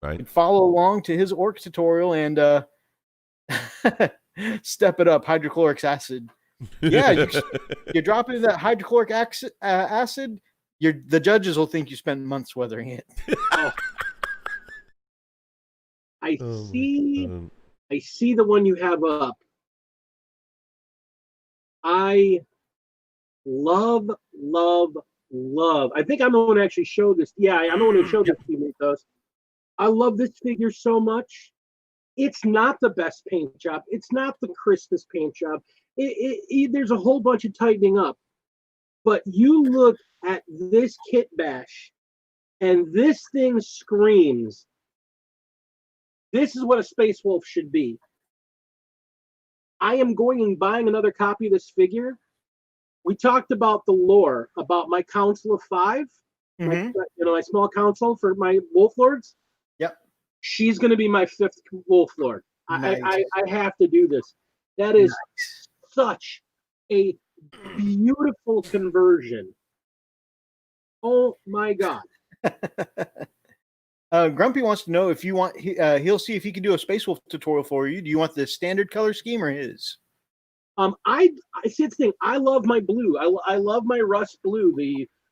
Right. Follow along to his orc tutorial and step it up. Hydrochloric acid. Yeah, you drop into that hydrochloric acid. The judges will think you spent months weathering it. I see the one you have up. I love. I think I'm the one who actually showed this. Yeah, I'm the one who showed this to you, Methos. I love this figure so much. It's not the best paint job. It's not the crispest paint job. There's a whole bunch of tightening up. But you look at this kit bash, and this thing screams. This is what a Space Wolf should be. I am going and buying another copy of this figure. We talked about the lore, about my Council of 5, my small council for my Wolf Lords. Yep. She's going to be my 5th Wolf Lord. Nice. I have to do this. That is such a beautiful conversion. Oh my God. Grumpy wants to know if you want. He'll see if he can do a Space Wolf tutorial for you. Do you want the standard color scheme or his? I see the thing. I love my blue. I love my rust blue,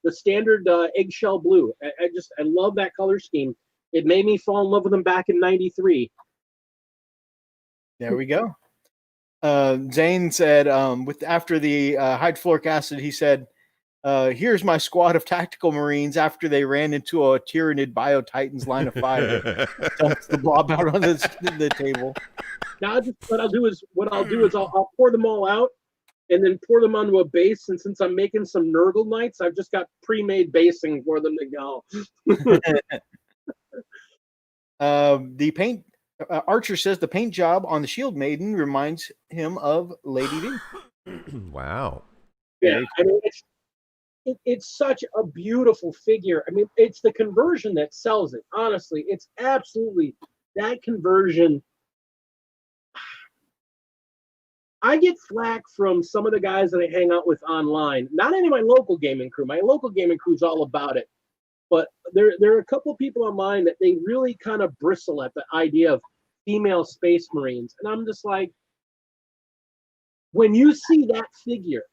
the standard eggshell blue. I love that color scheme. It made me fall in love with them back in '93. There we go. Zane said, after the hydrofluoric acid, he said, "Here's my squad of tactical Marines after they ran into a Tyranid Bio-Titans line of fire." Dumps the blob out on the table. Now, what I'll do is I'll pour them all out and then pour them onto a base. And since I'm making some Nurgle Knights, I've just got pre-made basing for them to go. The paint Archer says the paint job on the Shield Maiden reminds him of Lady D. Wow. Yeah, I mean it's such a beautiful figure. I mean, it's the conversion that sells it. Honestly, it's absolutely that conversion. I get flack from some of the guys that I hang out with online. Not any of my local gaming crew. My local gaming crew's all about it. But there are a couple people online that they really kind of bristle at the idea of female Space Marines. And I'm just like, when you see that figure,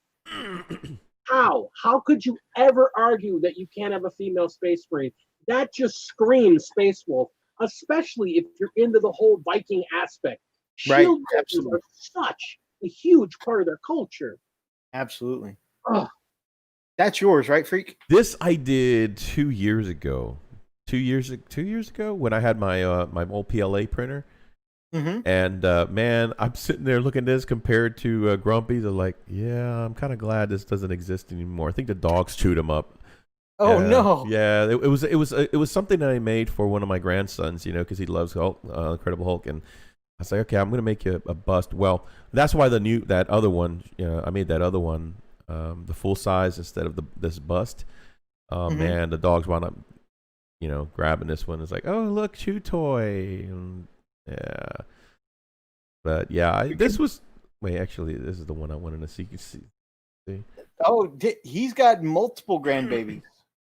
how could you ever argue that you can't have a female Space Marine? That just screams Space Wolf, especially if you're into the whole Viking aspect. Right, Shield absolutely. are such a huge part of their culture. Absolutely. Ugh. That's yours, right, Freak? This I did 2 years ago. 2 years ago when I had my my old PLA printer. Mm-hmm. And man, I'm sitting there looking at this compared to Grumpy. They're like, yeah, I'm kind of glad this doesn't exist anymore. I think the dogs chewed him up. Oh no! Yeah, it was something that I made for one of my grandsons, you know, because he loves Hulk, Incredible Hulk, and I was like, okay, I'm gonna make you a bust. Well, that's why that other one, I made that other one, the full size instead of this bust. Man, the dogs wound up, grabbing this one. It's like, oh look, chew toy. And, yeah, but yeah, this is the one I wanted to see. Oh, he's got multiple grandbabies.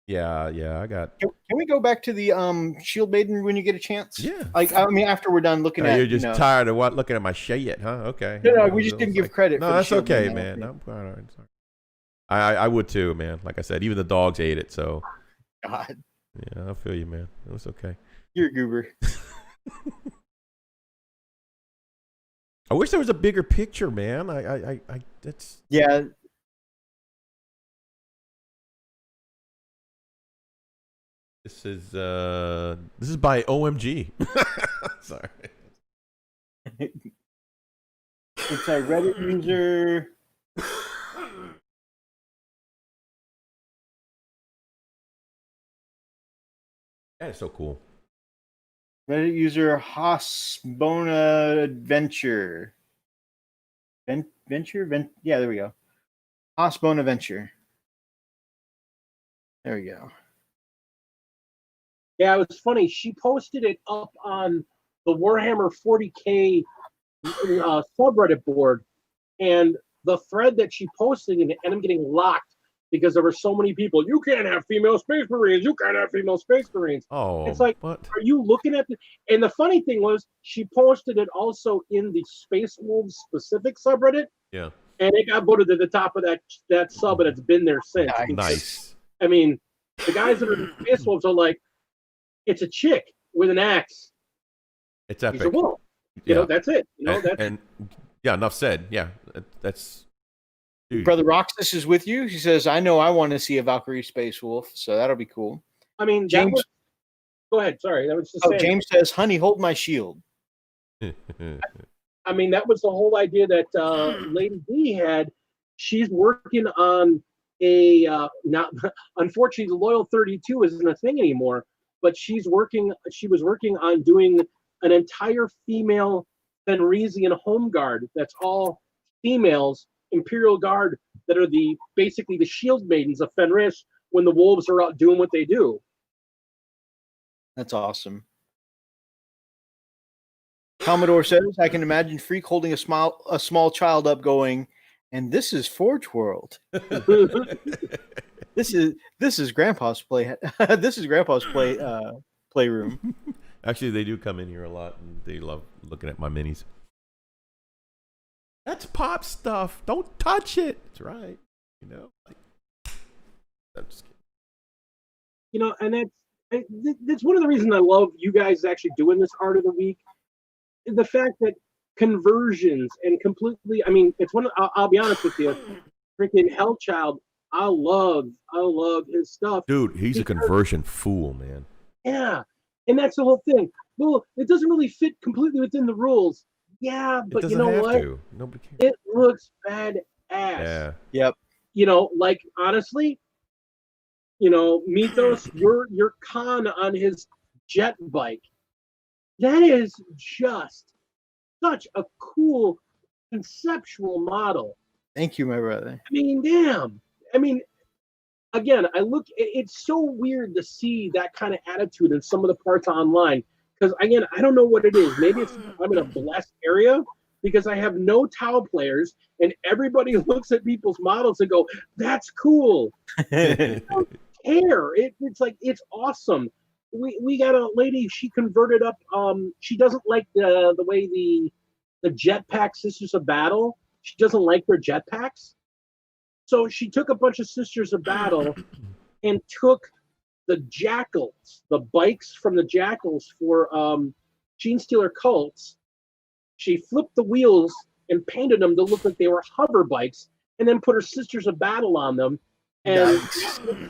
Yeah, I got. Can we go back to the Shield Maiden when you get a chance? Yeah. After we're done looking at. You're just tired of looking at my shit, huh? Okay. No, we just didn't give credit. No, for that's the okay, Shield man. Maiden. I'm quite all right. Sorry. I would too, man. Like I said, even the dogs ate it. So. God. Yeah, I feel you, man. It was okay. You're a goober. I wish there was a bigger picture, man. That's. Yeah. This is by OMG. Sorry. It's a Reddit user. That is so cool. Reddit user Hasbona Adventure. Yeah, there we go. Hasbona Venture. There we go. Yeah, it was funny. She posted it up on the Warhammer 40K subreddit board, and the thread that she posted in it, and I'm getting locked because there were so many people. You can't have female Space Marines. You can't have female Space Marines. Oh, it's like, what? Are you looking at the? And the funny thing was, she posted it also in the Space Wolves specific subreddit. Yeah. And it got voted to the top of that sub, and it's been there since. Nice. I mean, the guys that are in Space Wolves are like, it's a chick with an axe. It's epic. He's a wolf. You know, that's it. And yeah, enough said. Yeah, that's. Dude. Brother Roxas is with you. He says, I know I want to see a Valkyrie Space Wolf, so that'll be cool. I mean, James. Go ahead. Sorry, that was just. James says, honey, hold my shield. I mean, that was the whole idea that Lady D had. She's working on unfortunately, the Loyal 32 isn't a thing anymore, but she was working on doing an entire female Fenrisian home guard that's all females, Imperial Guard, that are basically the shield maidens of Fenris when the wolves are out doing what they do. That's awesome. Commodore says, I can imagine Freak holding a small child up going, And this is Forge World. This is Grandpa's play. This is Grandpa's playroom. Actually, they do come in here a lot, and they love looking at my minis. That's pop stuff. Don't touch it. That's right. You know. I'm just kidding. You know, and that's one of the reasons I love you guys actually doing this Art of the Week. The fact that conversions and completely, I mean, it's one. I'll be honest with you, freaking Hellchild. I love his stuff, Dude. He's a conversion fool, man. Yeah, and that's the whole thing. Well, it doesn't really fit completely within the rules. Yeah, but you know what? Nobody cares. It looks badass. Yeah. Yep. You know, like honestly, you know, Methos, your con on his jet bike. That is just such a cool conceptual model. Thank you, my brother. I mean, damn. I mean, again, it's so weird to see that kind of attitude in some of the parts online. Because, again, I don't know what it is. Maybe it's I'm in a blessed area because I have no Tau players, and everybody looks at people's models and go, that's cool. I don't care. It's like, it's awesome. We got a lady, she converted up, she doesn't like the way the jetpack Sisters of Battle, she doesn't like their jetpacks. So she took a bunch of Sisters of Battle and took the Jackals, the bikes from the Jackals for Gene Stealer Cults. She flipped the wheels and painted them to look like they were hover bikes, and then put her Sisters of Battle on them and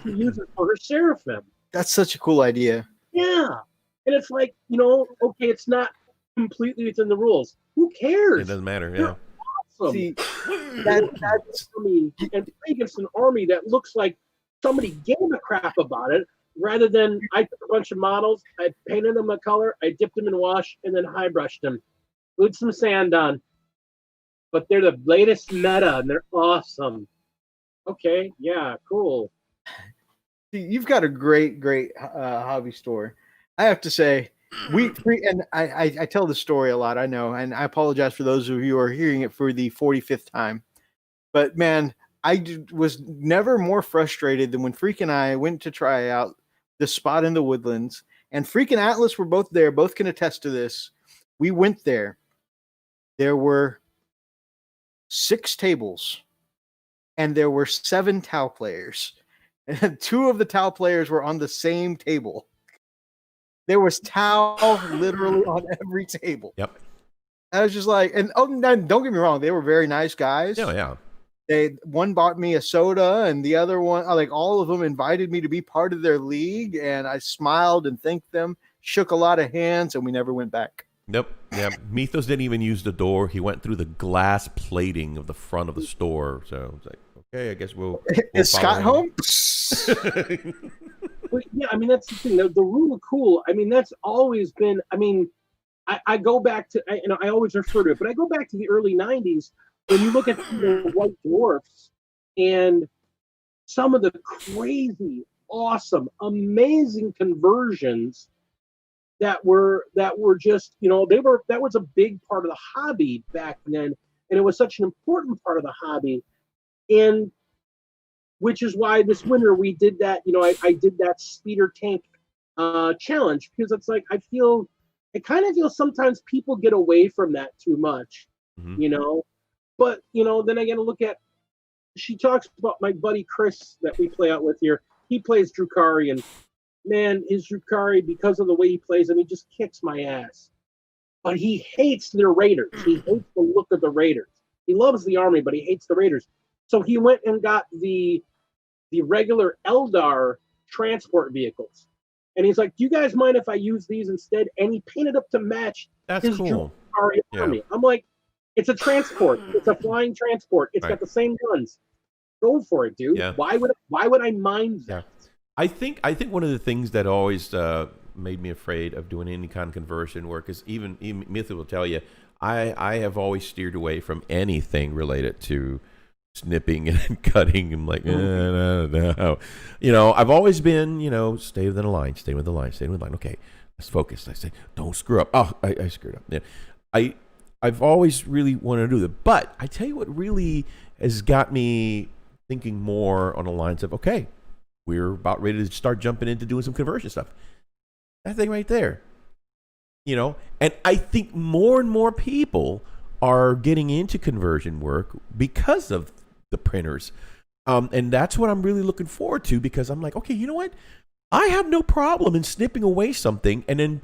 use it for her Seraphim. That's such a cool idea. Yeah. And it's like, you know, okay, it's not completely within the rules. Who cares? It doesn't matter, They're yeah. awesome. See, That's I mean, and play against an army that looks like somebody gave a crap about it, rather than I took a bunch of models, I painted them a color, I dipped them in wash, and then high brushed them, put some sand on. But they're the latest meta, and they're awesome. Okay, yeah, cool. you've got a great hobby store. I have to say, I tell the story a lot, I know, and I apologize for those of you who are hearing it for the 45th time. But man, I was never more frustrated than when Freak and I went to try out the spot in the Woodlands, and Freak and Atlas were both there. Both can attest to this. We went there. There were 6 tables, and there were 7 Tau players. And 2 of the Tau players were on the same table. There was Tau literally on every table. Yep. I was just like, and don't get me wrong, they were very nice guys. Oh, yeah. One bought me a soda, and the other one, like all of them, invited me to be part of their league, and I smiled and thanked them, shook a lot of hands, and we never went back. Nope. Yeah. Methos didn't even use the door. He went through the glass plating of the front of the store. So it's like, okay, I guess we'll Is Scott home? But yeah, I mean, that's the thing. The rule of cool, I mean, that's always been, I mean, I go back to, I always refer to it, but I go back to the early 90s when you look at the White Dwarfs and some of the crazy, awesome, amazing conversions that were just, you know, that was a big part of the hobby back then, and it was such an important part of the hobby, and which is why this winter we did that. You know, I did that speeder tank challenge, because it's like I kind of feel sometimes people get away from that too much, you know. But you know, then I got to look at. She talks about my buddy Chris that we play out with here. He plays Drukari, and man, his Drukari, because of the way he plays him, he just kicks my ass. But he hates their Raiders. He hates the look of the Raiders. He loves the army, but he hates the Raiders. So he went and got the regular Eldar transport vehicles. And he's like, do you guys mind if I use these instead? And he painted up to match his cool. Drukari army. I'm like, it's a transport. It's a flying transport. It's got the same guns. Go for it, dude. Yeah. Why would I mind that? Yeah. I think one of the things that always made me afraid of doing any kind of conversion work is even Mythic will tell you, I have always steered away from anything related to snipping and cutting. I'm like, no. You know, I've always been, you know, stay within the line. Okay, let's focus. I say, don't screw up. Oh, I screwed up. Yeah. I've always really wanted to do that. But I tell you what really has got me thinking more on the lines of, okay, we're about ready to start jumping into doing some conversion stuff. That thing right there, you know, and I think more and more people are getting into conversion work because of the printers. And that's what I'm really looking forward to, because I'm like, okay, you know what? I have no problem in snipping away something and then,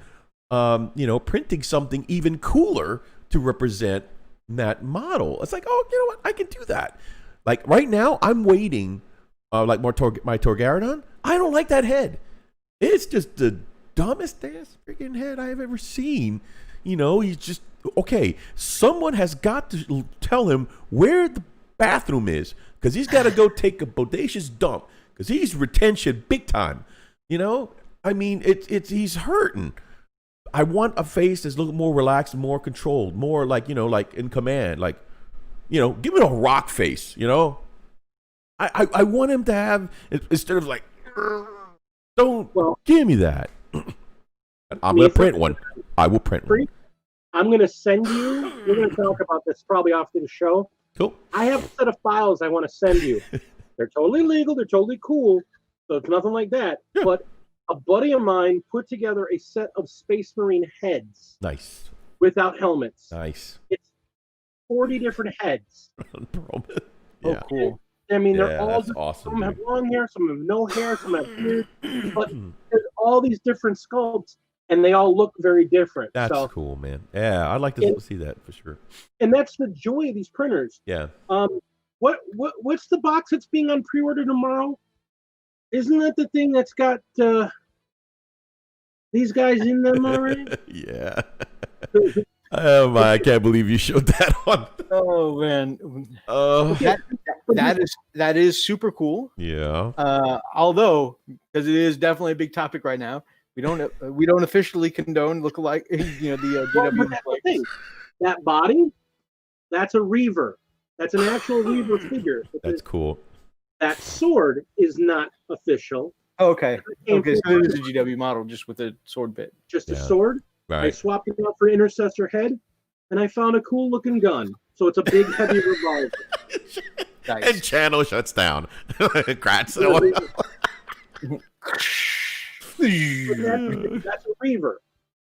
printing something even cooler to represent that model. It's like, oh, you know what? I can do that. Like right now, I'm waiting, like my Torgarodon. I don't like that head. It's just the dumbest ass freaking head I have ever seen. You know, he's just, okay, someone has got to tell him where the bathroom is, because he's got to go take a bodacious dump, because he's retention big time. You know, I mean, he's hurting. I want a face that's looking more relaxed, more controlled, more like, like in command, like, give it a rock face, I want him to have, instead of like, give me that. I'm going to print one. I will print one. I'm going to send you, we're going to talk about this probably after the show. Cool. I have a set of files I want to send you. They're totally legal. They're totally cool. So it's nothing like that. Yeah. But a buddy of mine put together a set of Space Marine heads. Nice. Without helmets. Nice. It's 40 different heads. Yeah. Oh, cool. I mean, they're all awesome. Some have long hair, some have no hair, some have beard. But there's all these different sculpts, and they all look very different. That's cool, man. Yeah, I'd like to see that for sure. And that's the joy of these printers. Yeah. What's the box that's being on pre-order tomorrow? Isn't that the thing that's got these guys in them already? Yeah. Oh my! I can't believe you showed that one. Oh man. That is super cool. Yeah. Although, because it is definitely a big topic right now, we don't officially condone lookalike. The GW. That's the thing. That body, that's a Reaver. That's an actual Reaver figure. That's cool. That sword is not official. Oh, okay. Okay, so it is a GW model just with a sword bit. Just a sword. Right. I swapped it out for Intercessor head, and I found a cool looking gun. So it's a big, heavy revolver. Nice. And channel shuts down. Congrats. That's a Reaver.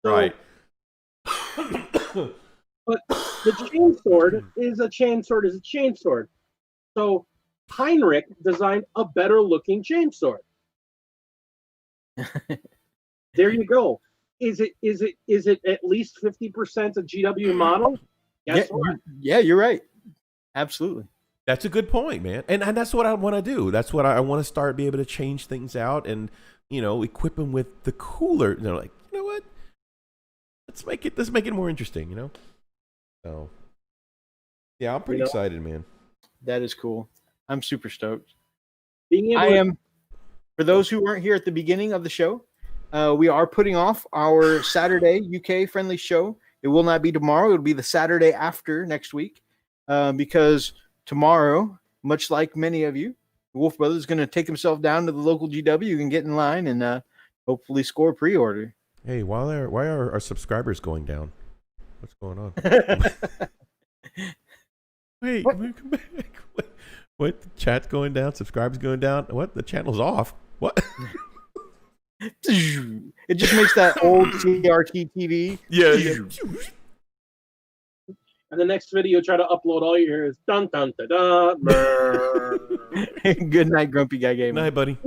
So, right. But the chain sword is a chain sword. So Heinrich designed a better looking chain sword. There you go. Is it at least 50% a GW model? Yeah, you're right. Absolutely. That's a good point, man. And that's what I want to do. That's what I want to start, be able to change things out and, equip them with the cooler, like, you know what? Let's make it more interesting, So, yeah, I'm pretty excited, man. That is cool. I'm super stoked. I am. For those who weren't here at the beginning of the show, we are putting off our Saturday UK friendly show. It will not be tomorrow. It'll be the Saturday after next week, because tomorrow, much like many of you, Wolf Brothers is going to take himself down to the local GW. You can get in line and hopefully score pre-order. Hey, why are our subscribers going down? What's going on? Wait, come back. What? The chat's going down? Subscribers going down? What? The channel's off. What? It just makes that old CRT TV. Yeah. And the next video, try to upload all you hear is dun dun dun dun. Good night, Grumpy Guy Gaming. Good night, buddy.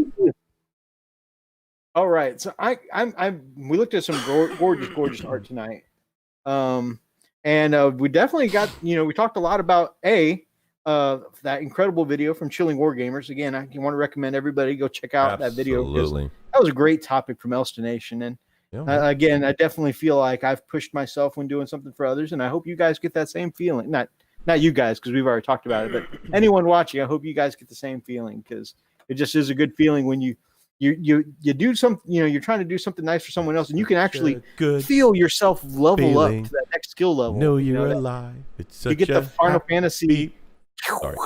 All right, so we looked at some gorgeous art tonight, and we definitely got we talked a lot about that incredible video from Chilling Wargamers. Again, I want to recommend everybody go check out that video. Absolutely. That was a great topic from Elston Nation. And again, I definitely feel like I've pushed myself when doing something for others. And I hope you guys get that same feeling. Not you guys, because we've already talked about it, but anyone watching, I hope you guys get the same feeling, because it just is a good feeling when you do something, you're trying to do something nice for someone else, and you can actually feel yourself level up to that next skill level. No, you're alive. It's such you get the Final Fantasy. Sorry.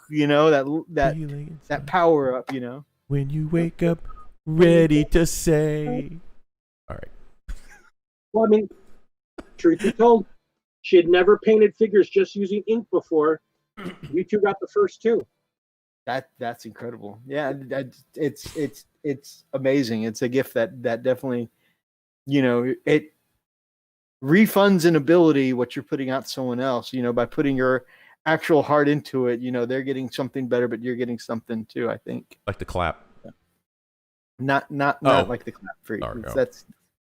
That power up, when you wake up ready to say. All right. Well, I mean, truth be told, she had never painted figures just using ink before, You two got the first two. That's incredible. Yeah, it's amazing. It's a gift that definitely, it refunds an ability what you're putting out to someone else. By putting your actual heart into it, they're getting something better, but you're getting something too. I think Like the clap. not like the clap free. Oh, no.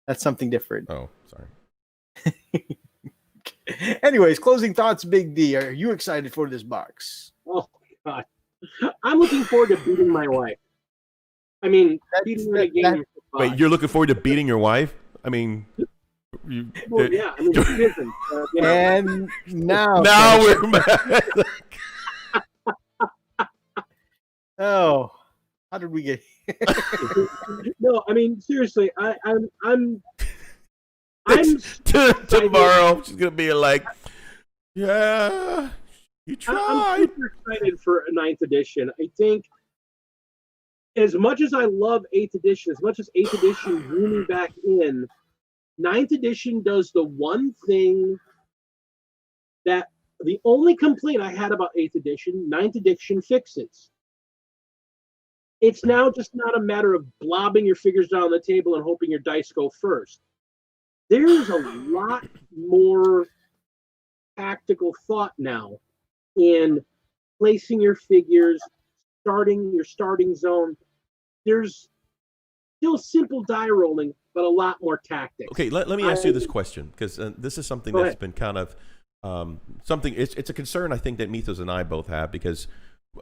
That's something different. Oh, sorry. Anyways, closing thoughts, Big D. Are you excited for this box? Oh God, I'm looking forward to beating my wife. I mean, beating her in a game. Wait, you're looking forward to beating your wife? I mean, Well, yeah, I mean, she isn't. And now we're mad. Oh, how did we get here? No, I mean, seriously, I'm Tomorrow she's gonna be like, yeah, you I'm tried. super excited for 9th edition. I think as much as I love 8th edition, as much as 8th edition drew me back in, 9th edition does the one thing that the only complaint I had about 8th edition, 9th edition fixes. It's now just not a matter of blobbing your figures down on the table and hoping your dice go first. There's a lot more tactical thought now in placing your figures, starting your starting zone. There's still simple die rolling, but a lot more tactics. Okay, let me ask you this question, because this is something that's been kind of something. It's a concern I think that Methos and I both have, because,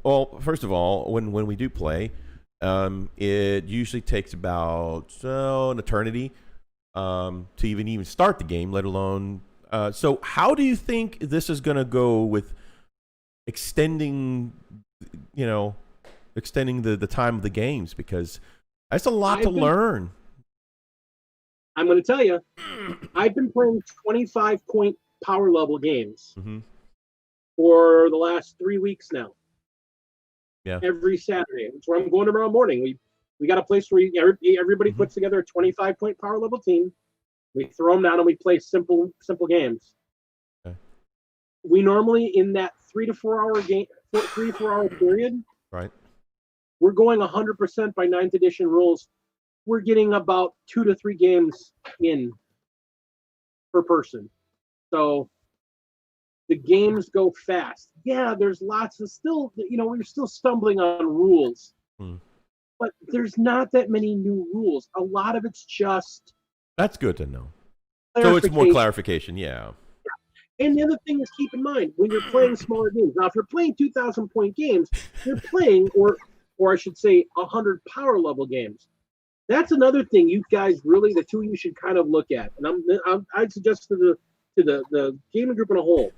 well, first of all, when we do play, it usually takes about an eternity to even start the game, let alone. So how do you think this is going to go with extending the time of the games? Because that's a lot to learn. I'm going to tell you, I've been playing 25-point power level games for the last 3 weeks now. Yeah. Every Saturday. It's where I'm going tomorrow morning. We got a place where everybody puts together a 25-point power level team. We throw them down and we play simple games. Okay. We normally, in that 3 to 4 hour game, 3 to 4 hour period, Right. we're going 100% by 9th edition rules. We're getting about 2 to 3 games in per person. So the games go fast. Yeah, there's lots of we're still stumbling on rules. But there's not that many new rules. A lot of it's just... That's good to know. So it's more clarification, yeah. And the other thing is, keep in mind, when you're playing smaller games, now if you're playing 2,000-point games, you're playing, or I should say, 100 power level games. That's another thing you guys really, the two of you should kind of look at. And I'd suggest to the gaming group in a whole.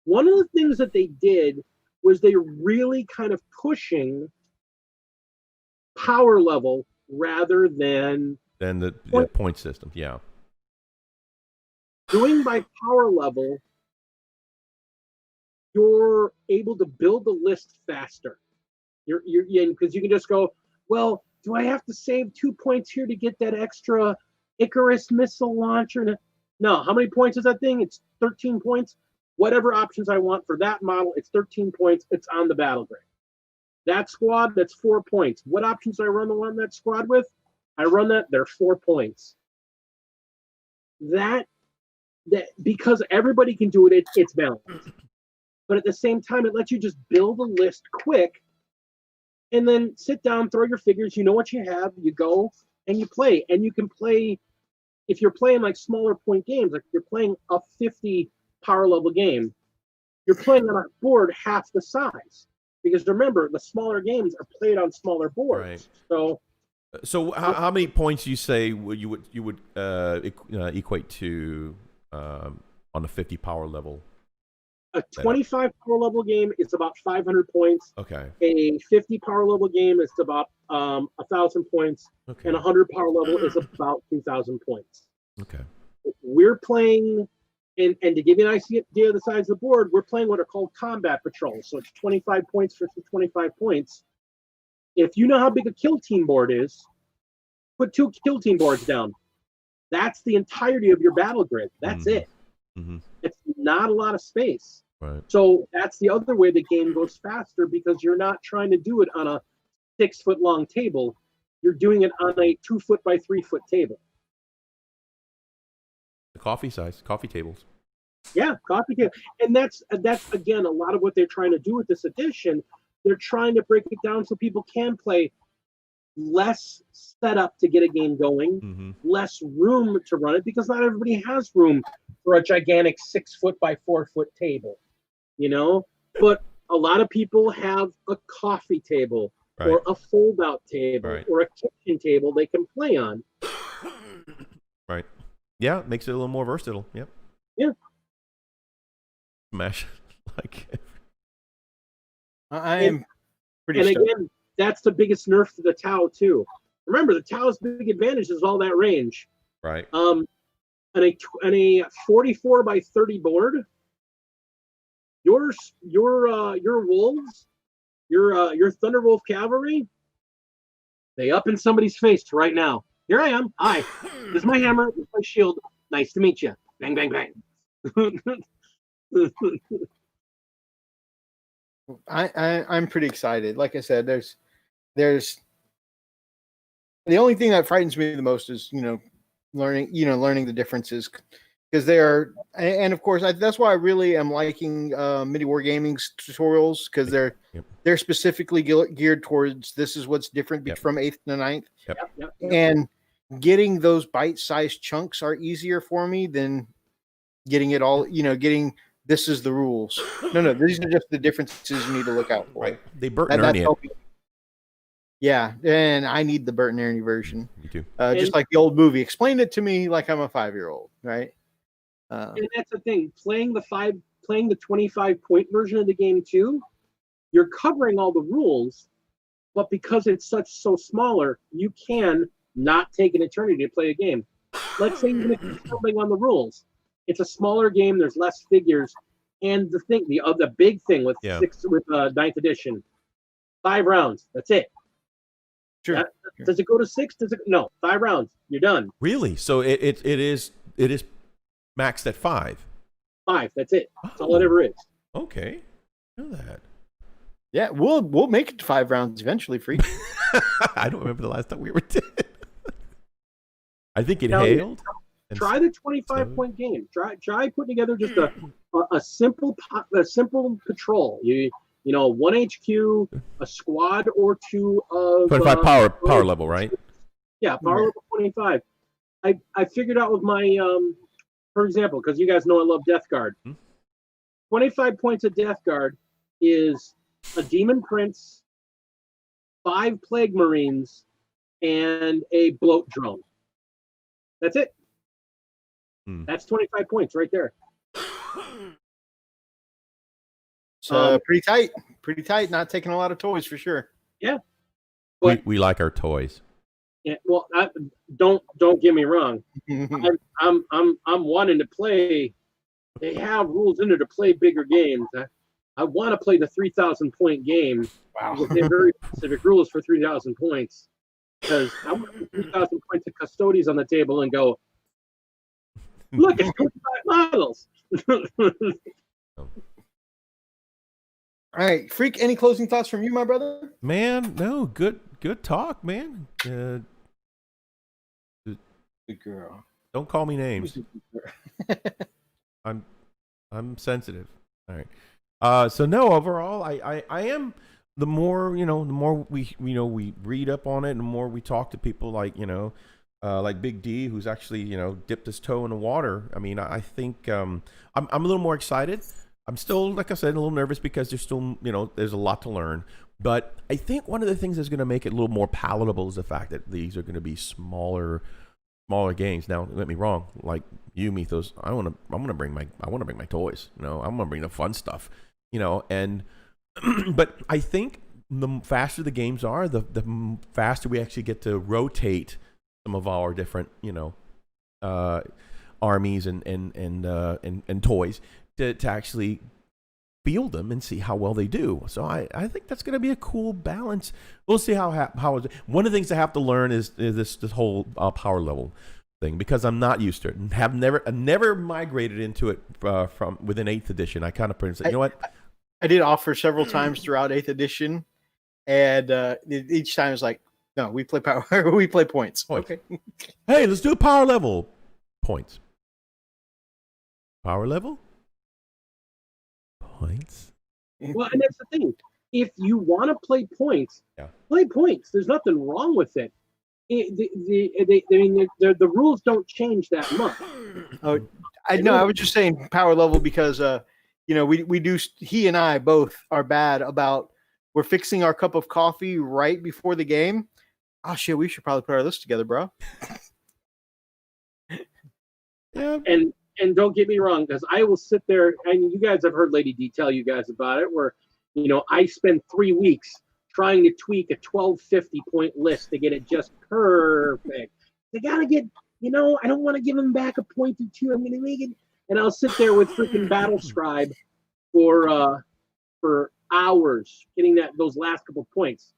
One of the things that they did was they really kind of pushing power level rather than the point system, yeah. Doing by power level, you're able to build the list faster. You're because you can just go, well, do I have to save 2 points here to get that extra Icarus missile launcher? No, how many points is that thing? It's 13 points. Whatever options I want for that model, it's 13 points. It's on the battle grid. That squad, that's 4 points. What options do I run that squad with? I run that, they're 4 points. That because everybody can do it, it's balanced. But at the same time, it lets you just build a list quick and then sit down, throw your figures, you know what you have, you go and you play. And you can play, if you're playing like smaller point games, like you're playing a 50 power level game, you're playing on a board half the size. Because remember, the smaller games are played on smaller boards. Right. So how many points you say you would equate to on a 50 power level? A 25 power level game is about 500 points. Okay. A 50 power level game is about 1,000 points. Okay. And a 100 power level is about 2,000 points. Okay. We're playing, and to give you an idea of the size of the board, we're playing what are called combat patrols. So it's 25 points versus 25 points. If you know how big a kill team board is, put 2 kill team boards down. That's the entirety of your battle grid. That's it. It's not a lot of space. Right. So that's the other way the game goes faster, because you're not trying to do it on a 6 foot long table. You're doing it on a 2 foot by 3 foot table. The coffee tables. Yeah, coffee table. And that's again a lot of what they're trying to do with this edition. They're trying to break it down so people can play less setup to get a game going, less room to run it, because not everybody has room for a gigantic 6 foot by 4 foot table, you know. But a lot of people have a coffee table or a fold out table or a kitchen table they can play on. Right. Yeah, it makes it a little more versatile. Yep. Yeah. Smash like. I am pretty. And stoked. again, that's the biggest nerf to the Tau too. Remember, the Tau's big advantage is all that range. Right. And a 44 by 30 board, your wolves, your Thunderwolf cavalry, they up in somebody's face right now. Here I am. Hi. This is my hammer. This is my shield. Nice to meet you. Bang, bang, bang. I'm pretty excited. Like I said, there's the only thing that frightens me the most is learning the differences, because they are, and of course that's why I really am liking MIDI Wargaming's tutorials, because they're specifically geared towards this is what's different from 8th to 9th. Yep. And getting those bite-sized chunks are easier for me than getting it all, getting this is the rules. No, these are just the differences you need to look out for. Right. They Bert and Ernie it. Yeah, and I need the Bert and Ernie version. Me too. Just like the old movie. Explain it to me like I'm a 5-year-old, right? And that's the thing. Playing the 25-point version of the game too, you're covering all the rules, but because it's so smaller, you can not take an eternity to play a game. Let's say you're something on the rules. It's a smaller game. There's less figures, and the big thing with 9th edition, 5 rounds. That's it. Sure. Does it go to 6? No, 5 rounds. You're done. Really? So it is maxed at 5. 5. That's it. That's all it ever is. Okay. I know that. Yeah, we'll make it to 5 rounds eventually, Freak. I don't remember the last time we ever did. I think it hailed. Try the 25-point game. Try putting together just a simple patrol. You know, 1 HQ, a squad or 2 of 25 power level, right? Yeah, power level 25. I figured out with my for example, because you guys know I love Death Guard. 25 points of Death Guard is a Demon Prince, 5 Plague Marines, and a Bloat Drone. That's it. That's 25 points right there. So pretty tight. Not taking a lot of toys for sure. Yeah, but we like our toys. Yeah, well, don't get me wrong. I'm wanting to play. They have rules in there to play bigger games. I want to play the 3,000 point game. Wow, they have very specific rules for 3,000 points. Because I want 3,000 points of Custodies on the table and go, look, it's 25 models. All right, Freak, any closing thoughts from you, my brother? Man, no, good talk, man. Good girl. Don't call me names. I'm sensitive. All right. So no, overall, I am. The more we read up on it, and the more we talk to people like like Big D, who's actually dipped his toe in the water. I mean, I think I'm a little more excited. I'm still, like I said, a little nervous because there's still there's a lot to learn. But I think one of the things that's going to make it a little more palatable is the fact that these are going to be smaller games. Now, don't get me wrong, like you, Methos, I want to bring my toys. I'm going to bring the fun stuff. And but I think the faster the games are, the faster we actually get to rotate some of our different armies and toys to actually field them and see how well they do. So I think that's going to be a cool balance. We'll see how one of the things I have to learn is this whole power level thing because I'm not used to it and have never migrated into it from within 8th edition. I kind of said, you know what? I did offer several times throughout 8th edition, and each time it's like, no, we play power, we play points. Okay. Hey, let's do a power level. Points. Power level? Points? Well, and that's the thing. If you want to play points, play points. There's nothing wrong with it. The rules don't change that much. Oh, I know. I was just saying power level because, we do. He and I both are bad about. We're fixing our cup of coffee right before the game. Oh shit! We should probably put our list together, bro. Yeah. And don't get me wrong, because I will sit there, and you guys have heard Lady D tell you guys about it, where I spend 3 weeks trying to tweak a 1250 point list to get it just perfect. They gotta get, I don't want to give them back a point or two. I'm gonna make it, and I'll sit there with freaking Battle Scribe for hours getting those last couple points.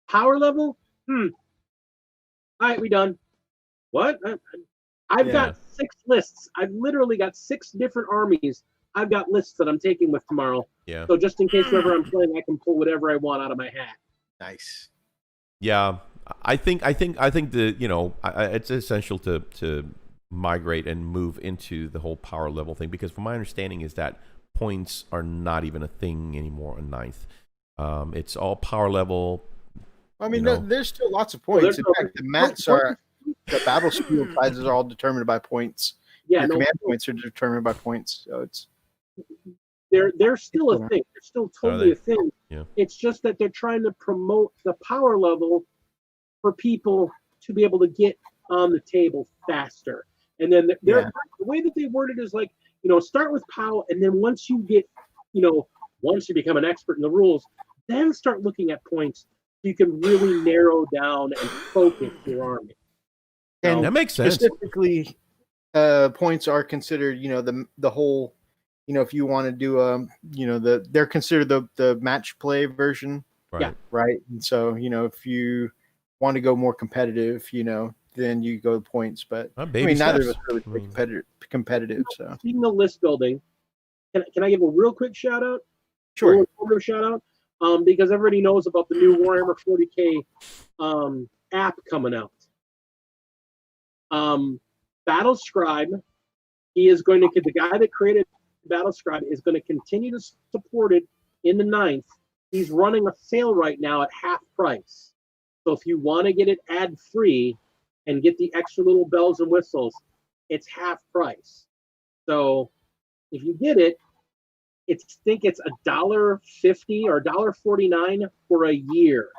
Power level, all right, we done. What? I've got 6 lists. I've literally got 6 different armies. I've got lists that I'm taking with tomorrow. Yeah. So just in case whoever I'm playing, I can pull whatever I want out of my hat. Nice. Yeah, I think it's essential to migrate and move into the whole power level thing because, from my understanding, is that points are not even a thing anymore in 9th. It's all power level. I mean, there's still lots of points. In fact, the mats are. The battlefield sizes are all determined by points. Yeah, command points are determined by points. So it's they're still a thing. They're still totally a thing. Yeah. It's just that they're trying to promote the power level for people to be able to get on the table faster. And then the way that they word it is like, start with POW, and then once you get, once you become an expert in the rules, then start looking at points so you can really narrow down and focus your army. And that makes sense. Specifically, points are considered, the whole, if you want to do, they're considered the match play version. Right. Yeah. Right. And so, if you want to go more competitive, then you go points. But neither of us really play competitive. So, speaking of list building, can I give a real quick shout out? Sure. Shout out. Because everybody knows about the new Warhammer 40K app coming out. Battle Scribe, the guy that created Battle Scribe is going to continue to support it in the 9th. He's running a sale right now at half price. So if you want to get it ad free and get the extra little bells and whistles, it's half price. So if you get it, I think it's $1.50 or $1.49 for a year.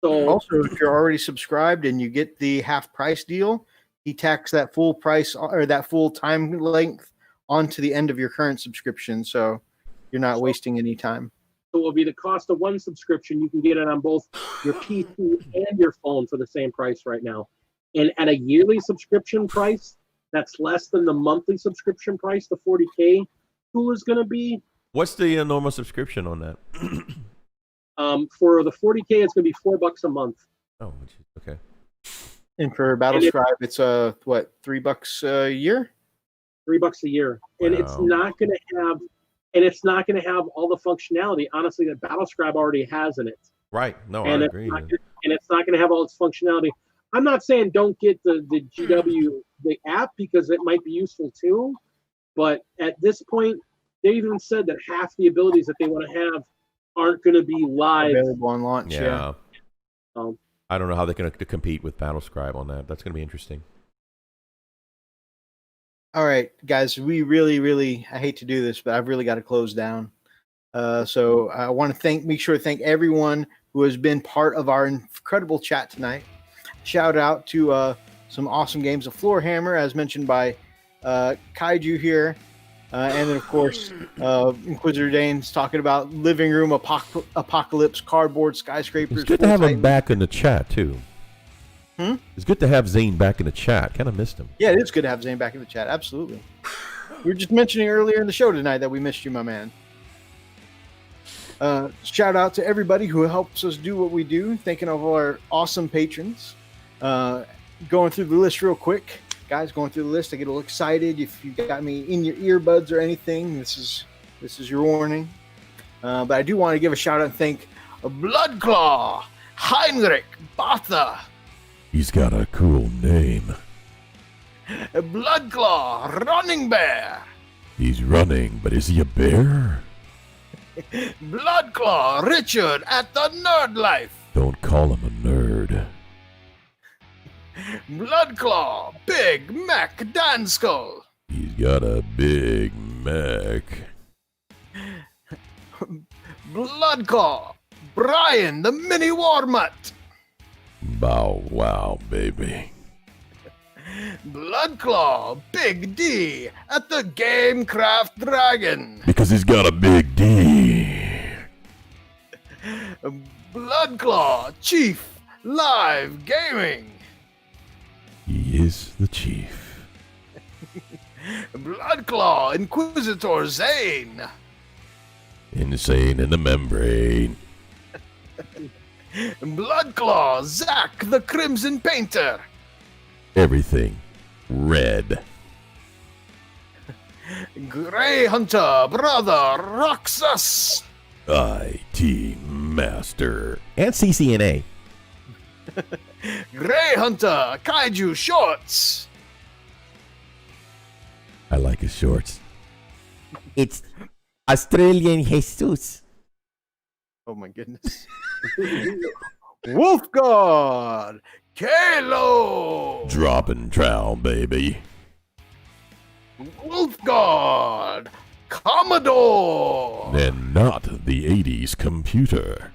So also, if you're already subscribed and you get the half price deal, he tacks that full price or that full time length onto the end of your current subscription, so you're not wasting any time. So it will be the cost of one subscription. You can get it on both your PC and your phone for the same price right now. And at a yearly subscription price, that's less than the monthly subscription price the 40K tool is going to be. What's the normal subscription on that? For the 40K, it's going to be $4 a month. Oh, okay. And for Battle Scribe, it's $3 a year? $3 a year. Wow. And it's not going to have all the functionality, honestly, that Battle Scribe already has in it. Right. No, and I agree. And it's not going to have all its functionality. I'm not saying don't get the GW, the app, because it might be useful too. But at this point, they even said that half the abilities that they want to have aren't going to be live. Available on launch, yeah. I don't know how they're going to compete with Battle Scribe on that. That's going to be interesting. All right, guys, we really, I hate to do this, but I've really got to close down. So I want to make sure to thank everyone who has been part of our incredible chat tonight. Shout out to some awesome games of Floorhammer, as mentioned by Kaiju here. And then, of course, Inquisitor Dane's talking about living room apocalypse, cardboard skyscrapers. It's good to have him back in the chat, too. It's good to have Zane back in the chat. Kind of missed him. Yeah, it is good to have Zane back in the chat. Absolutely. We were just mentioning earlier in the show tonight that we missed you, my man. Shout out to everybody who helps us do what we do. Thinking of our awesome patrons. going through the list real quick. Guys, going through the list, I get a little excited. If you got me in your earbuds or anything, this is your warning. But I do want to give a shout out and thank Bloodclaw, Heinrich, Botha. He's got a cool name. Bloodclaw, Running Bear. He's running, but is he a bear? Bloodclaw, Richard at the Nerd Life. Don't call him a nerd. Bloodclaw, Big Mac Danskull. He's got a big Mac. Bloodclaw, Brian the Mini War Mutt. Bow wow, baby. Bloodclaw, Big D at the Gamecraft Dragon. Because he's got a big D. Bloodclaw, Chief, Live Gaming. He is the chief. Bloodclaw, Inquisitor Zane. Insane in the membrane. Bloodclaw, Zack the Crimson Painter. Everything red. Grey Hunter, Brother Roxas. IT Master. And CCNA. Grey Hunter, Kaiju Shorts. I like his shorts. It's Australian Jesus. Oh my goodness. Wolf God, Kalo. Dropping trowel, baby. Wolf God, Commodore. And not the 80s computer.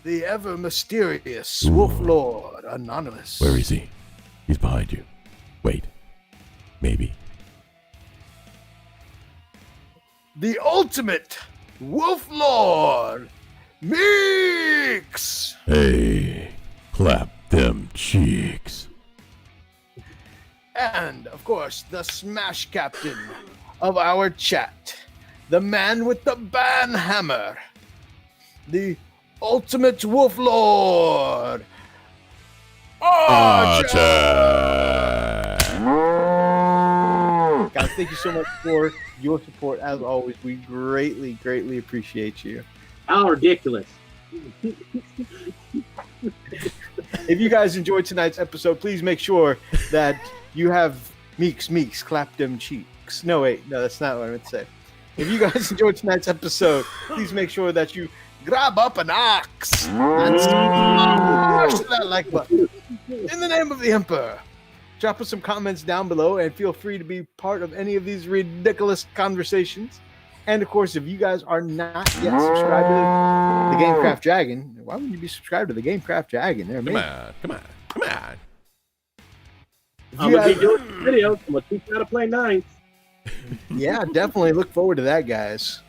The ever mysterious Wolf Lord Anonymous. Where is he? He's behind you. Wait. Maybe. The ultimate Wolf Lord Meeks. Hey, clap them cheeks. And, of course, the Smash Captain of our chat. The man with the ban hammer. The ultimate Wolf Lord. Archer! Guys, thank you so much for your support. As always, we greatly, greatly appreciate you. How ridiculous. If you guys enjoyed tonight's episode, please make sure that you have Meeks clap them cheeks. No, wait, no, that's not what I meant to say. If you guys enjoyed tonight's episode, please make sure that you grab up an axe and smash that like button. In the name of the Emperor, drop us some comments down below and feel free to be part of any of these ridiculous conversations. And of course, if you guys are not yet subscribed to the Gamecraft Dragon, why wouldn't you be subscribed to the Gamecraft Dragon? They're amazing. Come on. I'm going to be doing videos. I'm going to teach you how to play ninth. Yeah, definitely look forward to that, guys.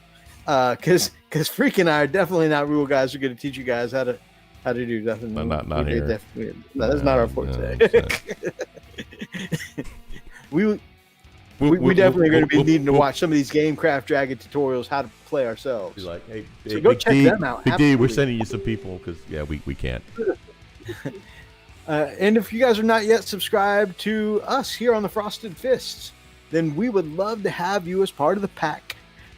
Because Freak and I are definitely not rule guys. We're going to teach you guys how to do nothing. No, not here. No, that's not our forte. We definitely going to be needing to watch some of these Gamecraft Dragon tutorials, how to play ourselves. Be like, hey, So go check them out. Big D, we're Absolutely. sending you some people because we can't. And if you guys are not yet subscribed to us here on the Frosted Fists, then we would love to have you as part of the pack,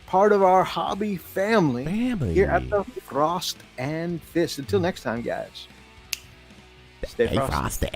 part of our hobby family here at the Frost and Fist. Until next time, guys. Stay frosty.